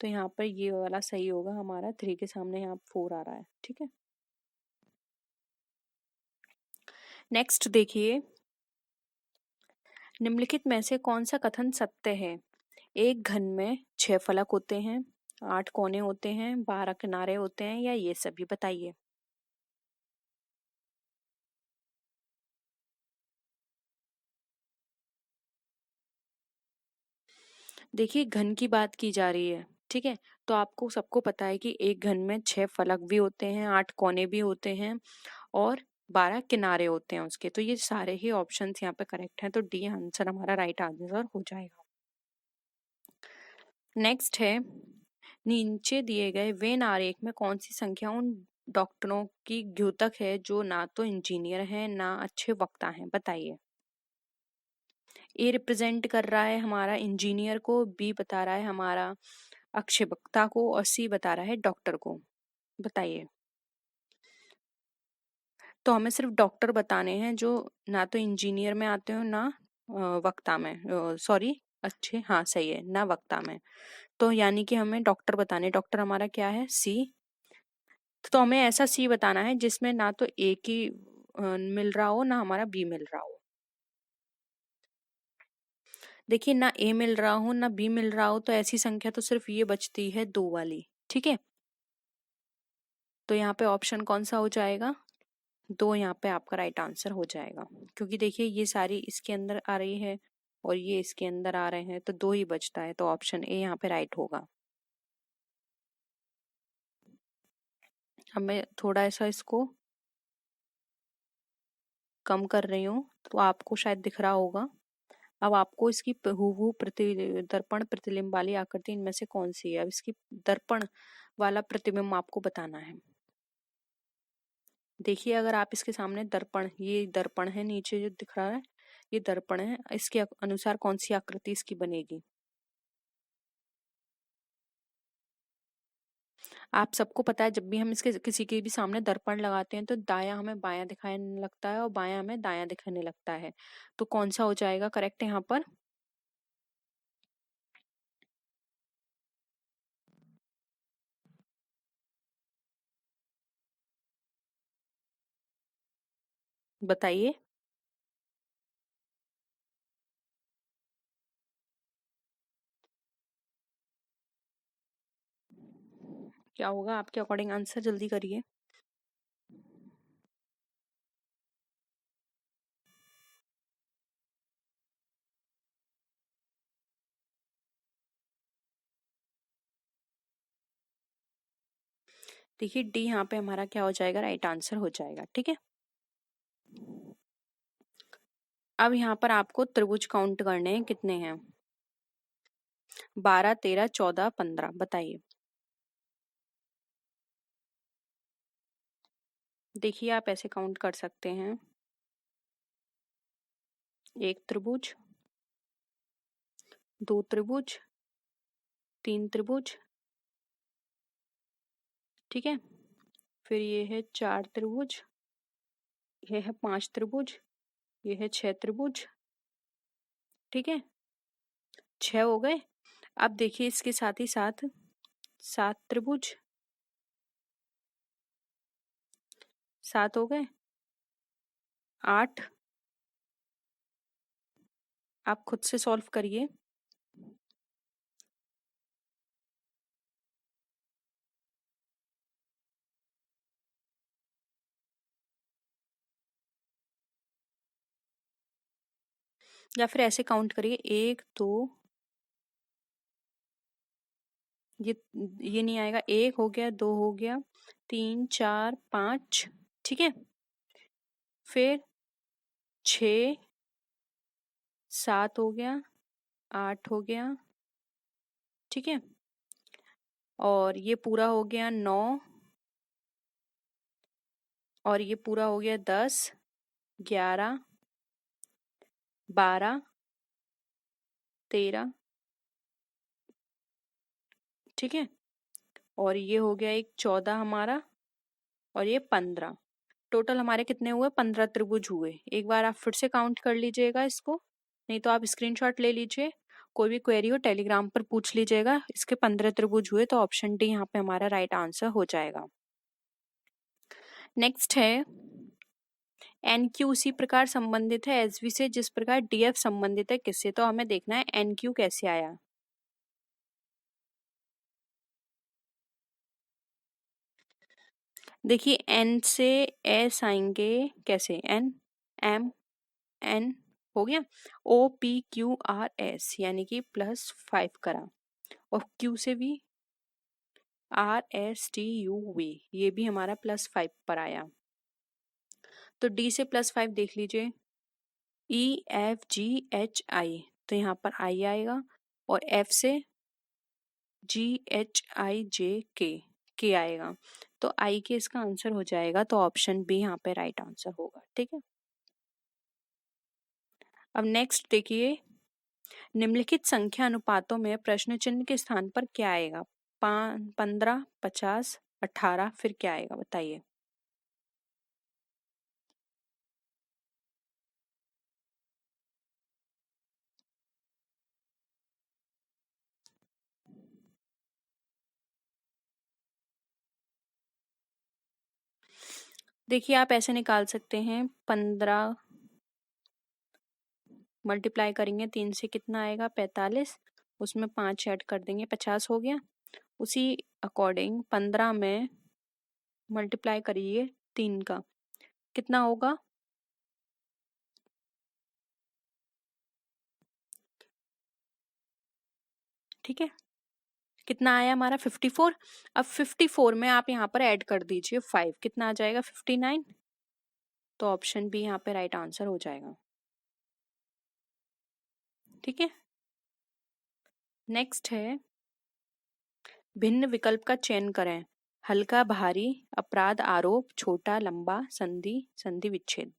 तो यहाँ पर ये वाला सही होगा हमारा। 3 के सामने यहाँ 4 आ रहा है, ठीक है। नेक्स्ट देखिए, निम्नलिखित में से कौन सा कथन सत्य है? एक घन में 6 फलक होते हैं, 8 कोने होते हैं, 12 किनारे होते हैं, या ये सभी? बताइए। देखिए घन की बात की जा रही है, ठीक है। तो आपको सबको पता है कि एक घन में 6 फलक भी होते हैं, 8 कोने भी होते हैं, और 12 किनारे होते हैं उसके। तो ये सारे ही ऑप्शंस यहाँ पे करेक्ट हैं, तो डी आंसर हमारा राइट आंसर हो जाएगा। नेक्स्ट है, नीचे दिए गए वेन आरेख में कौन सी संख्या उन डॉक्टरों की द्योतक है जो ना तो इंजीनियर हैं ना अच्छे वक्ता हैं? बताइए। ए रिप्रेजेंट कर रहा है हमारा इंजीनियर को, बी बता रहा है हमारा अक्षय वक्ता को, और सी बता रहा है डॉक्टर को। बताइए। तो हमें सिर्फ डॉक्टर बताने हैं जो ना तो इंजीनियर में आते हो ना वक्ता में, सॉरी, अच्छे, हाँ सही है, ना वक्ता में। तो यानी कि हमें डॉक्टर बताने। डॉक्टर हमारा क्या है? सी। तो हमें ऐसा सी बताना है जिसमें ना तो ए की मिल रहा हो ना हमारा बी मिल रहा हो। देखिए ना ए मिल रहा हो ना बी मिल रहा हो, तो ऐसी संख्या तो सिर्फ ये बचती है 2 वाली, ठीक है। तो यहाँ पे ऑप्शन कौन सा हो जाएगा? 2 यहाँ पे आपका राइट आंसर हो जाएगा, क्योंकि देखिए ये सारी इसके अंदर आ रही है और ये इसके अंदर आ रहे हैं, तो 2 ही बचता है, तो ऑप्शन ए यहाँ पे राइट होगा। अब मैं थोड़ा ऐसा इसको कम कर रही हूँ, तो आपको शायद दिख रहा होगा। अब आपको इसकी हूबहू दर्पण प्रतिबिंब वाली आकृति इनमें से कौन सी है? अब इसकी दर्पण वाला प्रतिबिंब आपको बताना है। देखिए अगर आप इसके सामने दर्पण, ये दर्पण है, नीचे जो दिख रहा है ये दर्पण है, इसके अनुसार कौन सी आकृति इसकी बनेगी? आप सबको पता है जब भी हम इसके किसी के भी सामने दर्पण लगाते हैं तो दायां हमें बायां दिखाने लगता है और बायां हमें दायां दिखाने लगता है। तो कौन सा हो जाएगा करेक्ट यहाँ पर? बताइए। क्या होगा आपके अकॉर्डिंग आंसर? जल्दी करिए। देखिए डी यहाँ पे हमारा क्या हो जाएगा? राइट आंसर हो जाएगा, ठीक है। अब यहाँ पर आपको त्रिभुज काउंट करने हैं, कितने हैं? 12, 13, 14, 15। बताइए। देखिए आप ऐसे काउंट कर सकते हैं। एक त्रिभुज, 2 त्रिभुज, 3 त्रिभुज, ठीक है। फिर ये है 4 त्रिभुज, ये है 5 त्रिभुज, ये है 6 त्रिभुज, ठीक है। 6 हो गए। अब देखिए इसके साथ ही साथ 7 त्रिभुज, 7 हो गए। 8, आप खुद से सॉल्व करिए। या फिर ऐसे काउंट करिए, 1 2, ये नहीं आएगा, 1 हो गया, 2 हो गया, 3 4 5, ठीक है। फिर 6 7 हो गया, 8 हो गया, ठीक है। और ये पूरा हो गया 9, और ये पूरा हो गया 10 11 12 13, ठीक है। और ये हो गया एक 14 हमारा, और ये 15। टोटल हमारे कितने हुए? 15 त्रिभुज हुए। एक बार आप फिर से काउंट कर लीजिएगा इसको, नहीं तो आप स्क्रीनशॉट ले लीजिए। कोई भी क्वेरी हो टेलीग्राम पर पूछ लीजिएगा। इसके 15 त्रिभुज हुए, तो ऑप्शन डी यहाँ पे हमारा राइट आंसर हो जाएगा। नेक्स्ट है, एन क्यू उसी प्रकार संबंधित है एस वी से जिस प्रकार डी एफ संबंधित है किससे। तो हमें देखना है एन क्यू कैसे आया। देखिए एन से एस आएंगे कैसे, एन एम एन हो गया, O P Q R S यानी कि +5 करा, और क्यू से भी R S T U V, ये भी हमारा +5 पर आया। तो डी से +5 देख लीजिए, E F G H I, तो यहाँ पर आई आएगा, और एफ से जी एच आई जे के आएगा, तो आई के इसका आंसर हो जाएगा। तो ऑप्शन बी यहाँ पे राइट आंसर होगा, ठीक है। अब नेक्स्ट देखिए, निम्नलिखित संख्या अनुपातों में प्रश्न चिन्ह के स्थान पर क्या आएगा? 15 50 18, फिर क्या आएगा बताइए। देखिए आप ऐसे निकाल सकते हैं, 15 मल्टीप्लाई करेंगे 3 से कितना आएगा? 45, उसमें 5 ऐड कर देंगे, 50 हो गया। उसी अकॉर्डिंग 15 में मल्टीप्लाई करिए 3 का, कितना होगा? ठीक है, कितना आया हमारा? 54। अब 54 में आप यहाँ पर ऐड कर दीजिए 5, कितना आ जाएगा? 59। तो ऑप्शन बी यहाँ पे राइट आंसर हो जाएगा, ठीक है। नेक्स्ट है, भिन्न विकल्प का चयन करें। हल्का भारी, अपराध आरोप, छोटा लंबा, संधि संधि विच्छेद।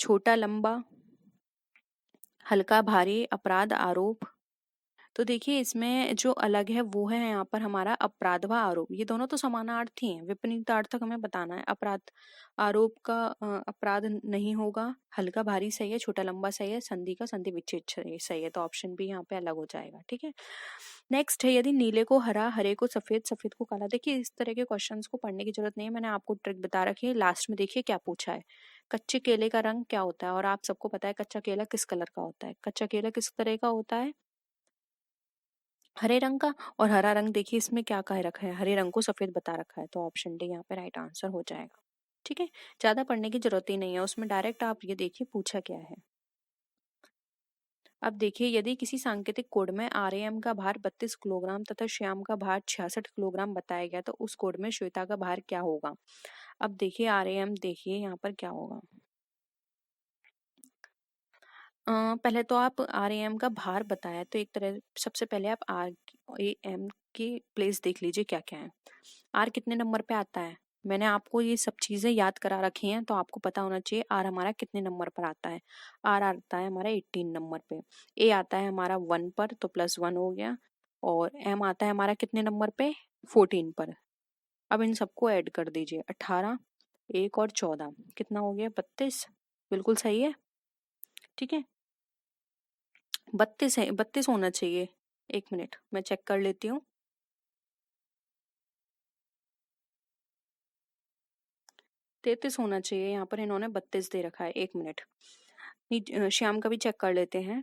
छोटा लंबा, हल्का भारी, अपराध आरोप। तो देखिए इसमें जो अलग है वो है यहाँ पर हमारा अपराध व आरोप, ये दोनों तो समानार्थी हैं, विपरीतार्थक हमें बताना है। अपराध आरोप का अपराध नहीं होगा, हल्का भारी सही है, छोटा लंबा सही है, संधि का संधि विच्छेद सही है, तो ऑप्शन बी यहाँ पे अलग हो जाएगा, ठीक है। नेक्स्ट है, यदि नीले को हरा, हरे को सफेद, सफेद को काला। देखिए इस तरह के क्वेश्चंस को पढ़ने की जरूरत नहीं है, मैंने आपको ट्रिक बता रखी है। लास्ट में देखिए क्या पूछा है, कच्चे केले का रंग क्या होता है, और आप सबको पता है कच्चा केला किस कलर का होता है। कच्चा केला किस तरह का होता है? हरे रंग का। और हरा रंग देखिए इसमें क्या कह रखा है, हरे रंग को सफेद बता रखा है, तो ऑप्शन डी यहाँ पे राइट आंसर हो जाएगा, ठीक है। ज्यादा पढ़ने की जरूरत ही नहीं है, उसमें डायरेक्ट आप ये देखिए पूछा क्या है। अब देखिए, यदि किसी सांकेतिक कोड में आरएम का भार 32 किलोग्राम तथा श्याम का भार 66 किलोग्राम बताया गया, तो उस कोड में श्वेता का भार क्या होगा? अब देखिए आरएम, देखिए यहाँ पर क्या होगा। पहले तो आप आर ए एम का भार बताया, तो एक तरह सबसे पहले आप आर ए एम की प्लेस देख लीजिए क्या क्या है। आर कितने नंबर पे आता है, मैंने आपको ये सब चीजें याद करा रखी हैं, तो आपको पता होना चाहिए आर हमारा कितने नंबर पर आता है। आर आता है हमारा 18 नंबर पे, ए आता है हमारा 1 पर, तो +1 हो गया, और एम आता है हमारा कितने नंबर पे? 14 पर। अब इन सबको ऐड कर दीजिए, 18, 1 और 14, कितना हो गया? 32, बिल्कुल सही है, ठीक है। 32 है, 32 होना चाहिए। एक मिनट मैं चेक कर लेती हूँ। 33 होना चाहिए, यहाँ पर इन्होंने 32 दे रखा है। एक मिनट, श्याम का भी चेक कर लेते हैं।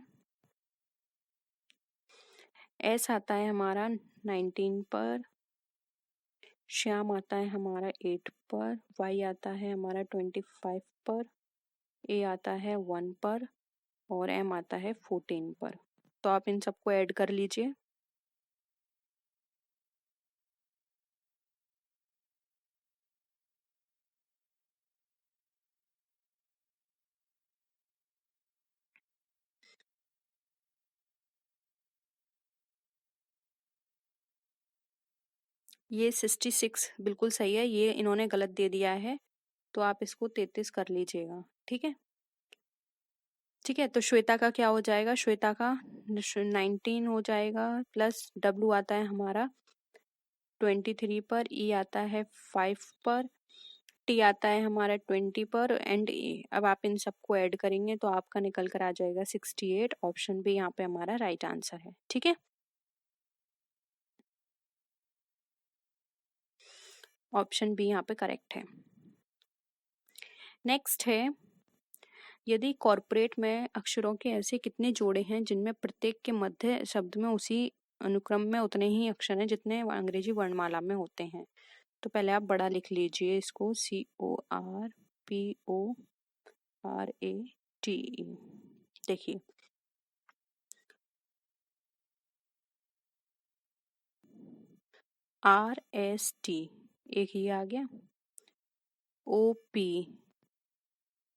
एस आता है हमारा 19 पर, श्याम आता है हमारा 8 पर, वाई आता है हमारा 25 पर, ए आता है 1 पर और एम आता है 14 पर। तो आप इन सबको ऐड कर लीजिए। ये 66 बिल्कुल सही है, ये इन्होंने गलत दे दिया है, तो आप इसको 33 कर लीजिएगा। ठीक है, ठीक है। तो श्वेता का क्या हो जाएगा? श्वेता का 19 हो जाएगा, प्लस डब्लू आता है हमारा 23 पर, ई आता है 5 पर, टी आता है हमारा 20 पर एंड ए। अब आप इन सबको ऐड करेंगे तो आपका निकल कर आ जाएगा 68। ऑप्शन बी यहाँ पे हमारा राइट आंसर है। ठीक है, ऑप्शन बी यहाँ पे करेक्ट है। नेक्स्ट है, यदि कॉर्पोरेट में अक्षरों के ऐसे कितने जोड़े हैं जिनमें प्रत्येक के मध्य शब्द में उसी अनुक्रम में उतने ही अक्षर हैं जितने अंग्रेजी वर्णमाला में होते हैं। तो पहले आप बड़ा लिख लीजिए इसको, CORPORATE। देखिए, RST एक ही आ गया, OP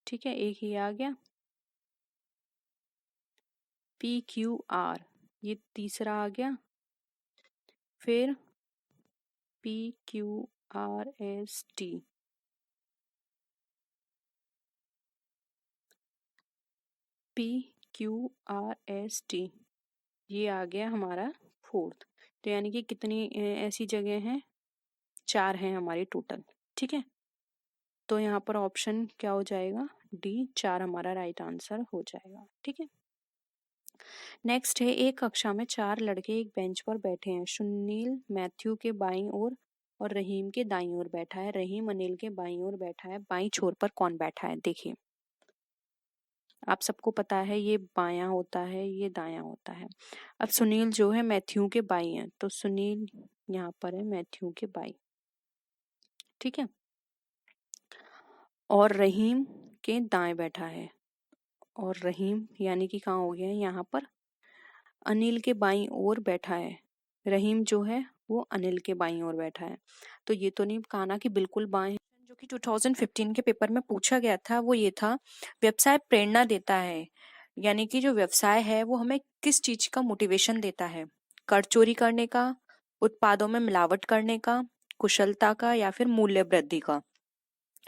ठीक है एक ही आ गया, PQR ये तीसरा आ गया, फिर PQRST PQRST ये आ गया हमारा फोर्थ। तो यानी कि कितनी ऐसी जगह हैं? 4 हैं हमारी टोटल। ठीक है, तो यहाँ पर ऑप्शन क्या हो जाएगा? डी 4 हमारा राइट आंसर हो जाएगा। ठीक है, नेक्स्ट है, एक कक्षा में 4 लड़के एक बेंच पर बैठे हैं। सुनील मैथ्यू के बाईं ओर और रहीम के दाईं ओर बैठा है। रहीम अनिल के बाईं ओर बैठा है। बाईं छोर पर कौन बैठा है? देखिए, आप सबको पता है ये बायां होता है, ये दायां होता है। अब सुनील जो है मैथ्यू के बाईं है, तो सुनील यहाँ पर है मैथ्यू के बाईं। ठीक है, और रहीम के दाएं बैठा है, और रहीम यानी कि कहाँ हो गया है? यहाँ पर अनिल के बाईं ओर बैठा है। रहीम जो है वो अनिल के बाईं ओर बैठा है। तो ये तो नहीं कहा ना कि बिल्कुल बाएं है। जो कि 2015 के पेपर में पूछा गया था वो ये था, व्यवसाय प्रेरणा देता है, यानी कि जो व्यवसाय है वो हमें किस चीज का मोटिवेशन देता है? कर चोरी करने का, उत्पादों में मिलावट करने का, कुशलता का, या फिर मूल्य वृद्धि का?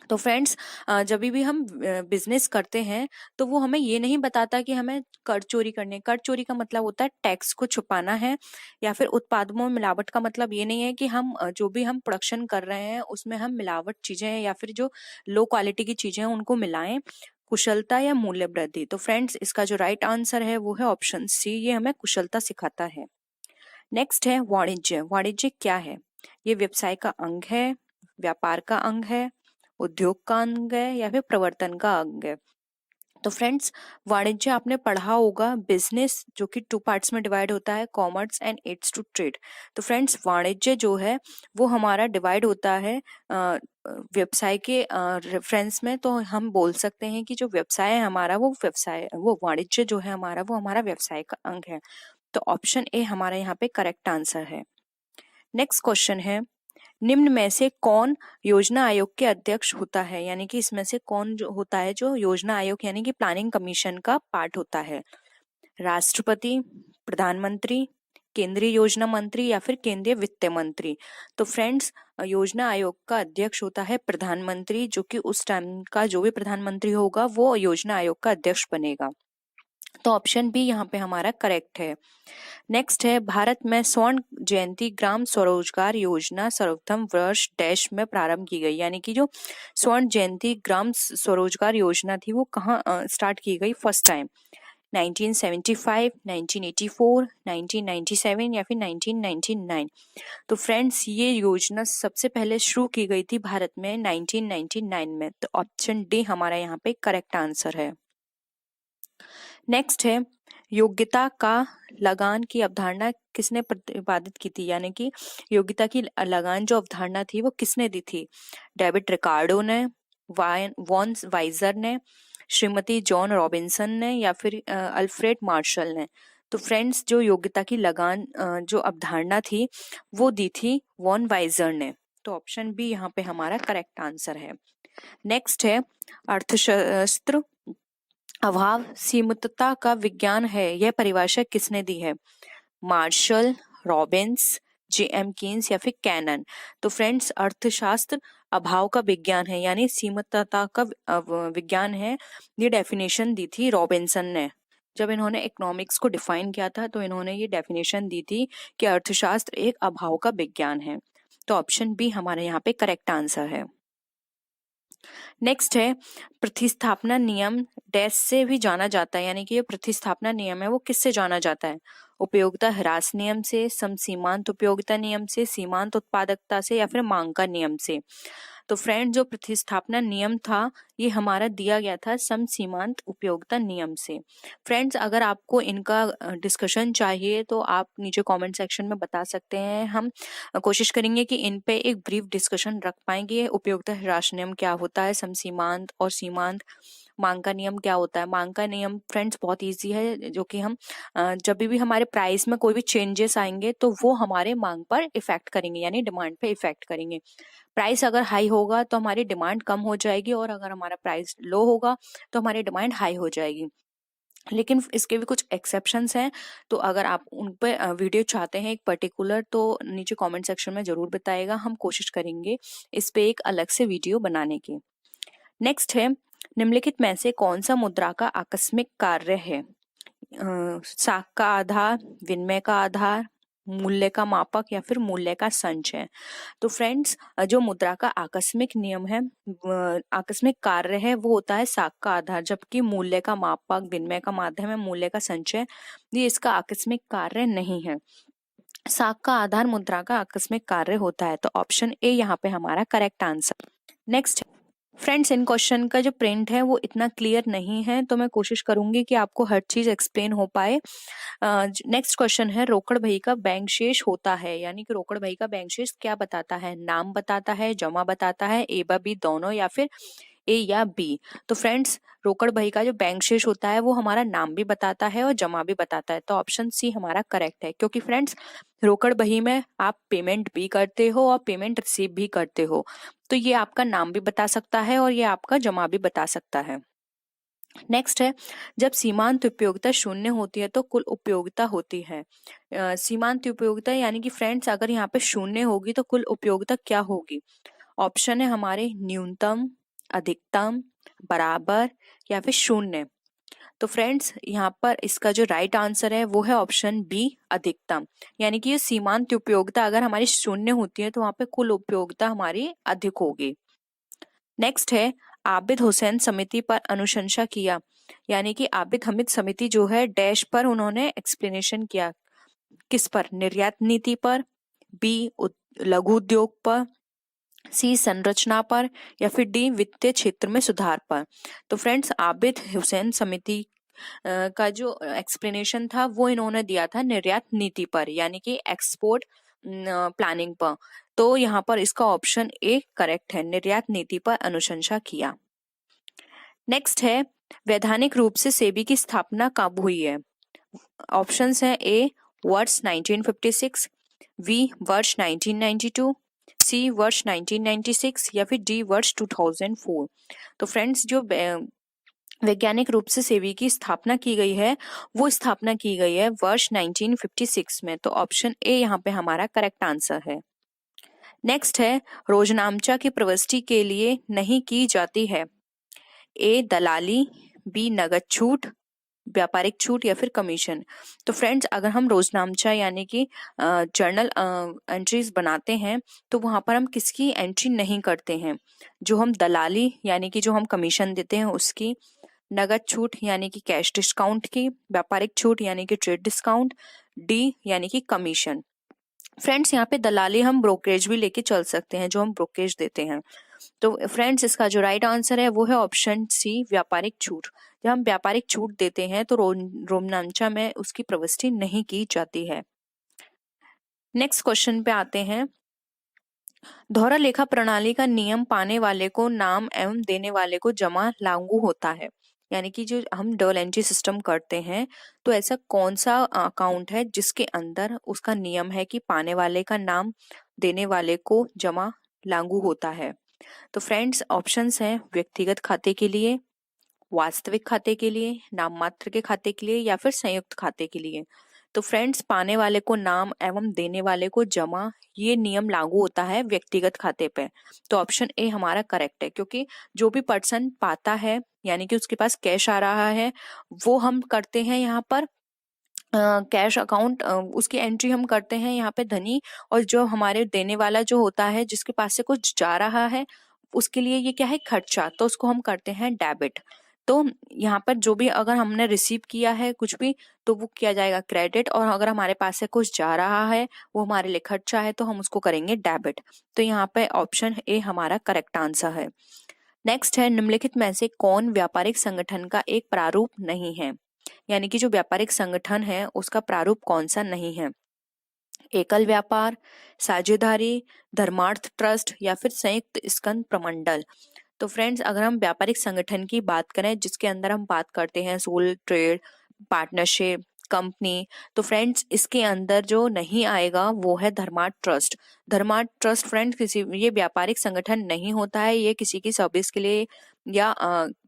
तो फ्रेंड्स, जब भी हम बिजनेस करते हैं तो वो हमें ये नहीं बताता कि हमें कर चोरी करने, कर चोरी का मतलब होता है टैक्स को छुपाना है, या फिर उत्पादों में मिलावट का मतलब ये नहीं है कि हम जो भी हम प्रोडक्शन कर रहे हैं उसमें हम मिलावट चीजें हैं या फिर जो लो क्वालिटी की चीजें हैं उनको मिलाएं। कुशलता या मूल्य वृद्धि? तो फ्रेंड्स, इसका जो राइट आंसर है वो है ऑप्शन सी, ये हमें कुशलता सिखाता है। नेक्स्ट है वाणिज्य। वाणिज्य क्या है? ये व्यवसाय का अंग है, व्यापार का अंग है, उद्योग का अंग है, या फिर प्रवर्तन का अंग है? तो फ्रेंड्स, वाणिज्य आपने पढ़ा होगा, बिजनेस जो कि 2 पार्ट्स में डिवाइड होता है, commerce and aids to trade. तो फ्रेंड्स, वाणिज्य जो है वो हमारा डिवाइड होता है व्यवसाय के रेफरेंस में। तो हम बोल सकते हैं कि जो व्यवसाय है हमारा, वो व्यवसाय, वो वाणिज्य जो है हमारा, वो हमारा व्यवसाय का अंग है। तो ऑप्शन ए हमारा यहाँ पे करेक्ट आंसर है। नेक्स्ट क्वेश्चन है, निम्न में से कौन योजना आयोग के अध्यक्ष होता है? यानी कि इसमें से कौन जो होता है जो योजना आयोग यानी कि प्लानिंग कमीशन का पार्ट होता है? राष्ट्रपति, प्रधानमंत्री, केंद्रीय योजना मंत्री, या फिर केंद्रीय वित्त मंत्री? तो फ्रेंड्स, योजना आयोग का अध्यक्ष होता है प्रधानमंत्री, जो कि उस टाइम का जो भी प्रधानमंत्री होगा वो योजना आयोग का अध्यक्ष बनेगा। तो ऑप्शन बी यहाँ पे हमारा करेक्ट है। नेक्स्ट है, भारत में स्वर्ण जयंती ग्राम स्वरोजगार योजना सर्वप्रथम वर्ष डैश में प्रारंभ की गई। यानी कि जो स्वर्ण जयंती ग्राम स्वरोजगार योजना थी वो कहाँ स्टार्ट की गई फर्स्ट टाइम? 1975, 1984, 1997, या फिर 1999? तो फ्रेंड्स, ये योजना सबसे पहले शुरू की गई थी भारत में 1999 में। तो ऑप्शन डी हमारा यहाँ पे करेक्ट आंसर है। नेक्स्ट है, योग्यता का लगान की अवधारणा किसने प्रतिपादित की थी? यानी कि योग्यता की लगान जो अवधारणा थी वो किसने दी थी? डेविड रिकार्डो ने, वॉन वाइजर ने, श्रीमती जॉन रॉबिन्सन ने या फिर अल्फ्रेड मार्शल ने? तो फ्रेंड्स जो योग्यता की लगान जो अवधारणा थी वो दी थी वॉन वाइजर ने। तो ऑप्शन बी यहाँ पे हमारा करेक्ट आंसर है। नेक्स्ट है अर्थशास्त्र अभाव सीमितता का विज्ञान है, यह परिभाषा किसने दी है? मार्शल, रॉबिन्स, जेएम कीन्स या फिर कैनन? तो फ्रेंड्स अर्थशास्त्र अभाव का विज्ञान है यानी सीमितता का विज्ञान है, ये डेफिनेशन दी थी रॉबिन्सन ने। जब इन्होंने इकोनॉमिक्स को डिफाइन किया था तो इन्होंने ये डेफिनेशन दी थी कि अर्थशास्त्र एक अभाव का विज्ञान है। तो ऑप्शन बी हमारे यहाँ पे करेक्ट आंसर है। नेक्स्ट है प्रतिस्थापना नियम डैश से भी जाना जाता है, यानी कि ये प्रतिस्थापना नियम है वो किससे जाना जाता है? उपयोगिता ह्रास नियम से, समसीमांत उपयोगिता नियम से, सीमांत उत्पादकता से या फिर मांग का नियम से? तो फ्रेंड जो प्रतिस्थापना नियम था ये हमारा दिया गया था समसीमांत उपयोगिता नियम से। फ्रेंड्स अगर आपको इनका डिस्कशन चाहिए तो आप नीचे कमेंट सेक्शन में बता सकते हैं, हम कोशिश करेंगे कि इन पे एक ब्रीफ डिस्कशन रख पाएंगे। उपयोगिता ह्रास नियम क्या होता है, समसीमांत और सीमांत, मांग का नियम क्या होता है? मांग का नियम फ्रेंड्स बहुत इजी है, जो कि हम जब भी हमारे प्राइस में कोई भी चेंजेस आएंगे तो वो हमारे मांग पर इफेक्ट करेंगे यानी डिमांड पे इफेक्ट करेंगे। प्राइस अगर हाई होगा तो हमारी डिमांड कम हो जाएगी और अगर हमारा प्राइस लो होगा तो हमारी डिमांड हाई हो जाएगी। लेकिन इसके भी कुछ एक्सेप्शंस हैं, तो अगर आप उन पे वीडियो चाहते हैं एक पर्टिकुलर तो नीचे कमेंट सेक्शन में जरूर बताइएगा, हम कोशिश करेंगे इस पे एक अलग से वीडियो बनाने की। नेक्स्ट है निम्नलिखित में से कौन सा मुद्रा का आकस्मिक कार्य है? साख का आधार, विनिमय का आधार, मूल्य का मापक या फिर मूल्य का संचय? तो फ्रेंड्स जो मुद्रा का आकस्मिक नियम है आकस्मिक कार्य है वो होता है साख का आधार, जबकि मूल्य का मापक, विनिमय का माध्यम है, मूल्य का संचय ये इसका आकस्मिक कार्य नहीं है। साख का आधार मुद्रा का आकस्मिक कार्य होता है। तो ऑप्शन ए यहाँ पे हमारा करेक्ट आंसर। नेक्स्ट फ्रेंड्स इन क्वेश्चन का जो प्रिंट है वो इतना क्लियर नहीं है तो मैं कोशिश करूंगी कि आपको हर चीज एक्सप्लेन हो पाए। नेक्स्ट क्वेश्चन है रोकड़ बही का बैंक शेष होता है, यानी कि रोकड़ बही का बैंक शेष क्या बताता है? नाम बताता है, जमा बताता है, ए व बी दोनों या फिर ए या बी? तो फ्रेंड्स रोकड़ बही का जो बैंक शेष होता है वो हमारा नाम भी बताता है और जमा भी बताता है। तो ऑप्शन सी हमारा करेक्ट है, क्योंकि फ्रेंड्स रोकड़ बही में आप पेमेंट भी करते हो और पेमेंट रिसीव भी करते हो, तो ये आपका नाम भी बता सकता है और ये आपका जमा भी बता सकता है। नेक्स्ट है जब सीमांत उपयोगिता शून्य होती है तो कुल उपयोगिता होती है। सीमांत उपयोगिता यानी कि फ्रेंड्स अगर यहाँ पे शून्य होगी तो कुल उपयोगिता क्या होगी? ऑप्शन है हमारे न्यूनतम, अधिकतम, बराबर या फिर शून्य। तो फ्रेंड्स यहाँ पर इसका जो राइट आंसर है वो है ऑप्शन बी, अधिकतम। यानी कि ये सीमांत उपयोगिता अगर हमारी शून्य होती है तो वहां पे कुल उपयोगिता हमारी अधिक होगी। नेक्स्ट है आबिद हुसैन समिति पर अनुशंसा किया, यानी कि आबिद हमीद समिति जो है डैश पर उन्होंने एक्सप्लेनेशन किया, किस पर? निर्यात नीति पर, बी लघु उद्योग पर, सी संरचना पर या फिर डी वित्तीय क्षेत्र में सुधार पर? तो फ्रेंड्स आबिद हुसैन समिति का जो एक्सप्लेनेशन था वो इन्होंने दिया था निर्यात नीति पर, यानी कि एक्सपोर्ट प्लानिंग पर। तो यहाँ पर इसका ऑप्शन ए करेक्ट है, निर्यात नीति पर अनुशंसा किया। नेक्स्ट है वैधानिक रूप से सेबी की स्थापना कब हुई है? ऑप्शंस हैं ए वर्ष 1956, बी वर्ष 1992, सी वर्ष 1996 या फिर डी वर्ष 2004? तो फ्रेंड्स जो वैज्ञानिक रूप से सेबी की स्थापना की गई है वो स्थापना की गई है वर्ष 1956 में। तो ऑप्शन ए यहाँ पे हमारा करेक्ट आंसर है। नेक्स्ट है रोजनामचा की प्रविष्टि के लिए नहीं की जाती है, ए दलाली, बी नगद छूट, व्यापारिक छूट या फिर कमीशन? तो फ्रेंड्स अगर हम रोजनामचा यानी कि जर्नल एंट्रीज बनाते हैं तो वहां पर हम किसकी एंट्री नहीं करते हैं? जो हम दलाली यानी कि जो हम कमीशन देते हैं उसकी, नगद छूट यानी कि कैश डिस्काउंट की, व्यापारिक छूट यानी कि ट्रेड डिस्काउंट, डी यानी कि कमीशन। फ्रेंड्स यहाँ पे दलाली हम ब्रोकरेज भी लेके चल सकते हैं, जो हम ब्रोकरेज देते हैं। तो फ्रेंड्स इसका जो राइट आंसर है वो है ऑप्शन सी, व्यापारिक छूट। जब हम व्यापारिक छूट देते हैं तो रोमनांचा में उसकी प्रविष्टि नहीं की जाती है। नेक्स्ट क्वेश्चन पे आते हैं, दोहरा लेखा प्रणाली का नियम पाने वाले को नाम एवं देने वाले को जमा लागू होता है। यानी कि जो हम डबल एंट्री सिस्टम करते हैं, तो ऐसा कौन सा अकाउंट है जिसके अंदर उसका नियम है कि पाने वाले का नाम देने वाले को जमा लागू होता है। तो फ्रेंड्स ऑप्शंस हैं व्यक्तिगत खाते के लिए, वास्तविक खाते के लिए, नाम मात्र के खाते के लिए या फिर संयुक्त खाते के लिए। तो फ्रेंड्स पाने वाले को नाम एवं देने वाले को जमा, ये नियम लागू होता है व्यक्तिगत खाते पे। तो ऑप्शन ए हमारा करेक्ट है, क्योंकि जो भी पर्सन पाता है यानी कि उसके पास कैश आ रहा है, वो हम करते हैं यहाँ पर कैश अकाउंट, उसकी एंट्री हम करते हैं यहाँ पे धनी, और जो हमारे देने वाला जो होता है जिसके पास से कुछ जा रहा है, उसके लिए ये क्या है खर्चा, तो उसको हम करते हैं डेबिट। तो यहाँ पर जो भी अगर हमने रिसीव किया है कुछ भी, तो वो किया जाएगा क्रेडिट, और अगर हमारे पास से कुछ जा रहा है वो हमारे लिए खर्चा है तो हम उसको करेंगे डेबिट। तो यहाँ पे ऑप्शन ए हमारा करेक्ट आंसर है। नेक्स्ट है निम्नलिखित में से कौन व्यापारिक संगठन का एक प्रारूप नहीं है, यानी कि जो व्यापारिक संगठन है उसका प्रारूप कौन सा नहीं है। एकल व्यापार, साझेदारी, धर्मार्थ ट्रस्ट या फिर संयुक्त स्कंद प्रमंडल। तो फ्रेंड्स अगर हम व्यापारिक संगठन की बात करें जिसके अंदर हम बात करते हैं सोल ट्रेड, पार्टनरशिप, कंपनी, तो फ्रेंड्स इसके अंदर जो नहीं आएगा वो है धर्मार्थ ट्रस्ट। धर्मार्थ ट्रस्ट फ्रेंड्स किसी ये व्यापारिक संगठन नहीं होता है, ये किसी की सर्विस के लिए या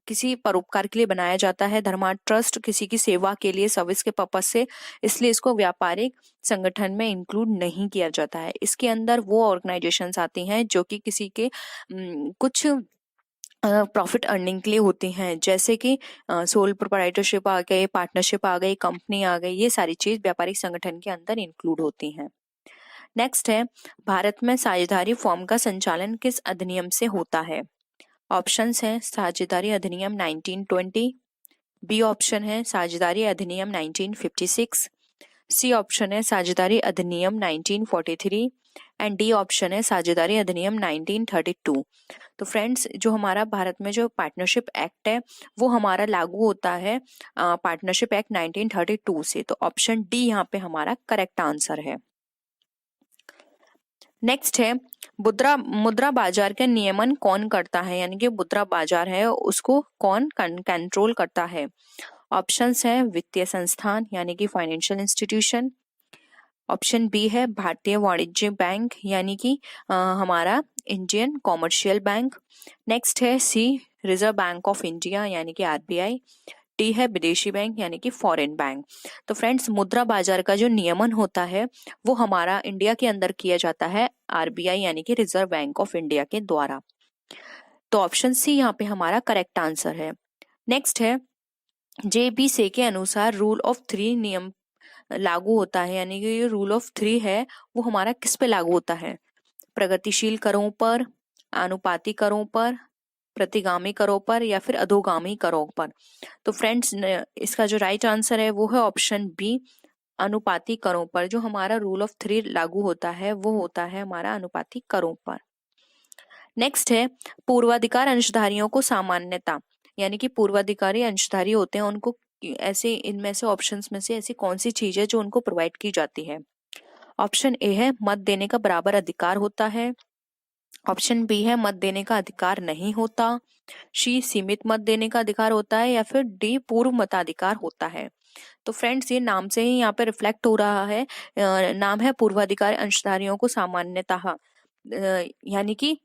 किसी परोपकार के लिए बनाया जाता है। धर्मार्थ ट्रस्ट किसी की सेवा के लिए, सर्विस के पर्पज से, इसलिए इसको व्यापारिक संगठन में इंक्लूड नहीं किया जाता है। इसके अंदर वो ऑर्गेनाइजेशंस आती हैं जो कि किसी के कुछ प्रॉफिट अर्निंग के लिए होती हैं, जैसे कि सोल प्रोप्राइटरशिप आ गए, पार्टनरशिप आ गई, कंपनी आ गई, ये सारी चीज व्यापारिक संगठन के अंदर इंक्लूड होती हैं। नेक्स्ट है भारत में साझेदारी फॉर्म का संचालन किस अधिनियम से होता है। ऑप्शंस हैं साझेदारी अधिनियम 1920, बी ऑप्शन है साझेदारी अधिनियम 1956, सी ऑप्शन है साझेदारी अधिनियम 1943 एंड डी ऑप्शन है साझेदारी अधिनियम 1932। तो फ्रेंड्स जो हमारा भारत में जो पार्टनरशिप एक्ट है वो हमारा लागू होता है पार्टनरशिप एक्ट 1932 से। तो ऑप्शन डी यहाँ पे हमारा करेक्ट आंसर है। नेक्स्ट है मुद्रा बाजार का नियमन कौन करता है, यानी कि मुद्रा बाजार है उसको कौन कंट्रोल करता है। ऑप्शंस है वित्तीय संस्थान यानी कि फाइनेंशियल इंस्टीट्यूशन, ऑप्शन बी है भारतीय वाणिज्य बैंक यानी कि हमारा इंडियन कॉमर्शियल बैंक, नेक्स्ट है सी रिजर्व बैंक ऑफ इंडिया यानी कि आरबीआई, डी है विदेशी बैंक यानी कि फॉरेन बैंक। तो फ्रेंड्स मुद्रा बाजार का जो नियमन होता है वो हमारा इंडिया के अंदर किया जाता है आरबीआई यानी कि रिजर्व बैंक ऑफ इंडिया के द्वारा। तो ऑप्शन सी यहाँ पे हमारा करेक्ट आंसर है। नेक्स्ट है जेबी से के अनुसार रूल ऑफ थ्री नियम लागू होता है, यानी कि ये रूल ऑफ थ्री है वो हमारा किस पे लागू होता है। प्रगतिशील करों पर, अनुपाती करों पर, प्रतिगामी करों पर या फिर अधोगामी करों पर। तो फ्रेंड्स इसका जो राइट आंसर है वो है ऑप्शन बी अनुपाती करों पर। जो हमारा रूल ऑफ थ्री लागू होता है वो होता है हमारा अनुपाती करों पर। नेक्स्ट है पूर्वाधिकार अंशधारियों को सामान्यता, यानी कि पूर्वाधिकारी अंशधारी होते हैं उनको ऐसे इनमें से ऑप्शंस में से ऐसी कौन सी चीज है जो उनको प्रोवाइड की जाती है। ऑप्शन ए है मत देने का बराबर अधिकार होता है, ऑप्शन बी है मत देने का अधिकार नहीं होता, सी सीमित मत देने का अधिकार होता है या फिर डी पूर्व मताधिकार होता है। तो फ्रेंड्स ये नाम से ही यहाँ पे रिफ्लेक्ट हो रहा है, नाम है पूर्वाधिकार अंशधारियों को सामान्यतः, यानी कि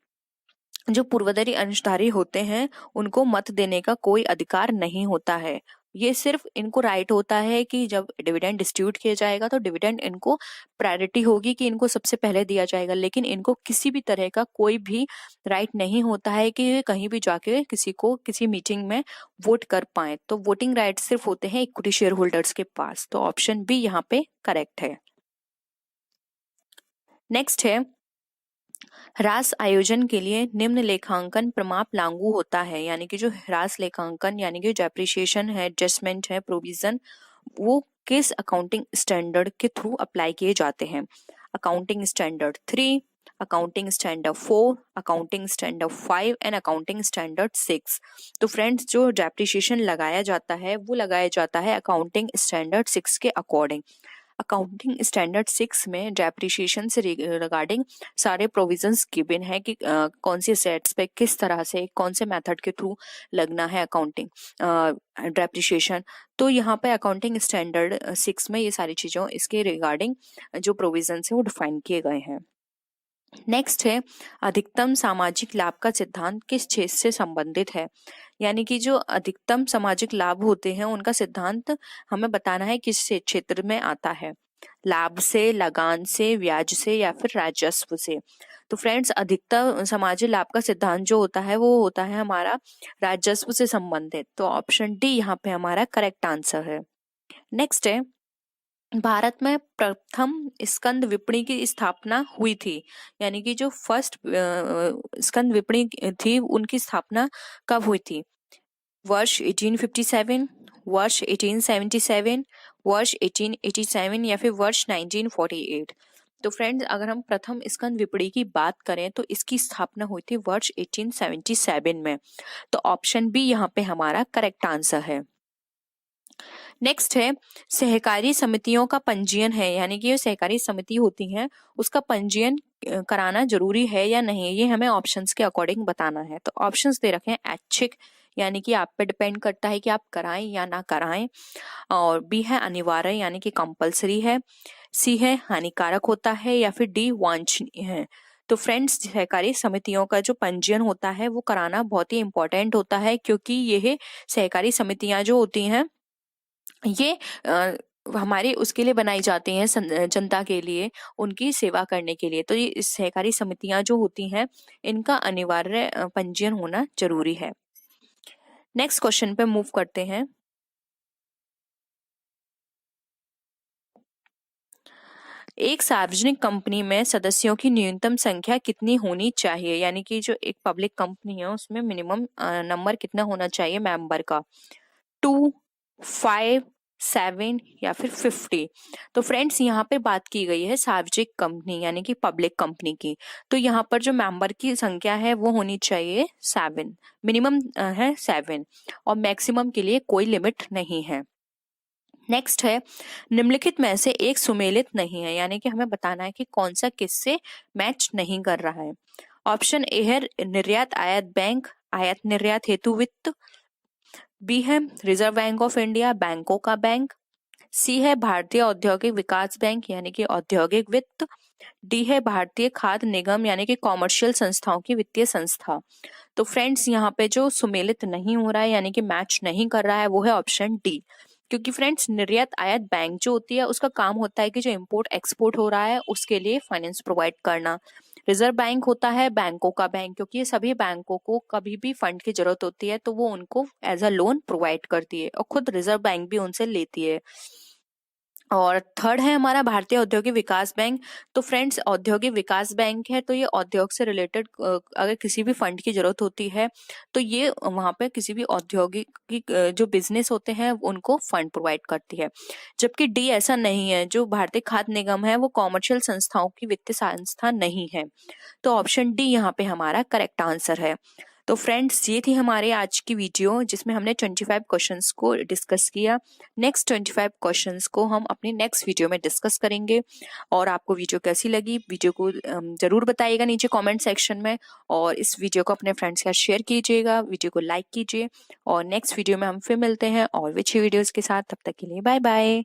जो पूर्वधारी अंशधारी होते हैं उनको मत देने का कोई अधिकार नहीं होता है। ये सिर्फ इनको राइट होता है कि जब डिविडेंड डिस्ट्रीब्यूट किया जाएगा तो डिविडेंड इनको प्रायोरिटी होगी कि इनको सबसे पहले दिया जाएगा, लेकिन इनको किसी भी तरह का कोई भी राइट नहीं होता है कि कहीं भी जाके किसी को किसी मीटिंग में वोट कर पाए। तो वोटिंग राइट सिर्फ होते हैं इक्विटी शेयर होल्डर्स के पास। तो ऑप्शन बी यहाँ पे करेक्ट है। नेक्स्ट है ह्रास आयोजन के लिए निम्न लेखांकन प्रमाप लागू होता है, यानी कि जो ह्रास लेखांकन यानी कि जो डेप्रिसिएशन है, एडजस्टमेंट है, प्रोविजन, वो किस अकाउंटिंग स्टैंडर्ड के थ्रू अप्लाई किए जाते हैं। Accounting standard 3, accounting standard 4, accounting standard 5 and accounting standard 6। तो फ्रेंड्स जो डेप्रिसिएशन लगाया जाता है वो लगाया जाता है अकाउंटिंग स्टैंडर्ड 6 के अकॉर्डिंग। अकाउंटिंग स्टैंडर्ड 6 में डेप्रिसिएशन से रिगार्डिंग सारे प्रोविजंस गिवन है कि कौन सी सेट्स पे किस तरह से कौन से मेथड के थ्रू लगना है अकाउंटिंग डेप्रिसिएशन। तो यहाँ पे अकाउंटिंग स्टैंडर्ड 6 में ये सारी चीज़ों इसके रिगार्डिंग जो प्रोविजंस है वो डिफाइन किए गए हैं। नेक्स्ट है अधिकतम सामाजिक लाभ का सिद्धांत किस क्षेत्र से संबंधित है, यानी कि जो अधिकतम सामाजिक लाभ होते हैं उनका सिद्धांत हमें बताना है किस क्षेत्र में आता है, लाभ से, लगान से, ब्याज से या फिर राजस्व से। तो फ्रेंड्स अधिकतम सामाजिक लाभ का सिद्धांत जो होता है वो होता है हमारा राजस्व से संबंधित। तो ऑप्शन डी यहाँ पे हमारा करेक्ट आंसर है। नेक्स्ट है भारत में प्रथम स्कंद विपणि की स्थापना हुई थी, यानी कि जो फर्स्ट स्कंद विपणि थी उनकी स्थापना कब हुई थी, वर्ष 1857, वर्ष 1877, वर्ष 1887 या फिर वर्ष 1948। तो फ्रेंड्स अगर हम प्रथम स्कंद विपणि की बात करें तो इसकी स्थापना हुई थी वर्ष 1877 में। तो ऑप्शन बी यहाँ पे हमारा करेक्ट आंसर है। नेक्स्ट है सहकारी समितियों का पंजीयन है, यानी कि जो सहकारी समिति होती है उसका पंजीयन कराना जरूरी है या नहीं, ये हमें ऑप्शंस के अकॉर्डिंग बताना है। तो ऑप्शंस दे रखे हैं ऐच्छिक, यानी कि आप पे डिपेंड करता है कि आप कराएं या ना कराएं, और बी है अनिवार्य यानी कि कंपलसरी है, सी है हानिकारक होता है, या फिर डी वांछनीय है। तो फ्रेंड्स सहकारी समितियों का जो पंजीयन होता है वो कराना बहुत ही इंपॉर्टेंट होता है, क्योंकि यह सहकारी समितियां जो होती हैं ये हमारे उसके लिए बनाई जाती हैं जनता के लिए, उनकी सेवा करने के लिए। तो ये सहकारी समितियां जो होती हैं इनका अनिवार्य पंजीयन होना जरूरी है। नेक्स्ट क्वेश्चन पे मूव करते हैं। एक सार्वजनिक कंपनी में सदस्यों की न्यूनतम संख्या कितनी होनी चाहिए, यानी कि जो एक पब्लिक कंपनी है उसमें मिनिमम नंबर कितना होना चाहिए मेंबर का, 2, 5, 7 या फिर 50। तो फ्रेंड्स यहाँ पे बात की गई है सार्वजनिक कंपनी यानी कि पब्लिक कंपनी की। तो यहाँ पर जो मेंबर की संख्या है वो होनी चाहिए 7, मिनिमम है 7 और मैक्सिमम के लिए कोई लिमिट नहीं है। नेक्स्ट है निम्नलिखित में से एक सुमेलित नहीं है, यानी कि हमें बताना है कि कौन सा किससे मैच नहीं कर रहा है। ऑप्शन ए है निर्यात आयात बैंक, आयात निर्यात हेतु वित्त, बी है रिजर्व बैंक ऑफ इंडिया, बैंकों का बैंक, सी है भारतीय औद्योगिक विकास बैंक यानी कि औद्योगिक वित्त, डी है भारतीय खाद्य निगम यानी कि कॉमर्शियल संस्थाओं की वित्तीय संस्था। तो फ्रेंड्स यहाँ पे जो सुमेलित नहीं हो रहा है यानी कि मैच नहीं कर रहा है वो है ऑप्शन डी, क्योंकि फ्रेंड्स निर्यात आयात बैंक जो होती है उसका काम होता है कि जो इम्पोर्ट एक्सपोर्ट हो रहा है उसके लिए फाइनेंस प्रोवाइड करना। रिजर्व बैंक होता है बैंकों का बैंक, क्योंकि सभी बैंकों को कभी भी फंड की जरूरत होती है तो वो उनको एज अ लोन प्रोवाइड करती है और खुद रिजर्व बैंक भी उनसे लेती है। और थर्ड है हमारा भारतीय औद्योगिक विकास बैंक। तो फ्रेंड्स औद्योगिक विकास बैंक है तो ये उद्योग से रिलेटेड अगर किसी भी फंड की जरूरत होती है तो ये वहां पे किसी भी औद्योगिक जो बिजनेस होते हैं उनको फंड प्रोवाइड करती है। जबकि डी ऐसा नहीं है, जो भारतीय खाद्य निगम है वो कॉमर्शियल संस्थाओं की वित्तीय संस्था नहीं है। तो ऑप्शन डी यहाँ पे हमारा करेक्ट आंसर है। तो फ्रेंड्स ये थी हमारे आज की वीडियो जिसमें हमने 25 क्वेश्चंस को डिस्कस किया। नेक्स्ट 25 क्वेश्चंस को हम अपनी नेक्स्ट वीडियो में डिस्कस करेंगे। और आपको वीडियो कैसी लगी वीडियो को जरूर बताइएगा नीचे कमेंट सेक्शन में, और इस वीडियो को अपने फ्रेंड्स के साथ शेयर कीजिएगा, वीडियो को लाइक कीजिए, और नेक्स्ट वीडियो में हम फिर मिलते हैं और अच्छी वीडियोस के साथ। तब तक के लिए बाय बाय।